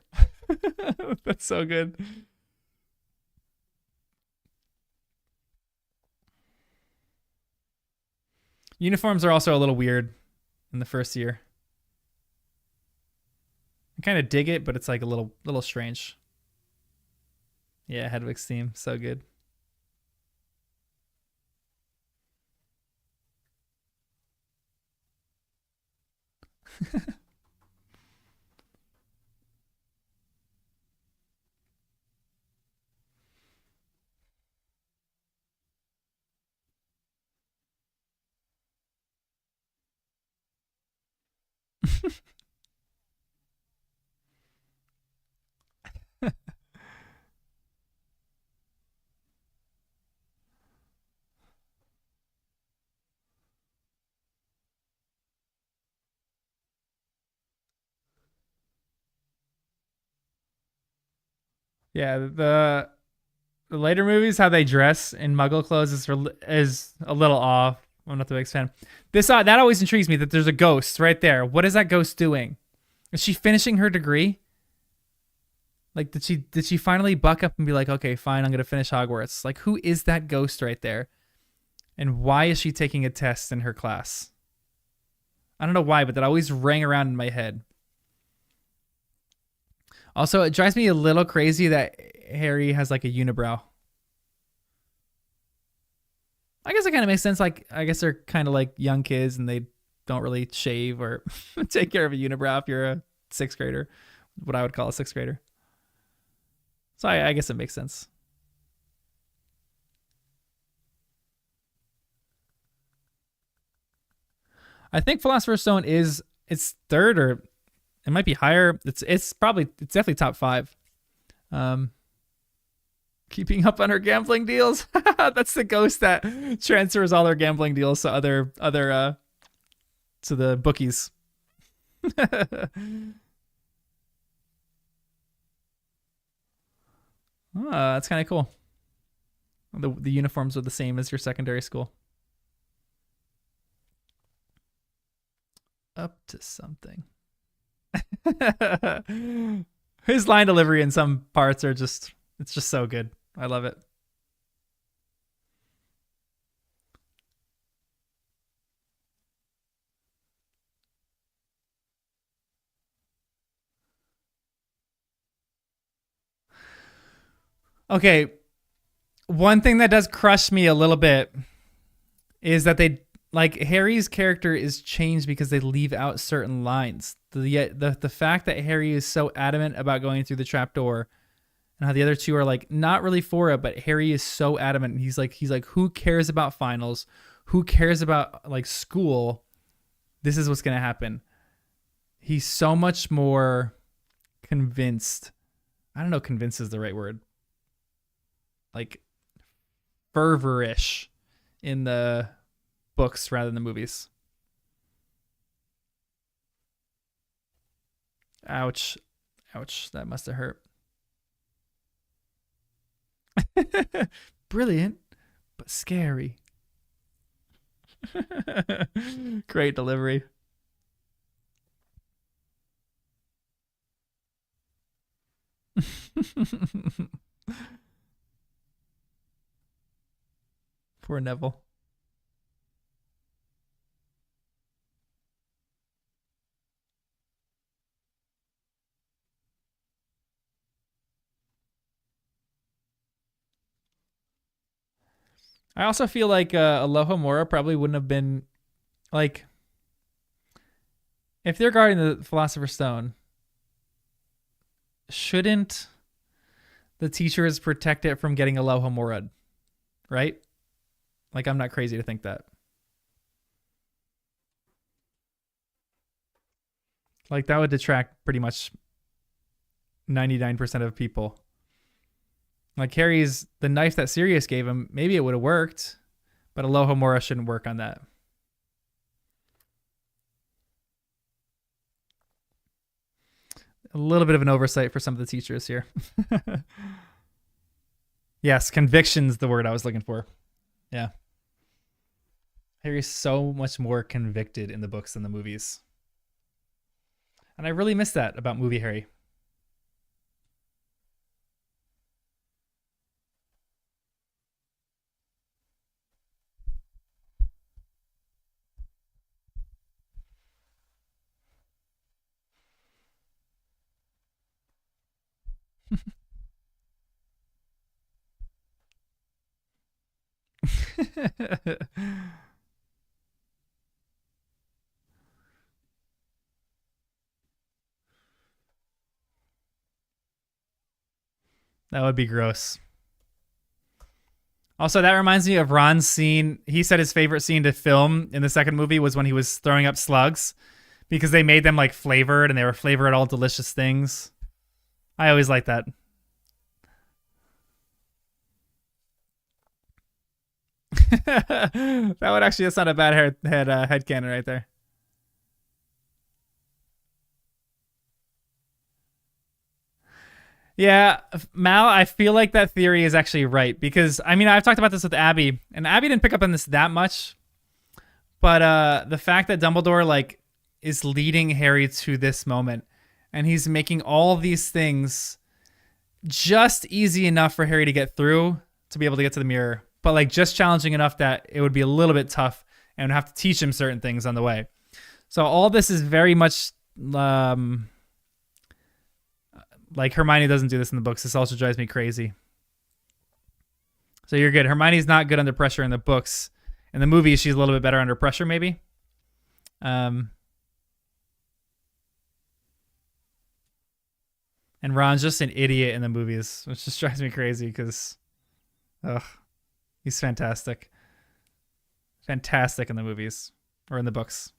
That's so good. Uniforms are also a little weird in the first year. I kind of dig it, but it's like a little strange. Yeah, Hedwig's theme, so good. Yeah, the later movies, how they dress in Muggle clothes is a little off. I'm not the biggest fan. This that always intrigues me that there's a ghost right there. What is that ghost doing? Is she finishing her degree? Like, did she finally buck up and be like, okay, fine, I'm gonna finish Hogwarts? Like, who is that ghost right there? And why is she taking a test in her class? I don't know why, but that always rang around in my head. Also, it drives me a little crazy that Harry has like a unibrow. I guess it kind of makes sense. Like, I guess they're kind of like young kids and they don't really shave or take care of a unibrow if you're a 6th grader, what I would call a 6th grader. So I guess it makes sense. I think Philosopher's Stone is it's third or it might be higher. It's definitely top 5. Um, keeping up on her gambling deals. That's the ghost that transfers all her gambling deals to other to the bookies. That's kind of cool. The uniforms are the same as your secondary school. Up to something. His line delivery in some parts are just it's just so good. I love it. Okay, one thing that does crush me a little bit is that they like Harry's character is changed because they leave out certain lines. The fact that Harry is so adamant about going through the trapdoor and how the other two are like not really for it, but Harry is so adamant. He's like who cares about finals? Who cares about like school? This is what's going to happen. He's so much more convinced. I don't know, convinced is the right word. Like fervorish in the books rather than the movies. Ouch. Ouch, that must have hurt. Brilliant, but scary. Great delivery. Poor Neville. I also feel like Alohomora probably wouldn't have been like if they're guarding the Philosopher's Stone. Shouldn't the teachers protect it from getting Alohomora, right? Like I'm not crazy to think that. Like that would detract pretty much 99% of people. Like Harry's the knife that Sirius gave him, maybe it would have worked, but Alohomora shouldn't work on that. A little bit of an oversight for some of the teachers here. Yes, conviction's the word I was looking for. Yeah. Harry's so much more convicted in the books than the movies. And I really miss that about movie Harry. That would be gross. Also, that reminds me of Ron's scene. He said his favorite scene to film in the second movie was when he was throwing up slugs because they made them like flavored and they were flavored all delicious things. I always like that. That would actually, that's not a bad headcanon right there. Yeah, Mal, I feel like that theory is actually right because I mean I've talked about this with Abby, and Abby didn't pick up on this that much, but the fact that Dumbledore like is leading Harry to this moment, and he's making all of these things just easy enough for Harry to get through to be able to get to the mirror, but like just challenging enough that it would be a little bit tough and have to teach him certain things on the way. So all this is very much like Hermione doesn't do this in the books. This also drives me crazy. So you're good. Hermione's not good under pressure in the books. In the movies, she's a little bit better under pressure, maybe. And Ron's just an idiot in the movies, which just drives me crazy because, he's fantastic. Fantastic in the movies or in the books.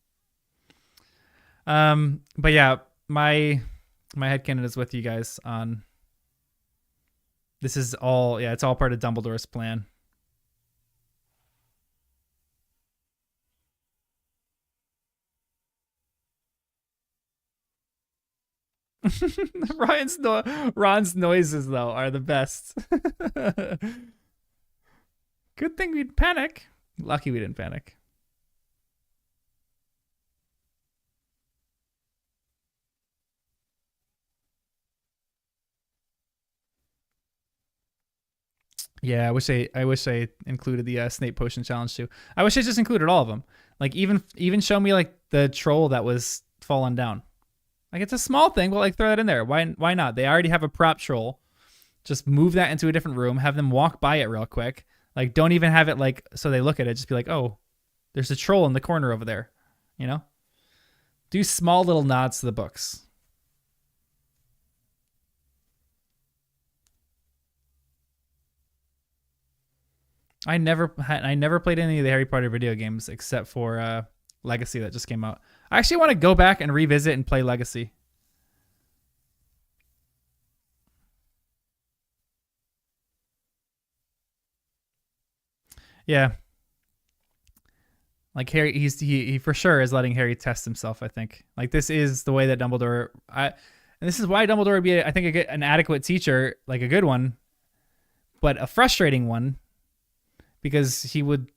But yeah, my headcanon is with you guys on this is all, it's all part of Dumbledore's plan. Ron's noises though are the best. Good thing we'd panic. Lucky we didn't panic. Yeah, I wish I included the Snape potion challenge too. I wish I just included all of them. Like even show me like the troll that was falling down. Like it's a small thing, but like throw that in there. Why not? They already have a prop troll. Just move that into a different room. Have them walk by it real quick. Like don't even have it like so they look at it. Just be like, oh, there's a troll in the corner over there. You know? Do small little nods to the books. I never played any of the Harry Potter video games except for Legacy that just came out. I actually want to go back and revisit and play Legacy. Yeah. Like Harry, he for sure is letting Harry test himself. I think like this is the way that Dumbledore. And this is why Dumbledore would be, I think, an adequate teacher, like a good one, but a frustrating one, because he would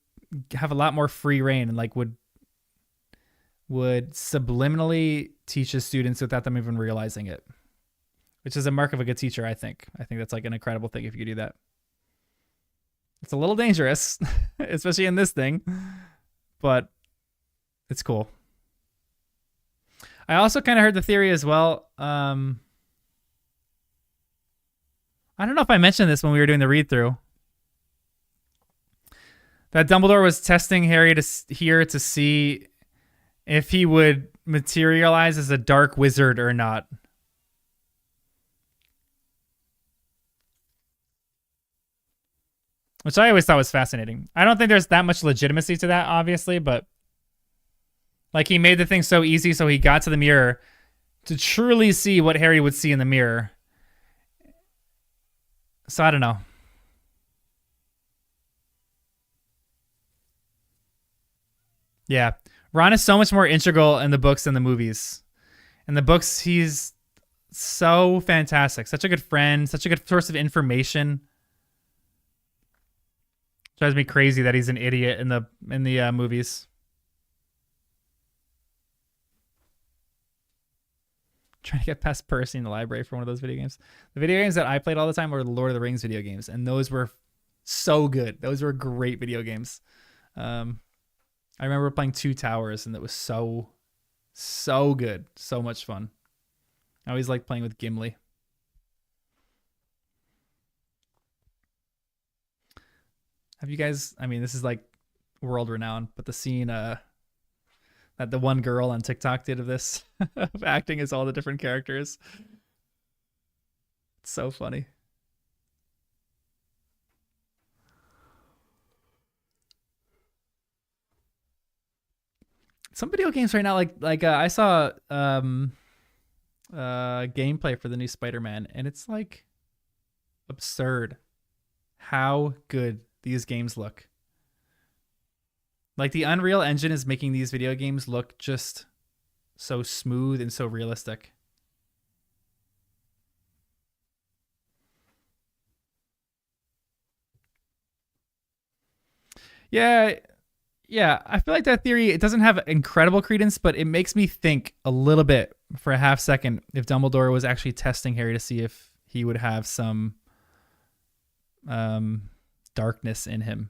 have a lot more free reign and like would subliminally teach his students without them even realizing it, which is a mark of a good teacher. I think that's like an incredible thing if you could do that. It's a little dangerous, especially in this thing, but it's cool. I also kind of heard the theory as well. I don't know if I mentioned this when we were doing the read through, that Dumbledore was testing Harry to see if he would materialize as a dark wizard or not. Which I always thought was fascinating. I don't think there's that much legitimacy to that, obviously, but like he made the thing so easy so he got to the mirror to truly see what Harry would see in the mirror. So I don't know. Yeah. Ron is so much more integral in the books than the movies. In the books, he's so fantastic. Such a good friend, such a good source of information. Drives me crazy that he's an idiot in the movies. Trying to get past Percy in the library for one of those video games. The video games that I played all the time were the Lord of the Rings video games, and those were so good. Those were great video games. I remember playing Two Towers, and that was so good. So much fun. I always liked playing with Gimli. Have you guys, I mean, this is like world renowned, but the scene that the one girl on TikTok did of this, of acting as all the different characters. It's so funny. Some video games right now, like I saw gameplay for the new Spider-Man, and it's like absurd how good these games look. Like the Unreal Engine is making these video games look just so smooth and so realistic. Yeah, I feel like that theory, it doesn't have incredible credence, but it makes me think a little bit for a half second if Dumbledore was actually testing Harry to see if he would have some darkness in him.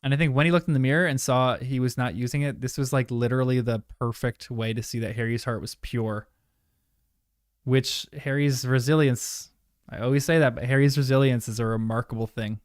And I think when he looked in the mirror and saw he was not using it, this was like literally the perfect way to see that Harry's heart was pure. Which Harry's resilience, I always say that, but Harry's resilience is a remarkable thing.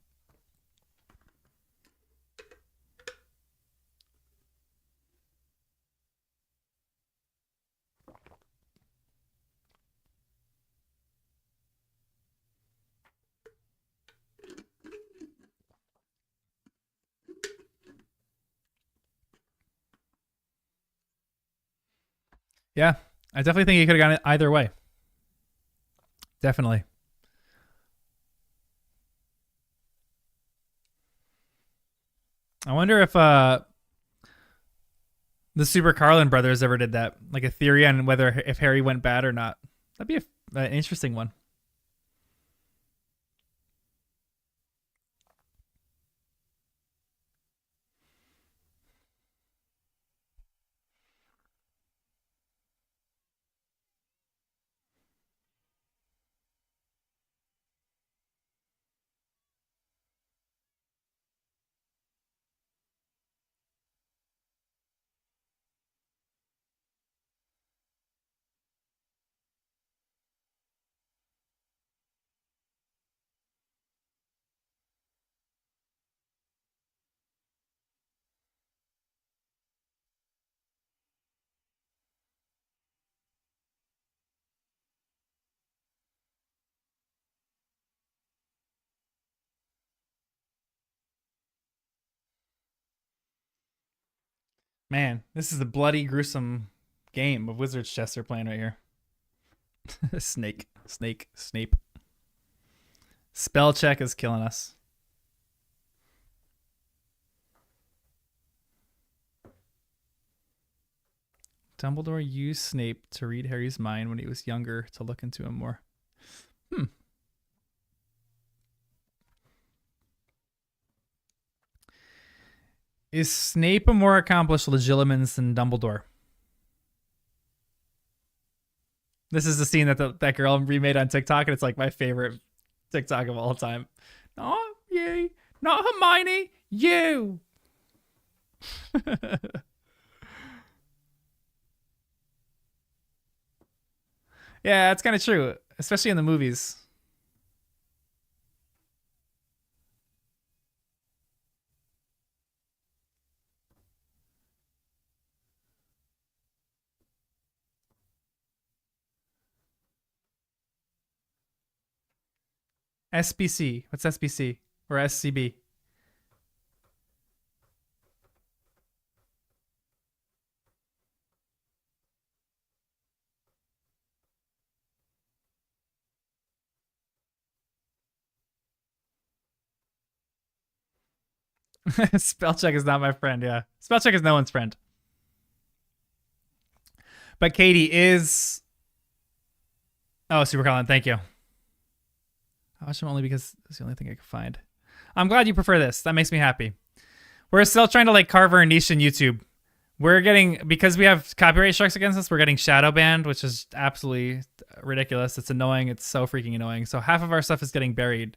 Yeah, I definitely think he could have gone it either way. Definitely. I wonder if the Super Carlin brothers ever did that, like a theory on whether if Harry went bad or not. That'd be an interesting one. Man, this is a bloody, gruesome game of Wizard's Chess they're playing right here. Snape. Spell check is killing us. Dumbledore used Snape to read Harry's mind when he was younger to look into him more. Is Snape a more accomplished legilimens than Dumbledore? This is the scene that that girl remade on TikTok, and it's like my favorite TikTok of all time. Not you, not Hermione, you. Yeah, it's kind of true, especially in the movies. SBC. What's SBC? Or SCB? Spell check is not my friend, yeah. Spell check is no one's friend. But Katie is. Oh, Super Colin, thank you. I watch them only because it's the only thing I can find. I'm glad you prefer this. That makes me happy. We're still trying to like carve our niche in YouTube. We're getting, because we have copyright strikes against us, we're getting shadow banned, which is absolutely ridiculous. It's annoying. It's so freaking annoying. So half of our stuff is getting buried.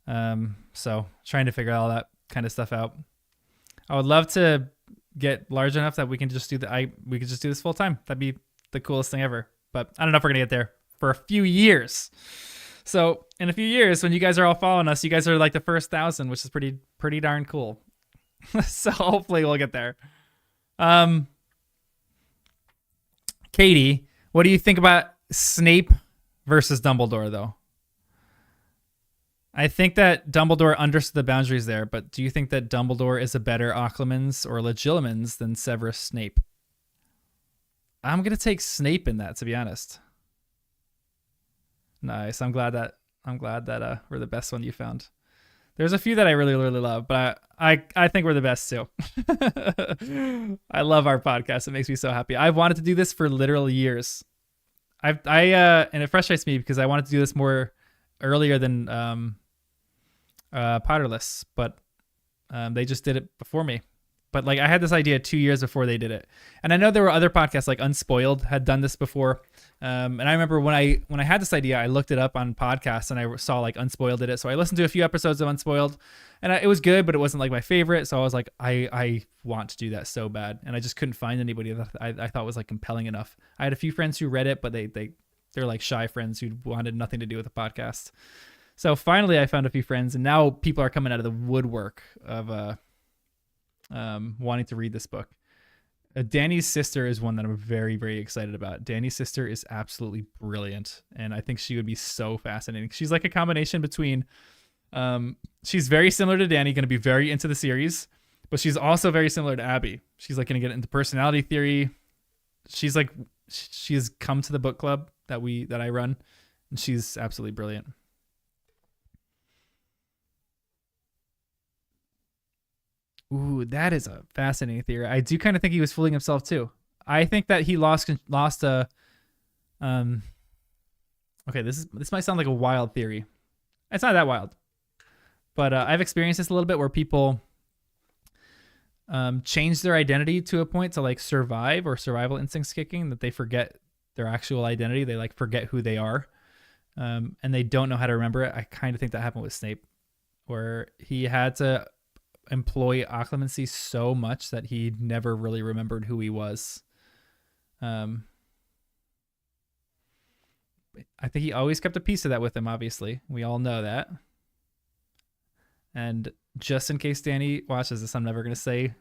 So trying to figure all that kind of stuff out. I would love to get large enough that we can just do we could just do this full time. That'd be the coolest thing ever. But I don't know if we're gonna get there for a few years. So in a few years, when you guys are all following us, you guys are like the first 1,000, which is pretty darn cool. So hopefully we'll get there. Katie, what do you think about Snape versus Dumbledore, though? I think that Dumbledore understood the boundaries there, but do you think that Dumbledore is a better Occlumens or Legilimens than Severus Snape? I'm gonna take Snape in that, to be honest. Nice. I'm glad that we're the best one you found. There's a few that I really love, but I think we're the best too. I love our podcast. It makes me so happy. I've wanted to do this for literal years. And it frustrates me because I wanted to do this more earlier than Potterless, but they just did it before me. But like I had this idea 2 years before they did it, and I know there were other podcasts like Unspoiled had done this before. And I remember when I had this idea, I looked it up on podcasts and I saw like Unspoiled did it. So I listened to a few episodes of Unspoiled, and it was good, but it wasn't like my favorite. So I was like, I want to do that so bad, and I just couldn't find anybody that I thought was like compelling enough. I had a few friends who read it, but they're like shy friends who wanted nothing to do with the podcast. So finally, I found a few friends, and now people are coming out of the woodwork of wanting to read this book. Danny's sister is one that I'm very, very excited about. Danny's sister is absolutely brilliant, and I think she would be so fascinating. She's like a combination between, she's very similar to Danny, going to be very into the series, but she's also very similar to Abby. She's like going to get into personality theory. She's like, she has come to the book club that I run, and she's absolutely brilliant. Ooh, that is a fascinating theory. I do kind of think he was fooling himself too. I think that he lost a okay, this might sound like a wild theory. It's not that wild. But I've experienced this a little bit where people change their identity to a point to like survive, or survival instincts kicking, that they forget their actual identity. They like forget who they are. And they don't know how to remember it. I kind of think that happened with Snape, where he had to employ occlumency so much that he never really remembered who he was. I think he always kept a piece of that with him, obviously. We all know that. And just in case Danny watches this, I'm never going to say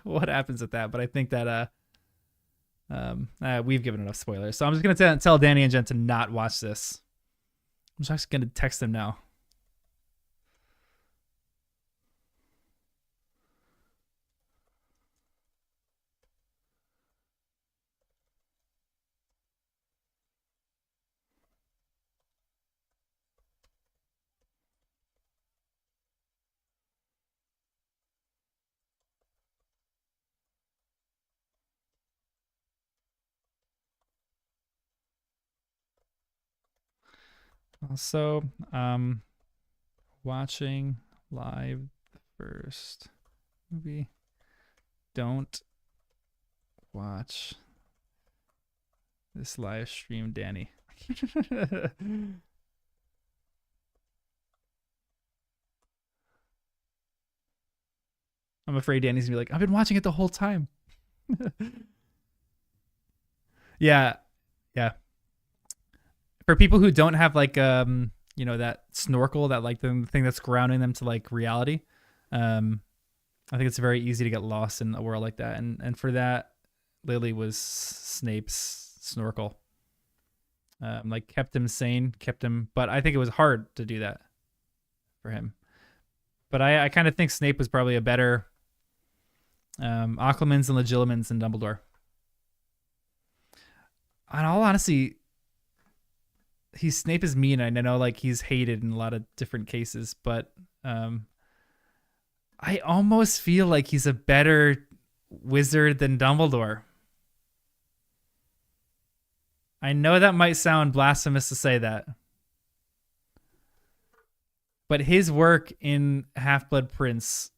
what happens with that, but I think that we've given enough spoilers. So I'm just going to tell Danny and Jen to not watch this. I'm just going to text them now. Also, watching live first movie. Don't watch this live stream, Danny. I'm afraid Danny's gonna be like, I've been watching it the whole time. Yeah, yeah. For people who don't have like that snorkel, that like the thing that's grounding them to like reality, um, I think it's very easy to get lost in a world like that. And for that, Lily was Snape's snorkel. Like kept him sane, but I think it was hard to do that for him. But I kind of think Snape was probably a better Occlumens and Legilimens than Dumbledore. In all honesty, Snape is mean. I know like he's hated in a lot of different cases, but I almost feel like he's a better wizard than Dumbledore. I know that might sound blasphemous to say that, but his work in Half-Blood Prince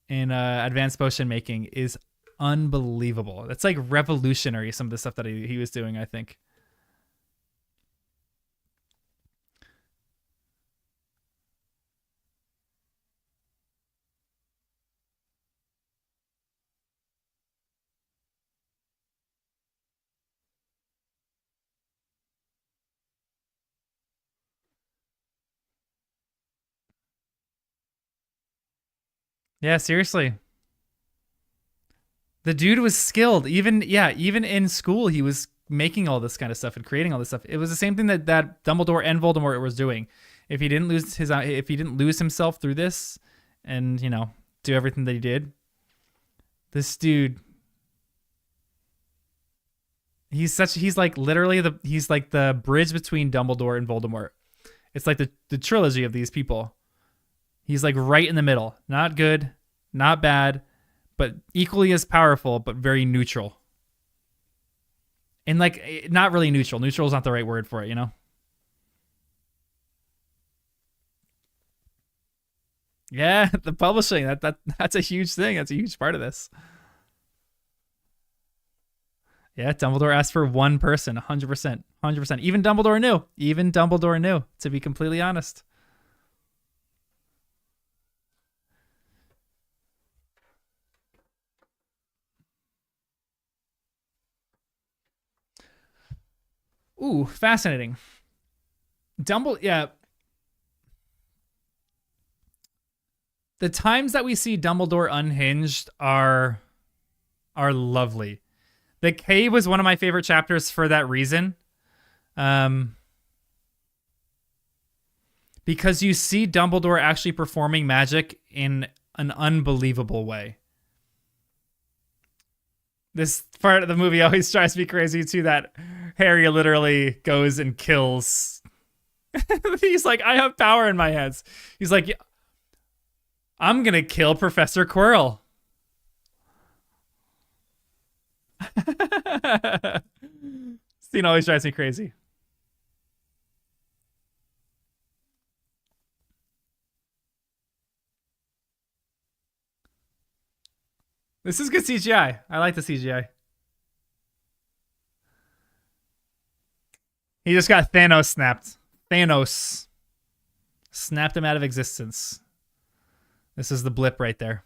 in advanced potion making is unbelievable. That's like revolutionary, some of the stuff that he was doing, I think. Yeah, seriously. The dude was skilled. Even in school he was making all this kind of stuff and creating all this stuff. It was the same thing that Dumbledore and Voldemort was doing. If he didn't lose himself through this and, do everything that he did, this dude, he's like literally he's like the bridge between Dumbledore and Voldemort. It's like the trilogy of these people. He's like right in the middle. Not good, not bad, but equally as powerful, but very neutral. And like not really neutral. Neutral is not the right word for it, Yeah, the publishing, that's a huge thing. That's a huge part of this. Yeah, Dumbledore asked for one person, 100%. 100%. Even Dumbledore knew. Even Dumbledore knew, to be completely honest. Ooh, fascinating. Yeah. The times that we see Dumbledore unhinged are lovely. The cave was one of my favorite chapters for that reason. Because you see Dumbledore actually performing magic in an unbelievable way. This part of the movie always drives me crazy too, that Harry literally goes and kills. He's like, I have power in my hands. He's like, I'm going to kill Professor Quirrell. Scene always drives me crazy. This is good CGI. I like the CGI. He just got Thanos snapped. Thanos snapped him out of existence. This is the blip right there.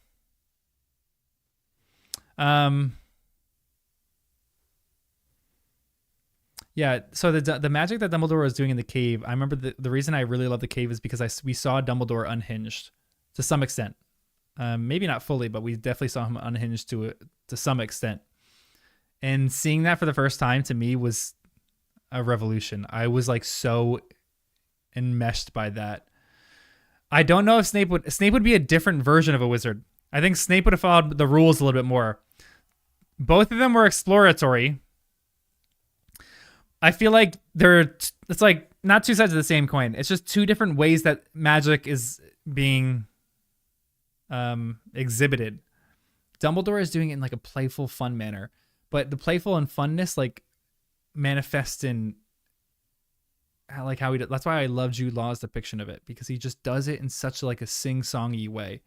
Yeah, so the magic that Dumbledore was doing in the cave, I remember the reason I really love the cave is because we saw Dumbledore unhinged to some extent. Maybe not fully, but we definitely saw him unhinged to some extent. And seeing that for the first time to me was a revolution. I was like so enmeshed by that. I don't know if Snape would be a different version of a wizard. I think Snape would have followed the rules a little bit more. Both of them were exploratory. I feel like it's like not two sides of the same coin. It's just two different ways that magic is being exhibited. Dumbledore is doing it in like a playful, fun manner, but the playful and funness like manifest in like how he that's why I love Jude Law's depiction of it, because he just does it in such like a sing-songy way.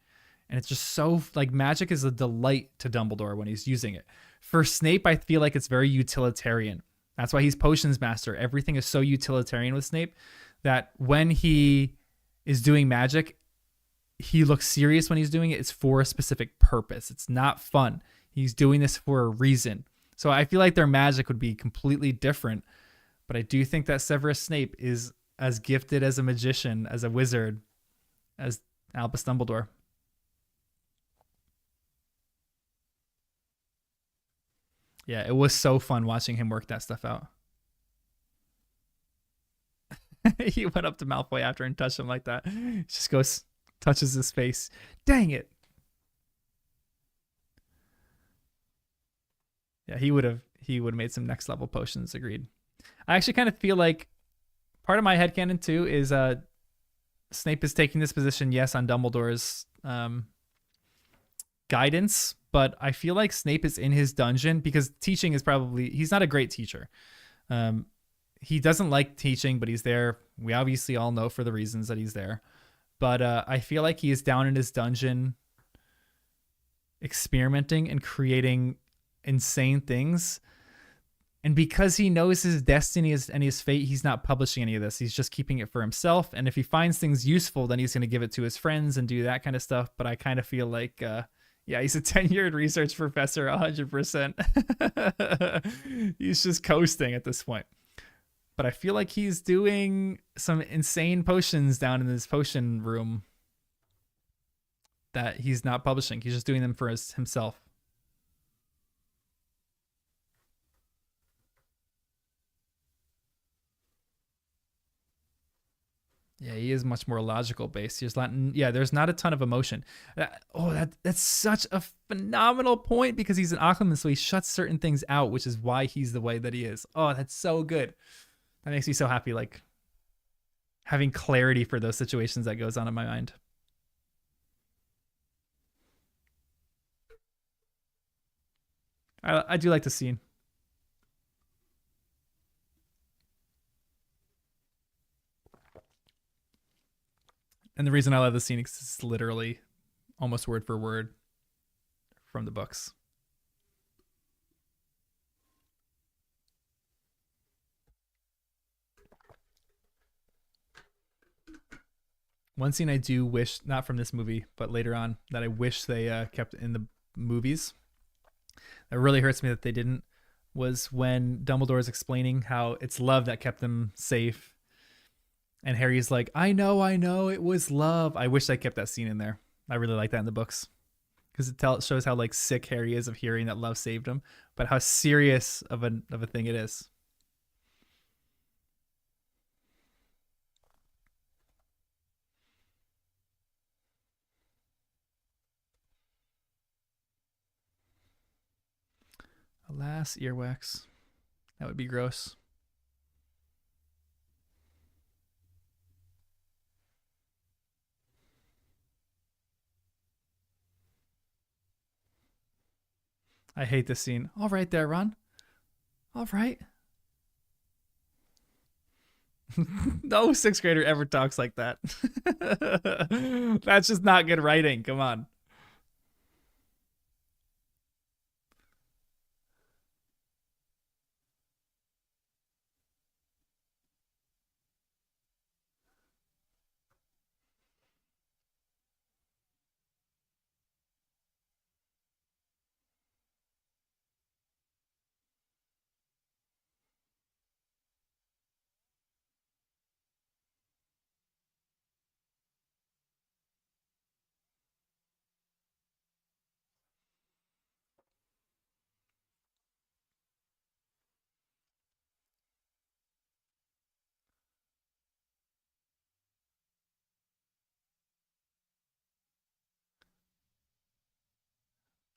And it's just so like magic is a delight to Dumbledore when he's using it. For Snape, I feel like it's very utilitarian. That's why he's potions master. Everything is so utilitarian with Snape that when he is doing magic, he looks serious when he's doing it. It's for a specific purpose. It's not fun. He's doing this for a reason. So I feel like their magic would be completely different. But I do think that Severus Snape is as gifted as a magician, as a wizard, as Albus Dumbledore. Yeah, it was so fun watching him work that stuff out. He went up to Malfoy after and touched him like that. He just goes, touches his face. Dang it. Yeah, he would have made some next level potions, agreed. I actually kind of feel like part of my headcanon too is Snape is taking this position, yes, on Dumbledore's guidance, but I feel like Snape is in his dungeon because teaching is probably, he's not a great teacher. He doesn't like teaching, but he's there. We obviously all know for the reasons that he's there. But I feel like he is down in his dungeon experimenting and creating insane things. And because he knows his destiny and his fate, he's not publishing any of this. He's just keeping it for himself. And if he finds things useful, then he's going to give it to his friends and do that kind of stuff. But I kind of feel like, yeah, he's a tenured research professor, 100%. He's just coasting at this point. But I feel like he's doing some insane potions down in his potion room that he's not publishing. He's just doing them for himself. Yeah, he is much more logical based. There's not a ton of emotion. That's such a phenomenal point because he's an Occlumens, so he shuts certain things out, which is why he's the way that he is. Oh, that's so good. That makes me so happy, like having clarity for those situations that goes on in my mind. I do like the scene. And the reason I love the scene is it's literally almost word for word from the books. One scene I do wish, not from this movie, but later on, that I wish they kept in the movies, that really hurts me that they didn't, was when Dumbledore is explaining how it's love that kept them safe. And Harry's like, I know, it was love. I wish they kept that scene in there. I really like that in the books. Because it shows how like sick Harry is of hearing that love saved him, but how serious of a thing it is. Alas, earwax. That would be gross. I hate this scene. All right there, Ron. All right. No sixth grader ever talks like that. That's just not good writing. Come on.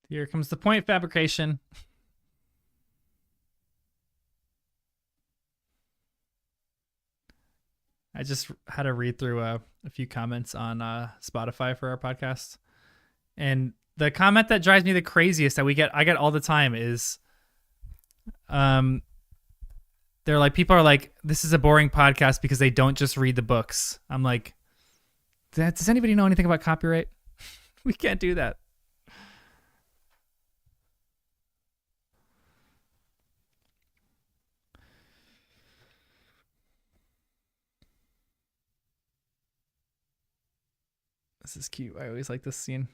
Here comes the point fabrication. I just had to read through a few comments on Spotify for our podcast, and the comment that drives me the craziest that I get all the time is, they're like, people are like, this is a boring podcast because they don't just read the books. I'm like, does anybody know anything about copyright? We can't do that. This is cute. I always like this scene.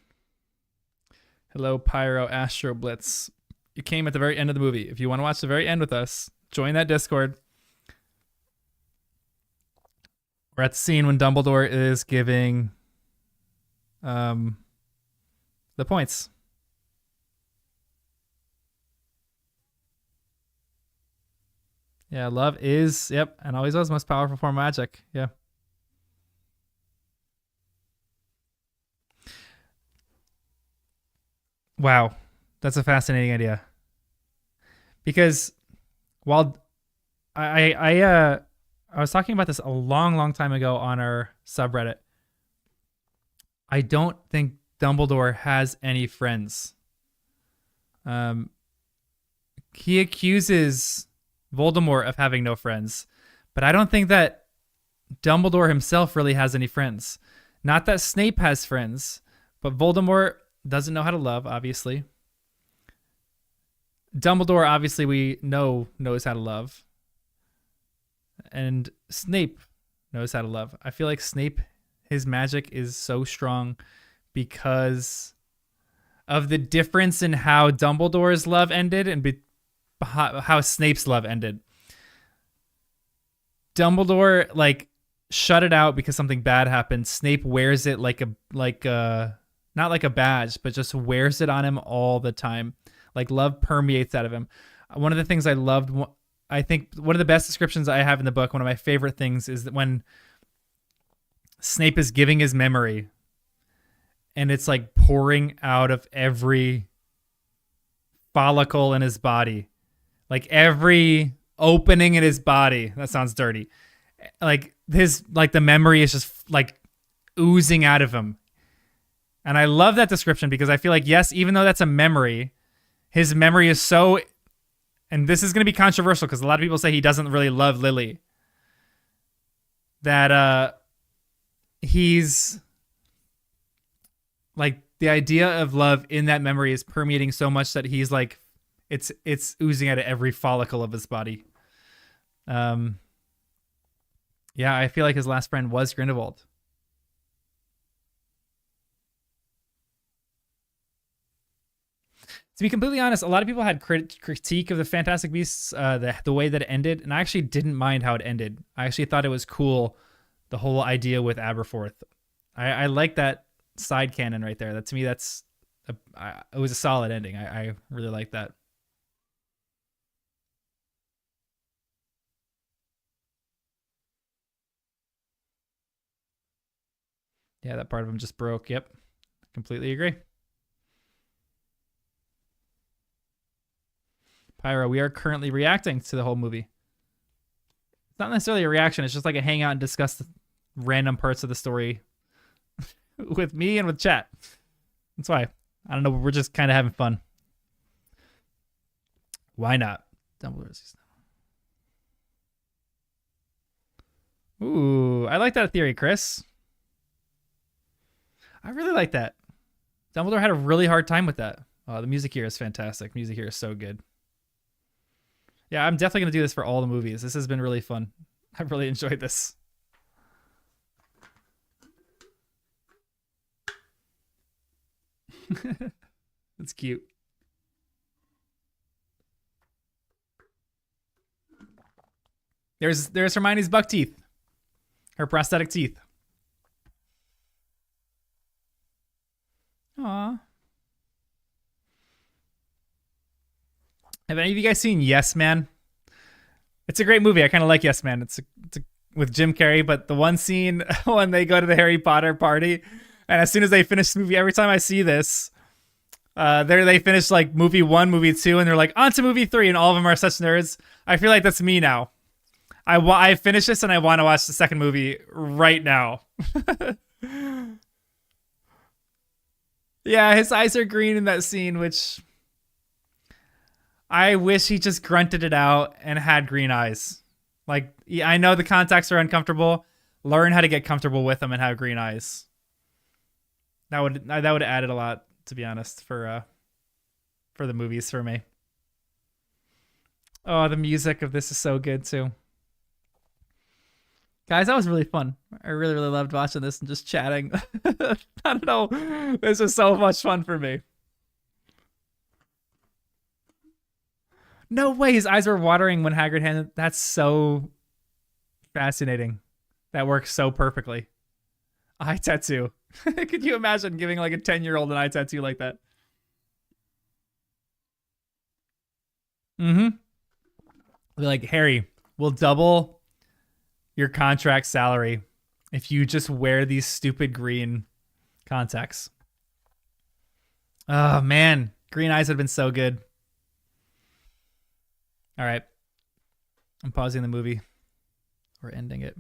Hello, Pyro Astro Blitz. You came at the very end of the movie. If you want to watch the very end with us, join that Discord. We're at the scene when Dumbledore is giving the points. Yeah, love is, yep, and always was the most powerful form of magic. Yeah. Wow. That's a fascinating idea. Because while I was talking about this a long time ago on our subreddit. I don't think Dumbledore has any friends. He accuses Voldemort of having no friends, but I don't think that Dumbledore himself really has any friends. Not that Snape has friends, but Voldemort doesn't know how to love, obviously. Dumbledore, obviously, we know knows how to love. And Snape knows how to love. I feel like Snape, his magic is so strong because of the difference in how Dumbledore's love ended and how Snape's love ended. Dumbledore like shut it out because something bad happened. Snape wears it like a not like a badge, but just wears it on him all the time. Like love permeates out of him. One of the things I loved, I think one of the best descriptions I have in the book, one of my favorite things, is that when Snape is giving his memory and it's like pouring out of every follicle in his body, like every opening in his body. That sounds dirty. Like the memory is just like oozing out of him. And I love that description because I feel like, yes, even though that's a memory, his memory is so, and this is going to be controversial because a lot of people say he doesn't really love Lily. That he's like the idea of love in that memory is permeating so much that he's like, it's oozing out of every follicle of his body. Yeah, I feel like his last friend was Grindelwald. To be completely honest, a lot of people had critique of the Fantastic Beasts, the way that it ended, and I actually didn't mind how it ended. I actually thought it was cool, the whole idea with Aberforth. I like that side canon right there. That to me, it was a solid ending. I really like that. Yeah, that part of him just broke. Yep, completely agree. Pyro, we are currently reacting to the whole movie. It's not necessarily a reaction. It's just like a hangout and discuss the random parts of the story with me and with chat. That's why. I don't know. We're just kind of having fun. Why not? Dumbledore's. Ooh, I like that theory, Chris. I really like that. Dumbledore had a really hard time with that. Oh, the music here is fantastic. Music here is so good. Yeah, I'm definitely going to do this for all the movies. This has been really fun. I've really enjoyed this. That's cute. There's Hermione's buck teeth. Her prosthetic teeth. Aw. Have any of you guys seen Yes Man? It's a great movie. I kind of like Yes Man. It's with Jim Carrey, but the one scene when they go to the Harry Potter party, and as soon as they finish the movie, every time I see this, they finish like movie 1, movie 2, and they're like on to movie 3, and all of them are such nerds. I feel like that's me now. I finished this and I want to watch the second movie right now. Yeah, his eyes are green in that scene, which I wish he just grunted it out and had green eyes. Like, I know the contacts are uncomfortable. Learn how to get comfortable with them and have green eyes. That would have added a lot, to be honest, for the movies for me. Oh, the music of this is so good too. Guys, that was really fun. I really, really loved watching this and just chatting. I don't know. This was so much fun for me. No way his eyes were watering when Hagrid handed. That's so fascinating. That works so perfectly. Eye tattoo. Could you imagine giving like a 10-year-old an eye tattoo like that? Mm-hmm. Like, Harry, we'll double your contract salary if you just wear these stupid green contacts. Oh, man. Green eyes would have been so good. All right. I'm pausing the movie. We're ending it.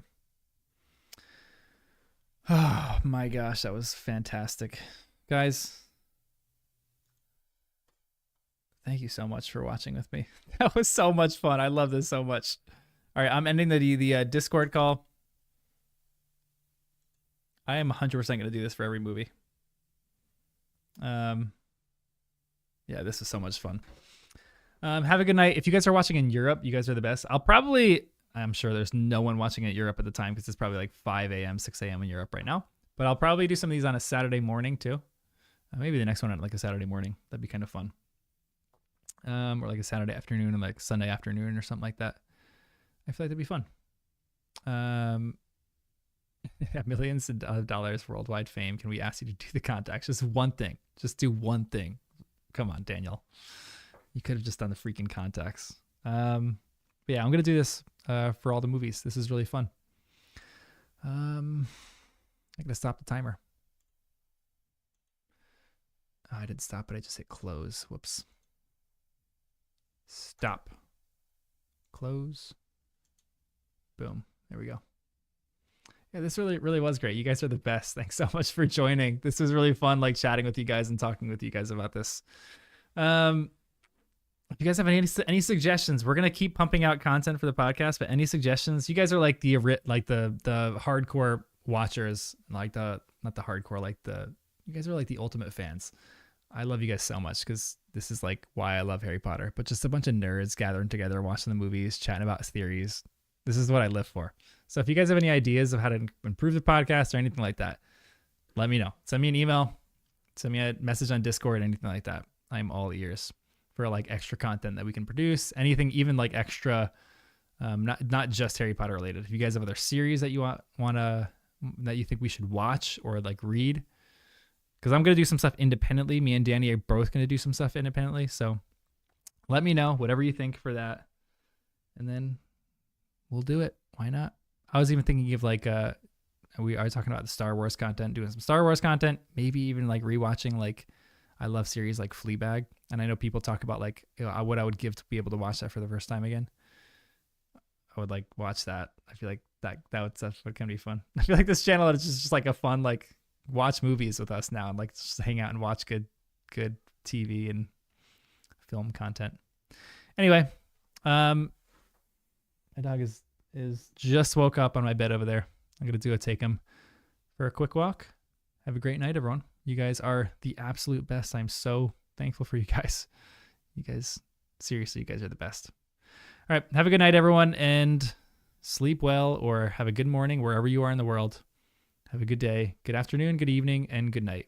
Oh, my gosh. That was fantastic. Guys, thank you so much for watching with me. That was so much fun. I love this so much. All right, I'm ending the Discord call. I am 100% going to do this for every movie. Yeah, this is so much fun. Have a good night. If you guys are watching in Europe, you guys are the best. I'm sure there's no one watching at Europe at the time because it's probably like 5 a.m., 6 a.m. in Europe right now. But I'll probably do some of these on a Saturday morning too. Maybe the next one on like a Saturday morning. That'd be kind of fun. Or like a Saturday afternoon and like Sunday afternoon or something like that. I feel like that'd be fun. Millions of dollars worldwide fame. Can we ask you to do the contacts? Just one thing. Just do one thing. Come on, Daniel. You could have just done the freaking contacts. But yeah, I'm gonna do this for all the movies. This is really fun. I'm gonna stop the timer. Oh, I didn't stop it. I just hit close. Whoops. Stop. Close. Boom. There we go. Yeah, this really, really was great. You guys are the best. Thanks so much for joining. This was really fun, like chatting with you guys and talking with you guys about this. If you guys have any suggestions, we're gonna keep pumping out content for the podcast. But any suggestions? You guys are like the hardcore watchers, like not the hardcore, you guys are like the ultimate fans. I love you guys so much because this is like why I love Harry Potter. But just a bunch of nerds gathering together, watching the movies, chatting about theories. This is what I live for. So if you guys have any ideas of how to improve the podcast or anything like that, let me know. Send me an email, send me a message on Discord, anything like that. I'm all ears for like extra content that we can produce. Anything, even like extra, not just Harry Potter related. If you guys have other series that you that you think we should watch or like read, because I'm gonna do some stuff independently. Me and Danny are both gonna do some stuff independently. So let me know whatever you think for that, and then we'll do it. Why not? I was even thinking of like we are talking about the Star Wars content, doing some Star Wars content, maybe even like rewatching like I love series like Fleabag. And I know people talk about like what I would give to be able to watch that for the first time again. I would like watch that. I feel like that's what can be fun. I feel like this channel is just like a fun like watch movies with us now and like just hang out and watch good TV and film content. Anyway, my dog is just woke up on my bed over there. I'm gonna go take him for a quick walk. Have a great night, everyone. You guys are the absolute best. I'm so thankful for you guys. You guys, seriously, you guys are the best. All right, have a good night, everyone, and sleep well, or have a good morning wherever you are in the world. Have a good day, good afternoon, good evening, and good night.